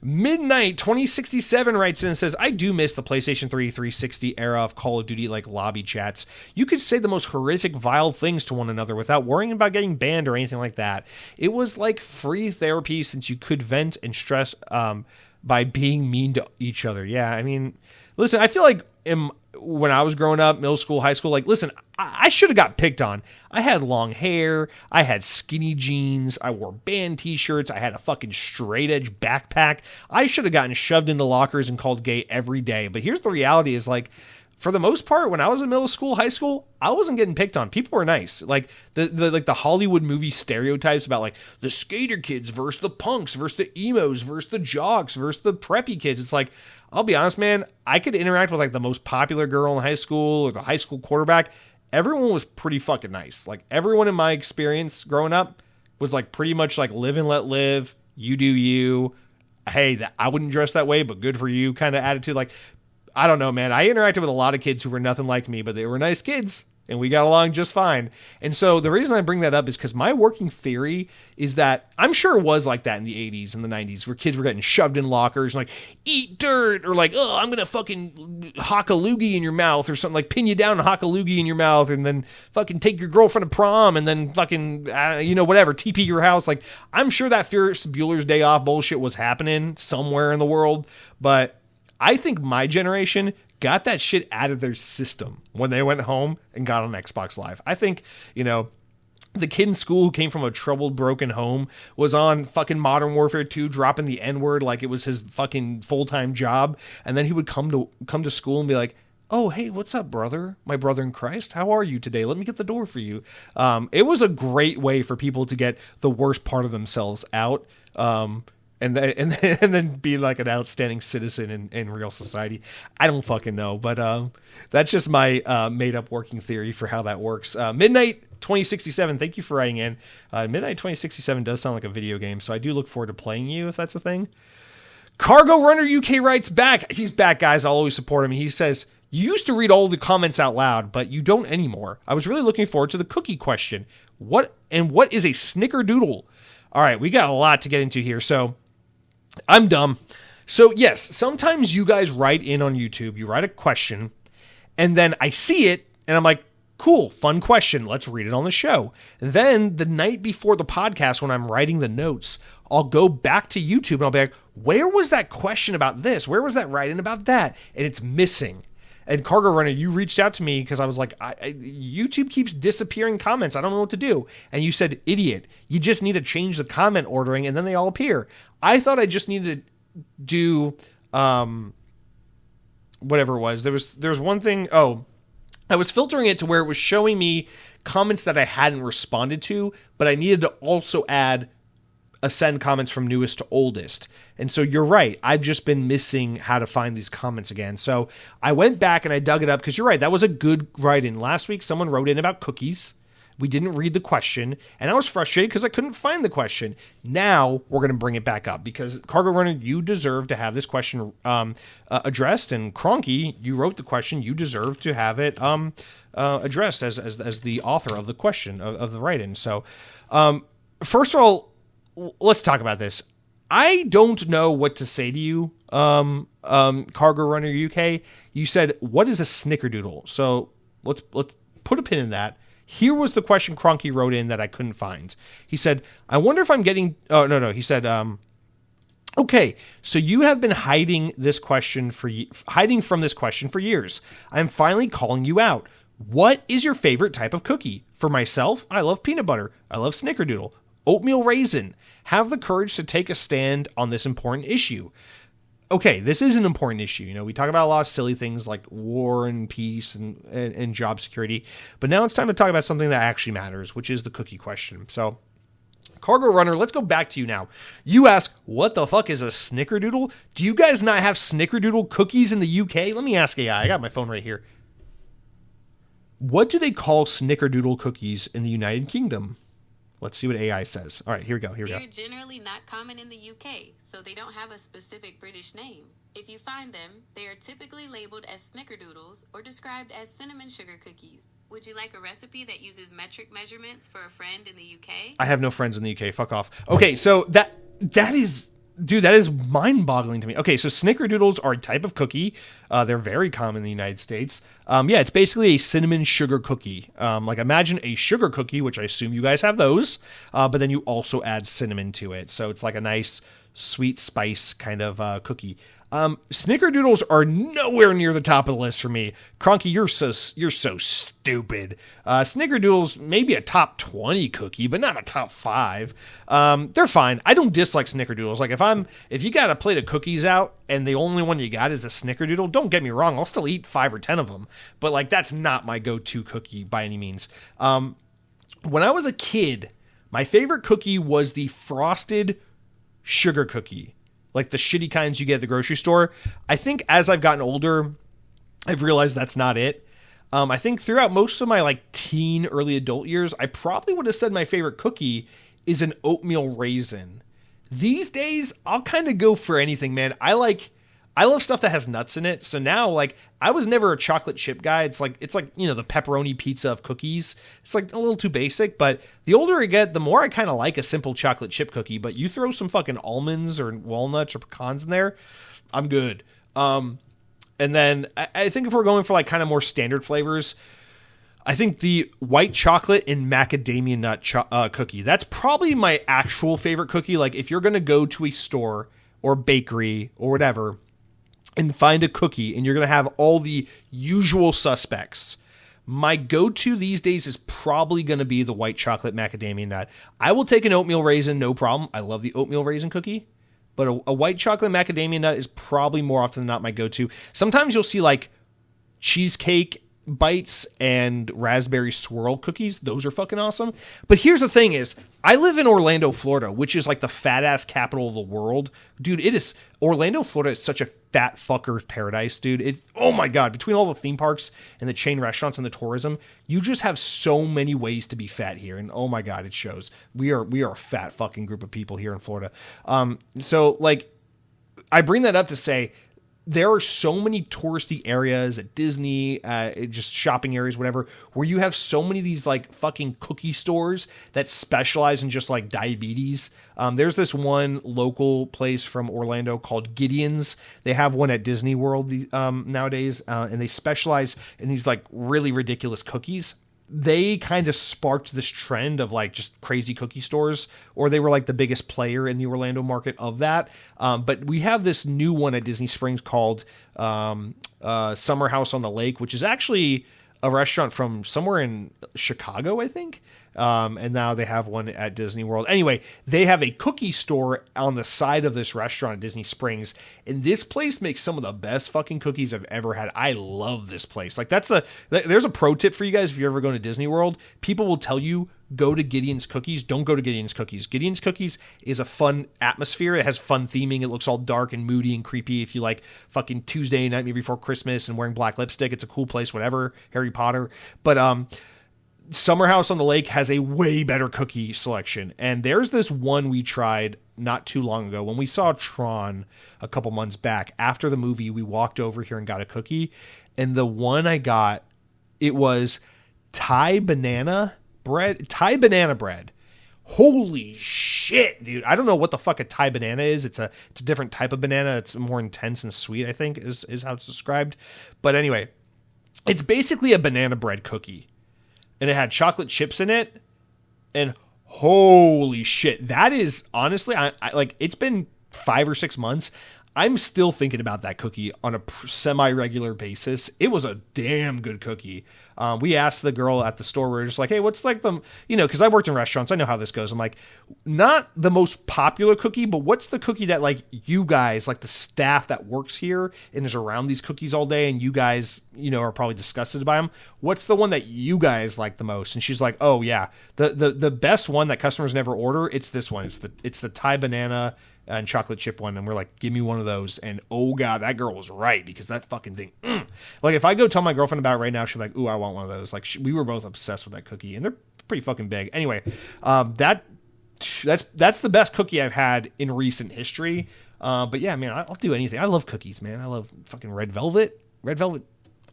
A: Midnight 2067 writes in and says, I do miss the PlayStation 3 360 era of Call of Duty like lobby chats. You could say the most horrific, vile things to one another without worrying about getting banned or anything like that. It was like free therapy since you could vent and stress by being mean to each other. Yeah, I mean, listen, I feel like when I was growing up, middle school, high school, like, listen, I should have got picked on. I had long hair. I had skinny jeans. I wore band t-shirts. I had a fucking straight edge backpack. I should have gotten shoved into lockers and called gay every day. But here's the reality is like, for the most part, when I was in middle school, high school, I wasn't getting picked on. People were nice. Like the Hollywood movie stereotypes about like the skater kids versus the punks versus the emos versus the jocks versus the preppy kids. It's like, I'll be honest, man, I could interact with like the most popular girl in high school or the high school quarterback. Everyone was pretty fucking nice. Like everyone in my experience growing up was like pretty much like live and let live. You do you. Hey, I wouldn't dress that way, but good for you kind of attitude. Like, I don't know, man. I interacted with a lot of kids who were nothing like me, but they were nice kids and we got along just fine. And so the reason I bring that up is because my working theory is that I'm sure it was like that in the 80s and the 90s where kids were getting shoved in lockers and like, eat dirt, or like, oh, I'm going to fucking hock a loogie in your mouth or something, like pin you down and hock a loogie in your mouth and then fucking take your girlfriend to prom and then fucking, whatever, TP your house. Like, I'm sure that Ferris Bueller's Day Off bullshit was happening somewhere in the world, but I think my generation got that shit out of their system when they went home and got on Xbox Live. I think, the kid in school who came from a troubled, broken home was on fucking Modern Warfare 2 dropping the N-word like it was his fucking full-time job. And then he would come to school and be like, oh, hey, what's up, brother? My brother in Christ. How are you today? Let me get the door for you. It was a great way for people to get the worst part of themselves out. And then be like an outstanding citizen in real society. I don't fucking know, but that's just my made up working theory for how that works. Midnight 2067, thank you for writing in. Midnight 2067 does sound like a video game, so I do look forward to playing you if that's a thing. Cargo Runner UK writes back. He's back, guys. I'll always support him. He says, you used to read all the comments out loud, but you don't anymore. I was really looking forward to the cookie question. What is a snickerdoodle? All right, we got a lot to get into here, so I'm dumb. So yes, sometimes you guys write in on YouTube, you write a question, and then I see it, and I'm like, cool, fun question, let's read it on the show. Then the night before the podcast, when I'm writing the notes, I'll go back to YouTube and I'll be like, where was that question about this? Where was that write-in about that? And it's missing. And Cargo Runner, you reached out to me because I was like, YouTube keeps disappearing comments. I don't know what to do. And you said, idiot, you just need to change the comment ordering and then they all appear. I thought I just needed to do whatever it was. There was one thing. Oh, I was filtering it to where it was showing me comments that I hadn't responded to, but I needed to also add send comments from newest to oldest. And so you're right. I've just been missing how to find these comments again. So I went back and I dug it up because you're right. That was a good write-in. Last week, someone wrote in about cookies. We didn't read the question and I was frustrated because I couldn't find the question. Now we're going to bring it back up because Cargo Runner, you deserve to have this question addressed, and Cronky, you wrote the question. You deserve to have it addressed as the author of the question of the write-in. So first of all, let's talk about this. I don't know what to say to you, Cargo Runner UK. You said, what is a snickerdoodle? So let's put a pin in that. Here was the question Cronky wrote in that I couldn't find. He said, I wonder if I'm getting... Oh, no. He said, okay, so you have been hiding from this question for years. I'm finally calling you out. What is your favorite type of cookie? For myself, I love peanut butter. I love snickerdoodle. Oatmeal raisin. Have the courage to take a stand on this important issue. Okay, this is an important issue. We talk about a lot of silly things like war and peace and job security, but now it's time to talk about something that actually matters, which is the cookie question. So, Cargo Runner, let's go back to you now. You ask, what the fuck is a snickerdoodle? Do you guys not have snickerdoodle cookies in the UK? Let me ask AI. I got my phone right here. What do they call snickerdoodle cookies in the United Kingdom? Let's see what AI says. All right, here we go.
B: They're generally not common in the UK, so they don't have a specific British name. If you find them, they are typically labeled as snickerdoodles or described as cinnamon sugar cookies. Would you like a recipe that uses metric measurements for a friend in the UK?
A: I have no friends in the UK. Fuck off. Okay, so that is... Dude, that is mind-boggling to me. Okay, so snickerdoodles are a type of cookie. They're very common in the United States. It's basically a cinnamon sugar cookie. Like imagine a sugar cookie, which I assume you guys have those, but then you also add cinnamon to it. So it's like a nice sweet spice kind of cookie. Snickerdoodles are nowhere near the top of the list for me. Cronky, you're so stupid. Snickerdoodles maybe a top 20 cookie, but not a top 5. They're fine. I don't dislike Snickerdoodles. Like if you got a plate of cookies out and the only one you got is a Snickerdoodle, don't get me wrong, I'll still eat 5 or 10 of them. But like that's not my go-to cookie by any means. When I was a kid, my favorite cookie was the frosted sugar cookie. Like the shitty kinds you get at the grocery store. I think as I've gotten older, I've realized that's not it. I think throughout most of my like teen, early adult years, I probably would have said my favorite cookie is an oatmeal raisin. These days, I'll kind of go for anything, man. I love stuff that has nuts in it. So now, like, I was never a chocolate chip guy. It's like, you know, the pepperoni pizza of cookies. It's like a little too basic, but the older I get, the more I kind of like a simple chocolate chip cookie, but you throw some fucking almonds or walnuts or pecans in there, I'm good. And then I think if we're going for like kind of more standard flavors, I think the white chocolate and macadamia nut cookie, that's probably my actual favorite cookie. Like if you're going to go to a store or bakery or whatever, and find a cookie, and you're going to have all the usual suspects, my go-to these days is probably going to be the white chocolate macadamia nut. I will take an oatmeal raisin, no problem. I love the oatmeal raisin cookie, but a white chocolate macadamia nut is probably more often than not my go-to. Sometimes you'll see like cheesecake bites and raspberry swirl cookies. Those are fucking awesome. But here's the thing is, I live in Orlando, Florida, which is like the fat ass capital of the world. Dude, Orlando, Florida is such a fat fucker's paradise, dude. Oh my God, between all the theme parks and the chain restaurants and the tourism, you just have so many ways to be fat here. And oh my God, it shows. We are a fat fucking group of people here in Florida. So like, I bring that up to say, there are so many touristy areas at Disney, just shopping areas, whatever, where you have so many of these like fucking cookie stores that specialize in just like diabetes. There's this one local place from Orlando called Gideon's. They have one at Disney World nowadays, and they specialize in these like really ridiculous cookies. They kind of sparked this trend of like just crazy cookie stores, or they were like the biggest player in the Orlando market of that. But we have this new one at Disney Springs called Summer House on the Lake, which is actually a restaurant from somewhere in Chicago, I think. And now they have one at Disney World. Anyway, they have a cookie store on the side of this restaurant at Disney Springs. And this place makes some of the best fucking cookies I've ever had. I love this place. Like there's a pro tip for you guys. If you're ever going to Disney World, people will tell you, go to Gideon's Cookies. Don't go to Gideon's Cookies. Gideon's Cookies is a fun atmosphere. It has fun theming. It looks all dark and moody and creepy. If you like fucking Tuesday night, maybe before Christmas and wearing black lipstick, it's a cool place, whatever, Harry Potter. But, Summer House on the Lake has a way better cookie selection. And there's this one we tried not too long ago when we saw Tron a couple months back. After the movie, we walked over here and got a cookie. And the one I got, it was Thai banana bread. Holy shit, dude. I don't know what the fuck a Thai banana is. It's a different type of banana. It's more intense and sweet, I think, is how it's described. But anyway, it's basically a banana bread cookie. And it had chocolate chips in it. And holy shit. That is, honestly, I like, it's been 5 or 6 months. I'm still thinking about that cookie on a semi-regular basis. It was a damn good cookie. We asked the girl at the store, we were just like, hey, what's like the, because I worked in restaurants, I know how this goes. I'm like, not the most popular cookie, but what's the cookie that like you guys, like the staff that works here and is around these cookies all day and you guys, are probably disgusted by them. What's the one that you guys like the most? And she's like, oh yeah, the best one that customers never order, it's this one. It's the Thai banana and chocolate chip one. And we're like, give me one of those. And oh God, that girl was right, because that fucking thing, like if I go tell my girlfriend about it right now, she'll be like, ooh, I want one of those. Like we were both obsessed with that cookie, and they're pretty fucking big. Anyway, that's the best cookie I've had in recent history. But yeah, man, I'll do anything. I love cookies, man. I love fucking red velvet,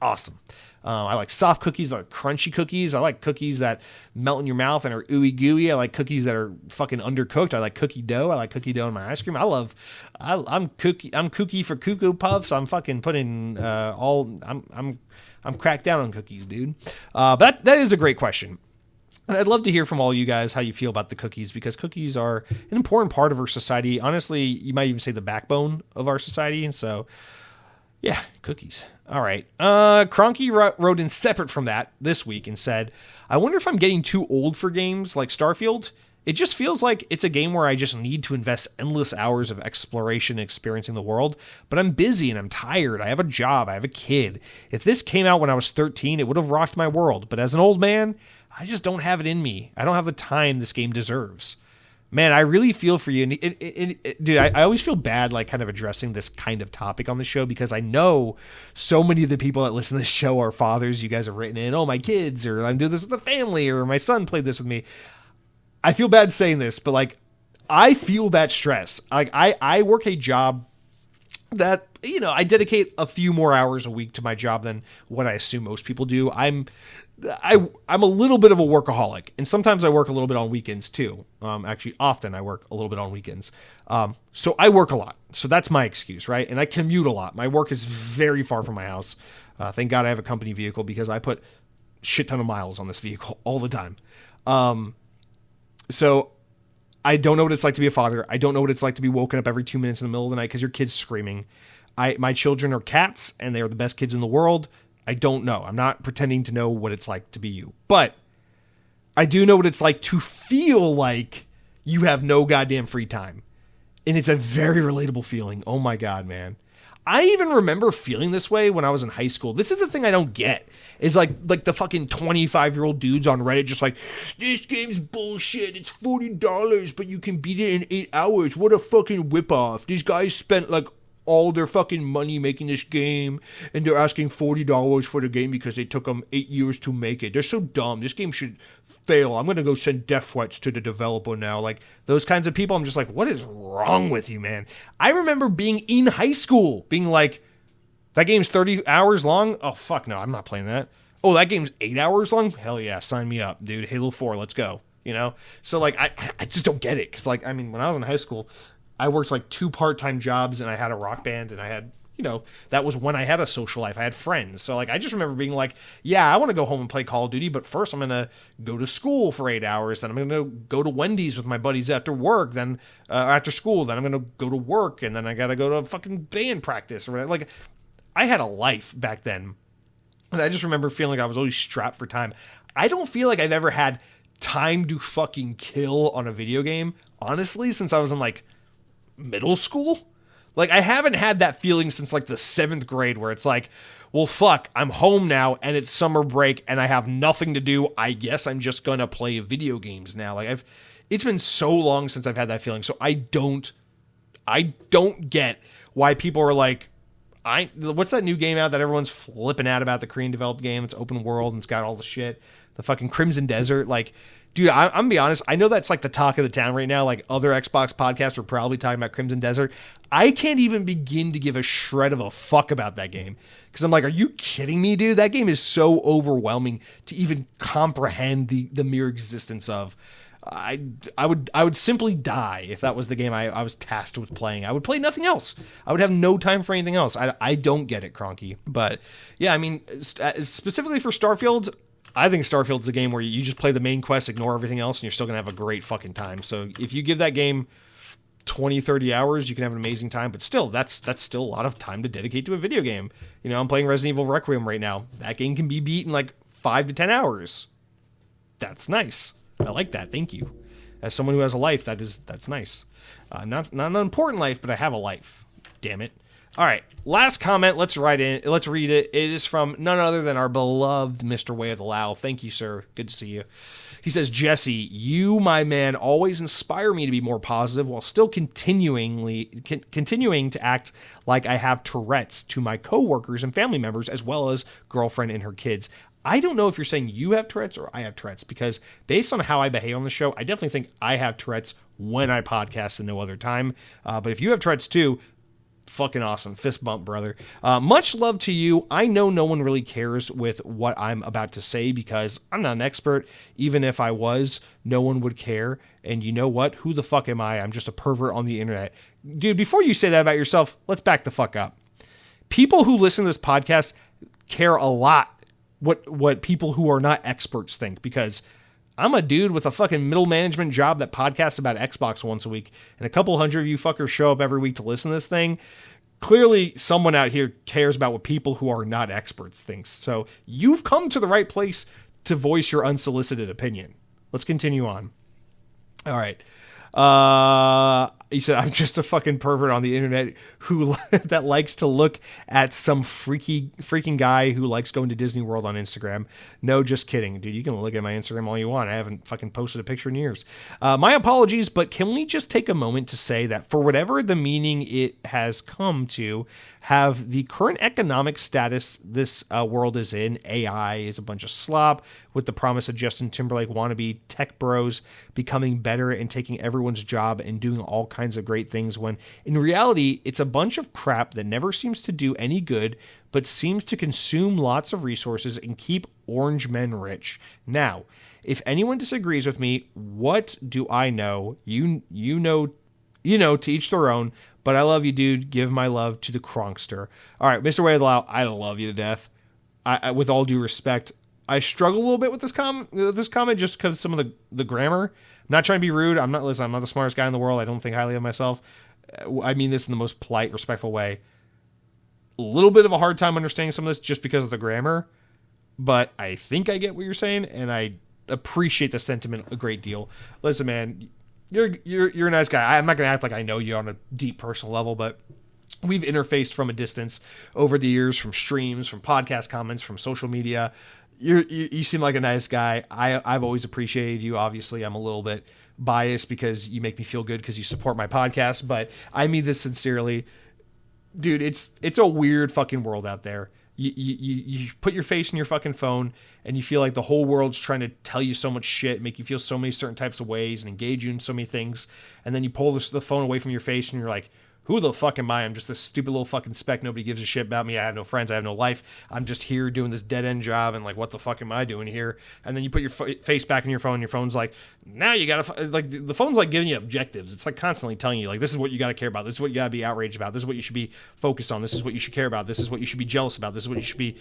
A: awesome. I like soft cookies. I like crunchy cookies. I like cookies that melt in your mouth and are ooey gooey. I like cookies that are fucking undercooked. I like cookie dough. I like cookie dough in my ice cream. I'm kooky for Cuckoo Puffs. I'm fucking putting I'm cracked down on cookies, dude. But that is a great question. And I'd love to hear from all you guys how you feel about the cookies, because cookies are an important part of our society. Honestly, you might even say the backbone of our society. And so, yeah, cookies. All right. Cronky wrote in separate from that this week and said, I wonder if I'm getting too old for games like Starfield. It just feels like it's a game where I just need to invest endless hours of exploration and experiencing the world, but I'm busy and I'm tired. I have a job. I have a kid. If this came out when I was 13, it would have rocked my world. But as an old man, I just don't have it in me. I don't have the time this game deserves. Man, I really feel for you. And dude, I always feel bad, like, kind of addressing this kind of topic on the show, because I know so many of the people that listen to this show are fathers. You guys have written in, oh, my kids, or I'm doing this with the family, or my son played this with me. I feel bad saying this, but, like, I feel that stress. Like, I work a job that, you know, I dedicate a few more hours a week to my job than what I assume most people do. I'm a little bit of a workaholic, and sometimes I work a little bit on weekends too. Actually, often I work a little bit on weekends. So I work a lot. So that's my excuse, right? And I commute a lot. My work is very far from my house. Thank God I have a company vehicle, because I put shit ton of miles on this vehicle all the time. So I don't know what it's like to be a father. I don't know what it's like to be woken up every 2 minutes in the middle of the night because your kid's screaming. My children are cats, and they are the best kids in the world. I don't know. I'm not pretending to know what it's like to be you. But I do know what it's like to feel like you have no goddamn free time. And it's a very relatable feeling. Oh my God, man. I even remember feeling this way when I was in high school. This is the thing I don't get. Is like the fucking 25-year-old dudes on Reddit just like, this game's bullshit. It's $40, but you can beat it in 8 hours. What a fucking whip-off. These guys spent like all their fucking money making this game, and they're asking $40 for the game because they took them 8 years to make it. They're so dumb. This game should fail. I'm going to go send death threats to the developer now. Like, those kinds of people, I'm just like, what is wrong with you, man? I remember being in high school, being like, that game's 30 hours long? Oh, fuck no, I'm not playing that. Oh, that game's 8 hours long? Hell yeah, sign me up, dude. Halo 4, let's go. You know? So, like, I just don't get it. Because, like, I mean, when I was in high school, I worked like 2 part-time jobs, and I had a rock band, and I had, you know, that was when I had a social life. I had friends. So, like, I just remember being like, yeah, I want to go home and play Call of Duty, but first I'm going to go to school for 8 hours. Then I'm going to go to Wendy's with my buddies after work, then after school. Then I'm going to go to work, and then I got to go to fucking band practice or whatever. Like, I had a life back then, and I just remember feeling like I was always strapped for time. I don't feel like I've ever had time to fucking kill on a video game, honestly, since I was in, like, middle school. Like, I haven't had that feeling since like the 7th grade, where it's like, well, fuck, I'm home now and it's summer break and I have nothing to do. I guess I'm just gonna play video games now. Like, it's been so long since I've had that feeling. So I don't get why people are like, what's that new game out that everyone's flipping out about, the Korean developed game? It's open world and it's got all the shit. The fucking Crimson Desert. Like, dude, I'm gonna be honest. I know that's like the talk of the town right now. Like, other Xbox podcasts are probably talking about Crimson Desert. I can't even begin to give a shred of a fuck about that game, because I'm like, are you kidding me, dude? That game is so overwhelming to even comprehend the mere existence of. I would simply die if that was the game I was tasked with playing. I would play nothing else. I would have no time for anything else. I don't get it, Cronky. But yeah, I mean, specifically for Starfield, I think Starfield's a game where you just play the main quest, ignore everything else, and you're still going to have a great fucking time. So if you give that game 20, 30 hours, you can have an amazing time. But still, that's still a lot of time to dedicate to a video game. You know, I'm playing Resident Evil Requiem right now. That game can be beat in like 5 to 10 hours. That's nice. I like that. Thank you. As someone who has a life, that's nice. Not an important life, but I have a life. Damn it. All right, last comment. Let's read it. It is from none other than our beloved Mr. Way of the Lao. Thank you, sir. Good to see you. He says, Jesse, you, my man, always inspire me to be more positive while still continuing to act like I have Tourette's to my coworkers and family members, as well as girlfriend and her kids. I don't know if you're saying you have Tourette's or I have Tourette's, because based on how I behave on the show, I definitely think I have Tourette's when I podcast and no other time. But if you have Tourette's too, fucking awesome. Fist bump, brother. Much love to you. I know no one really cares with what I'm about to say because I'm not an expert. Even if I was, no one would care. And you know what? Who the fuck am I? I'm just a pervert on the internet. Dude, before you say that about yourself, let's back the fuck up. People who listen to this podcast care a lot what people who are not experts think, because I'm a dude with a fucking middle management job that podcasts about Xbox once a week, and a couple hundred of you fuckers show up every week to listen to this thing. Clearly, someone out here cares about what people who are not experts think. So you've come to the right place to voice your unsolicited opinion. Let's continue on. All right. He said, I'm just a fucking pervert on the internet who that likes to look at some freaking guy who likes going to Disney World on Instagram. No, just kidding. Dude, you can look at my Instagram all you want. I haven't fucking posted a picture in years. My apologies, but can we just take a moment to say that for whatever the meaning it has come to have the current economic status this world is in, AI is a bunch of slop with the promise of Justin Timberlake wannabe tech bros becoming better and taking everyone's job and doing all kinds of great things, when in reality, it's a bunch of crap that never seems to do any good, but seems to consume lots of resources and keep orange men rich. Now, if anyone disagrees with me, what do I know? You know, to each their own, but I love you, dude. Give my love to the Cronkster. All right, Mr. Wadlow, I love you to death. I with all due respect, I struggle a little bit with this comment just because some of the grammar. I'm not trying to be rude. I'm not the smartest guy in the world. I don't think highly of myself. I mean this in the most polite, respectful way. A little bit of a hard time understanding some of this just because of the grammar, but I think I get what you're saying, and I appreciate the sentiment a great deal. Listen, man, you're a nice guy. I'm not going to act like I know you on a deep personal level, but we've interfaced from a distance over the years, from streams, from podcast comments, from social media. You seem like a nice guy. I've always appreciated you. Obviously, I'm a little bit biased because you make me feel good because you support my podcast, but I mean this sincerely. Dude, it's a weird fucking world out there. You put your face in your fucking phone and you feel like the whole world's trying to tell you so much shit, make you feel so many certain types of ways and engage you in so many things. And then you pull the phone away from your face and you're like, who the fuck am I? I'm just this stupid little fucking speck. Nobody gives a shit about me. I have no friends. I have no life. I'm just here doing this dead end job. And like, what the fuck am I doing here? And then you put your face back in your phone. And your phone's like, now you gotta like the phone's like giving you objectives. It's like constantly telling you like, this is what you gotta care about. This is what you gotta be outraged about. This is what you should be focused on. This is what you should care about. This is what you should be jealous about. This is what you should be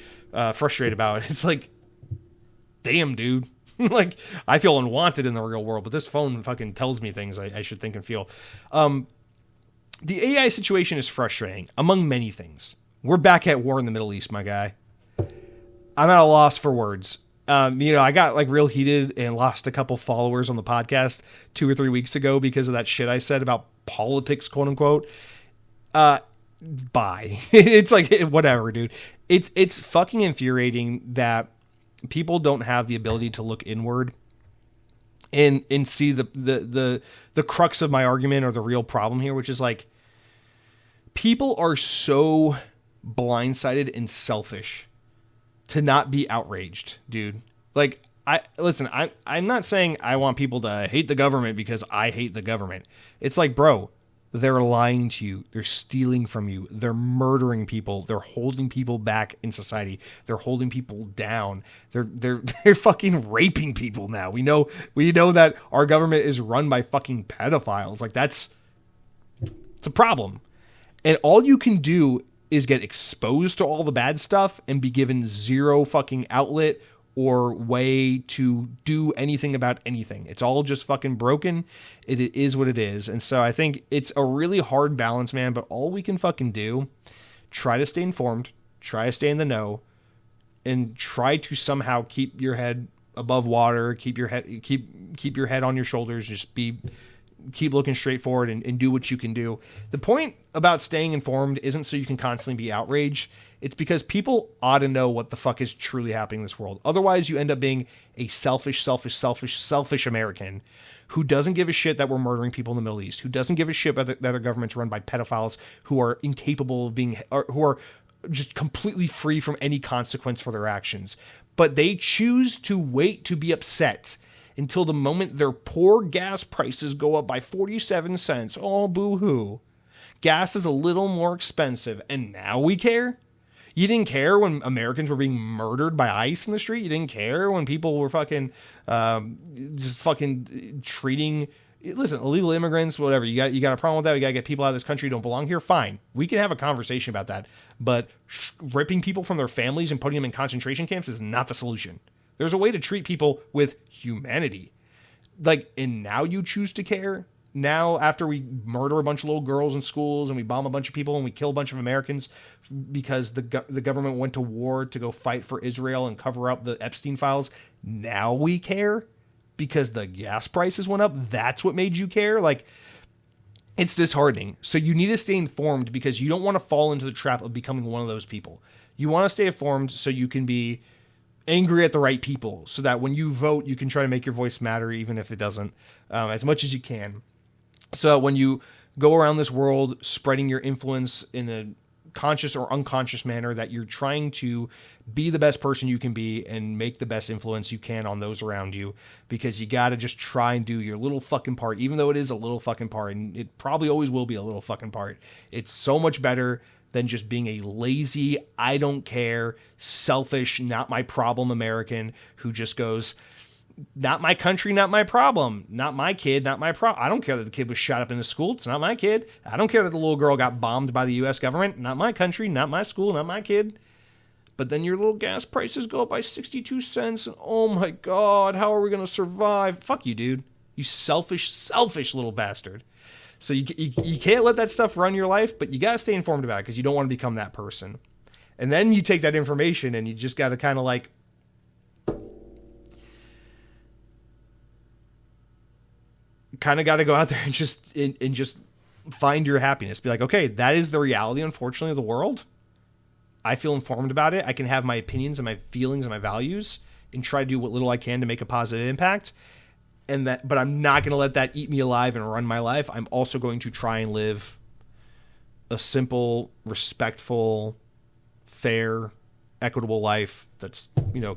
A: frustrated about. It's like, damn, dude. Like, I feel unwanted in the real world, but this phone fucking tells me things I should think and feel. The AI situation is frustrating, among many things. We're back at war in the Middle East, my guy. I'm at a loss for words. I got like real heated and lost a couple followers on the podcast 2 or 3 weeks ago because of that shit I said about politics, quote unquote. Bye. It's like, whatever, dude. It's fucking infuriating that people don't have the ability to look inward and see the crux of my argument or the real problem here, which is like, people are so blindsided and selfish to not be outraged, dude. Like, I'm not saying I want people to hate the government because I hate the government. It's like, bro, they're lying to you. They're stealing from you. They're murdering people. They're holding people back in society. They're holding people down. They're fucking raping people now. We know that our government is run by fucking pedophiles. Like, it's a problem. And all you can do is get exposed to all the bad stuff and be given zero fucking outlet or way to do anything about anything. It's all just fucking broken. It is what it is. And so I think it's a really hard balance, man, but all we can fucking do, try to stay informed, try to stay in the know, and try to somehow keep your head above water, keep your head on your shoulders, just keep looking straight forward and do what you can do. The point about staying informed isn't so you can constantly be outraged. It's because people ought to know what the fuck is truly happening in this world. Otherwise, you end up being a selfish American who doesn't give a shit that we're murdering people in the Middle East, who doesn't give a shit that our government's run by pedophiles who are incapable of who are just completely free from any consequence for their actions. But they choose to wait to be upset until the moment their poor gas prices go up by 47 cents. Oh, boo-hoo. Gas is a little more expensive, and now we care? You didn't care when Americans were being murdered by ICE in the street? You didn't care when people were fucking treating... Listen, illegal immigrants, whatever. You got a problem with that? You got to get people out of this country who don't belong here? Fine. We can have a conversation about that. But ripping people from their families and putting them in concentration camps is not the solution. There's a way to treat people with humanity. like, and now you choose to care. Now, after we murder a bunch of little girls in schools and we bomb a bunch of people and we kill a bunch of Americans because the government went to war to go fight for Israel and cover up the Epstein files, now we care because the gas prices went up. That's what made you care. Like, it's disheartening. So you need to stay informed because you don't want to fall into the trap of becoming one of those people. You want to stay informed so you can be angry at the right people, so that when you vote, you can try to make your voice matter, even if it doesn't, as much as you can. So when you go around this world spreading your influence in a conscious or unconscious manner, that you're trying to be the best person you can be and make the best influence you can on those around you, because you got to just try and do your little fucking part, even though it is a little fucking part, and it probably always will be a little fucking part. It's so much better than just being a lazy, I don't care, selfish, not my problem American who just goes, not my country, not my problem, not my kid, not my problem. I don't care that the kid was shot up in the school. It's not my kid. I don't care that the little girl got bombed by the U.S. government. Not my country, not my school, not my kid. But then your little gas prices go up by 62 cents. And oh my God, how are we going to survive? Fuck you, dude. You selfish, selfish little bastard. So you can't let that stuff run your life, but you got to stay informed about it because you don't want to become that person. And then you take that information and you just got to kind of like, kind of got to go out there and just find your happiness. Be like, okay, that is the reality, unfortunately, of the world. I feel informed about it. I can have my opinions and my feelings and my values and try to do what little I can to make a positive impact. But I'm not going to let that eat me alive and run my life. I'm also going to try and live a simple, respectful, fair, equitable life that's,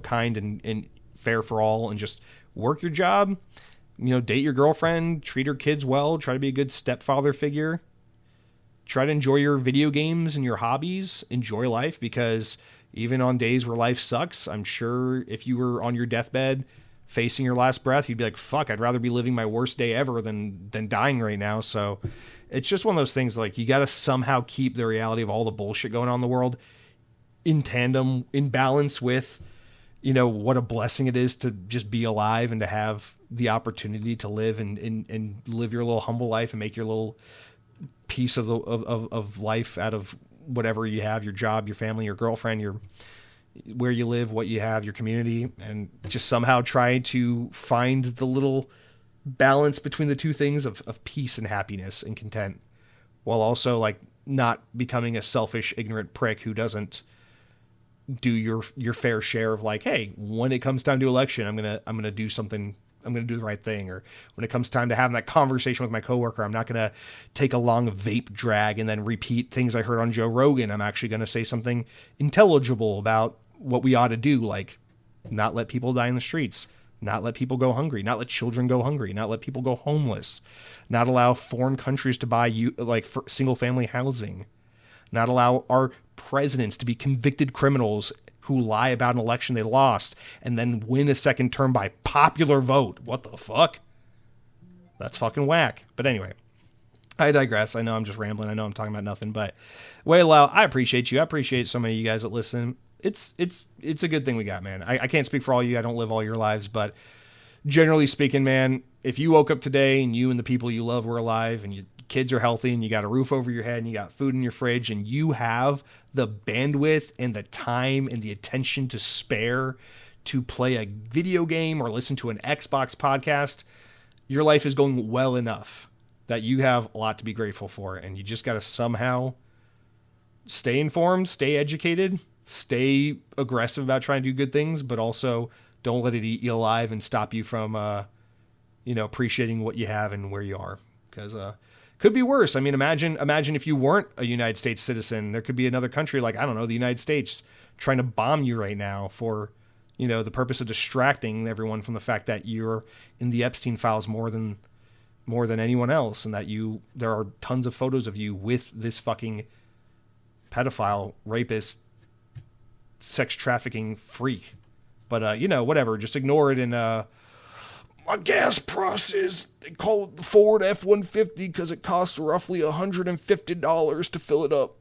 A: kind and fair for all, and just work your job, date your girlfriend, treat her kids well, try to be a good stepfather figure, try to enjoy your video games and your hobbies, enjoy life, because even on days where life sucks, I'm sure if you were on your deathbed facing your last breath, you'd be like, fuck, I'd rather be living my worst day ever than dying right now. So it's just one of those things, like, you got to somehow keep the reality of all the bullshit going on in the world in tandem, in balance with, what a blessing it is to just be alive and to have the opportunity to live and live your little humble life and make your little piece of life out of whatever you have, your job, your family, your girlfriend, where you live, what you have, your community, and just somehow try to find the little balance between the two things of peace and happiness and content, while also like not becoming a selfish, ignorant prick who doesn't do your fair share of like, hey, when it comes time to election, I'm gonna do something. I'm going to do the right thing. Or when it comes time to having that conversation with my coworker, I'm not going to take a long vape drag and then repeat things I heard on Joe Rogan. I'm actually going to say something intelligible about what we ought to do. Like, not let people die in the streets, not let people go hungry, not let children go hungry, not let people go homeless, not allow foreign countries to buy for single family housing, not allow our presidents to be convicted criminals who lie about an election they lost and then win a second term by popular vote. What the fuck? That's fucking whack. But anyway, I digress. I know I'm just rambling. I know I'm talking about nothing, but Waylau, I appreciate you. I appreciate so many of you guys that listen. It's a good thing we got, man. I can't speak for all you. I don't live all your lives, but generally speaking, man, if you woke up today and you and the people you love were alive and your kids are healthy and you got a roof over your head and you got food in your fridge and you have the bandwidth and the time and the attention to spare to play a video game or listen to an Xbox podcast, your life is going well enough that you have a lot to be grateful for. And you just got to somehow stay informed, stay educated, stay aggressive about trying to do good things, but also don't let it eat you alive and stop you from, appreciating what you have and where you are. Because, could be worse. I mean, imagine if you weren't a United States citizen. There could be another country like, I don't know, the United States trying to bomb you right now for, the purpose of distracting everyone from the fact that you're in the Epstein files more than anyone else, and that there are tons of photos of you with this fucking pedophile, rapist, sex trafficking freak. But, whatever, just ignore it. And, my gas prices, they call it the Ford F-150 because it costs roughly $150 to fill it up.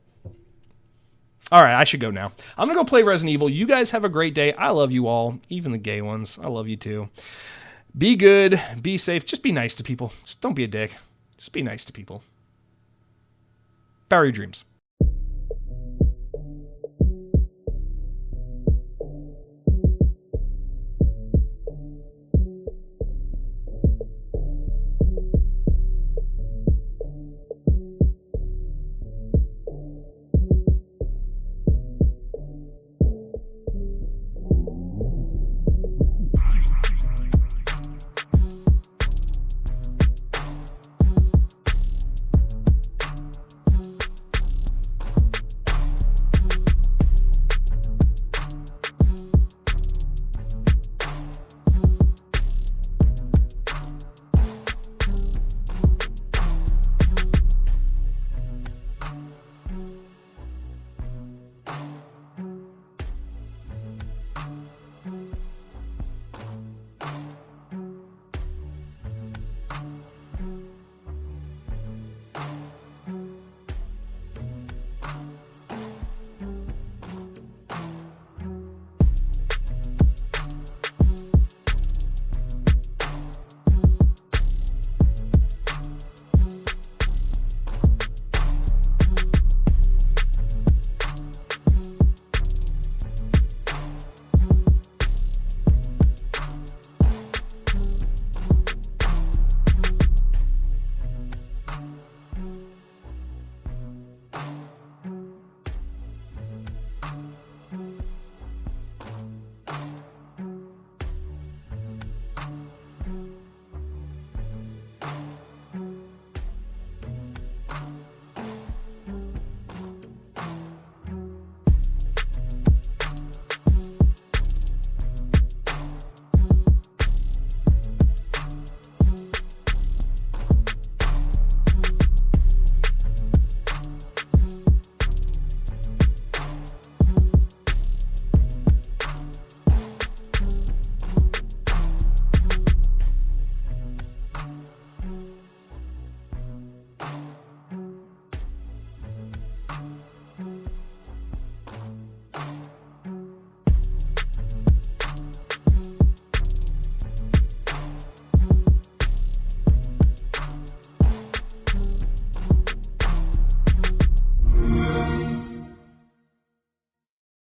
A: All right, I should go now. I'm going to go play Resident Evil. You guys have a great day. I love you all, even the gay ones. I love you too. Be good, be safe, just be nice to people. Just don't be a dick. Just be nice to people. Power your dreams.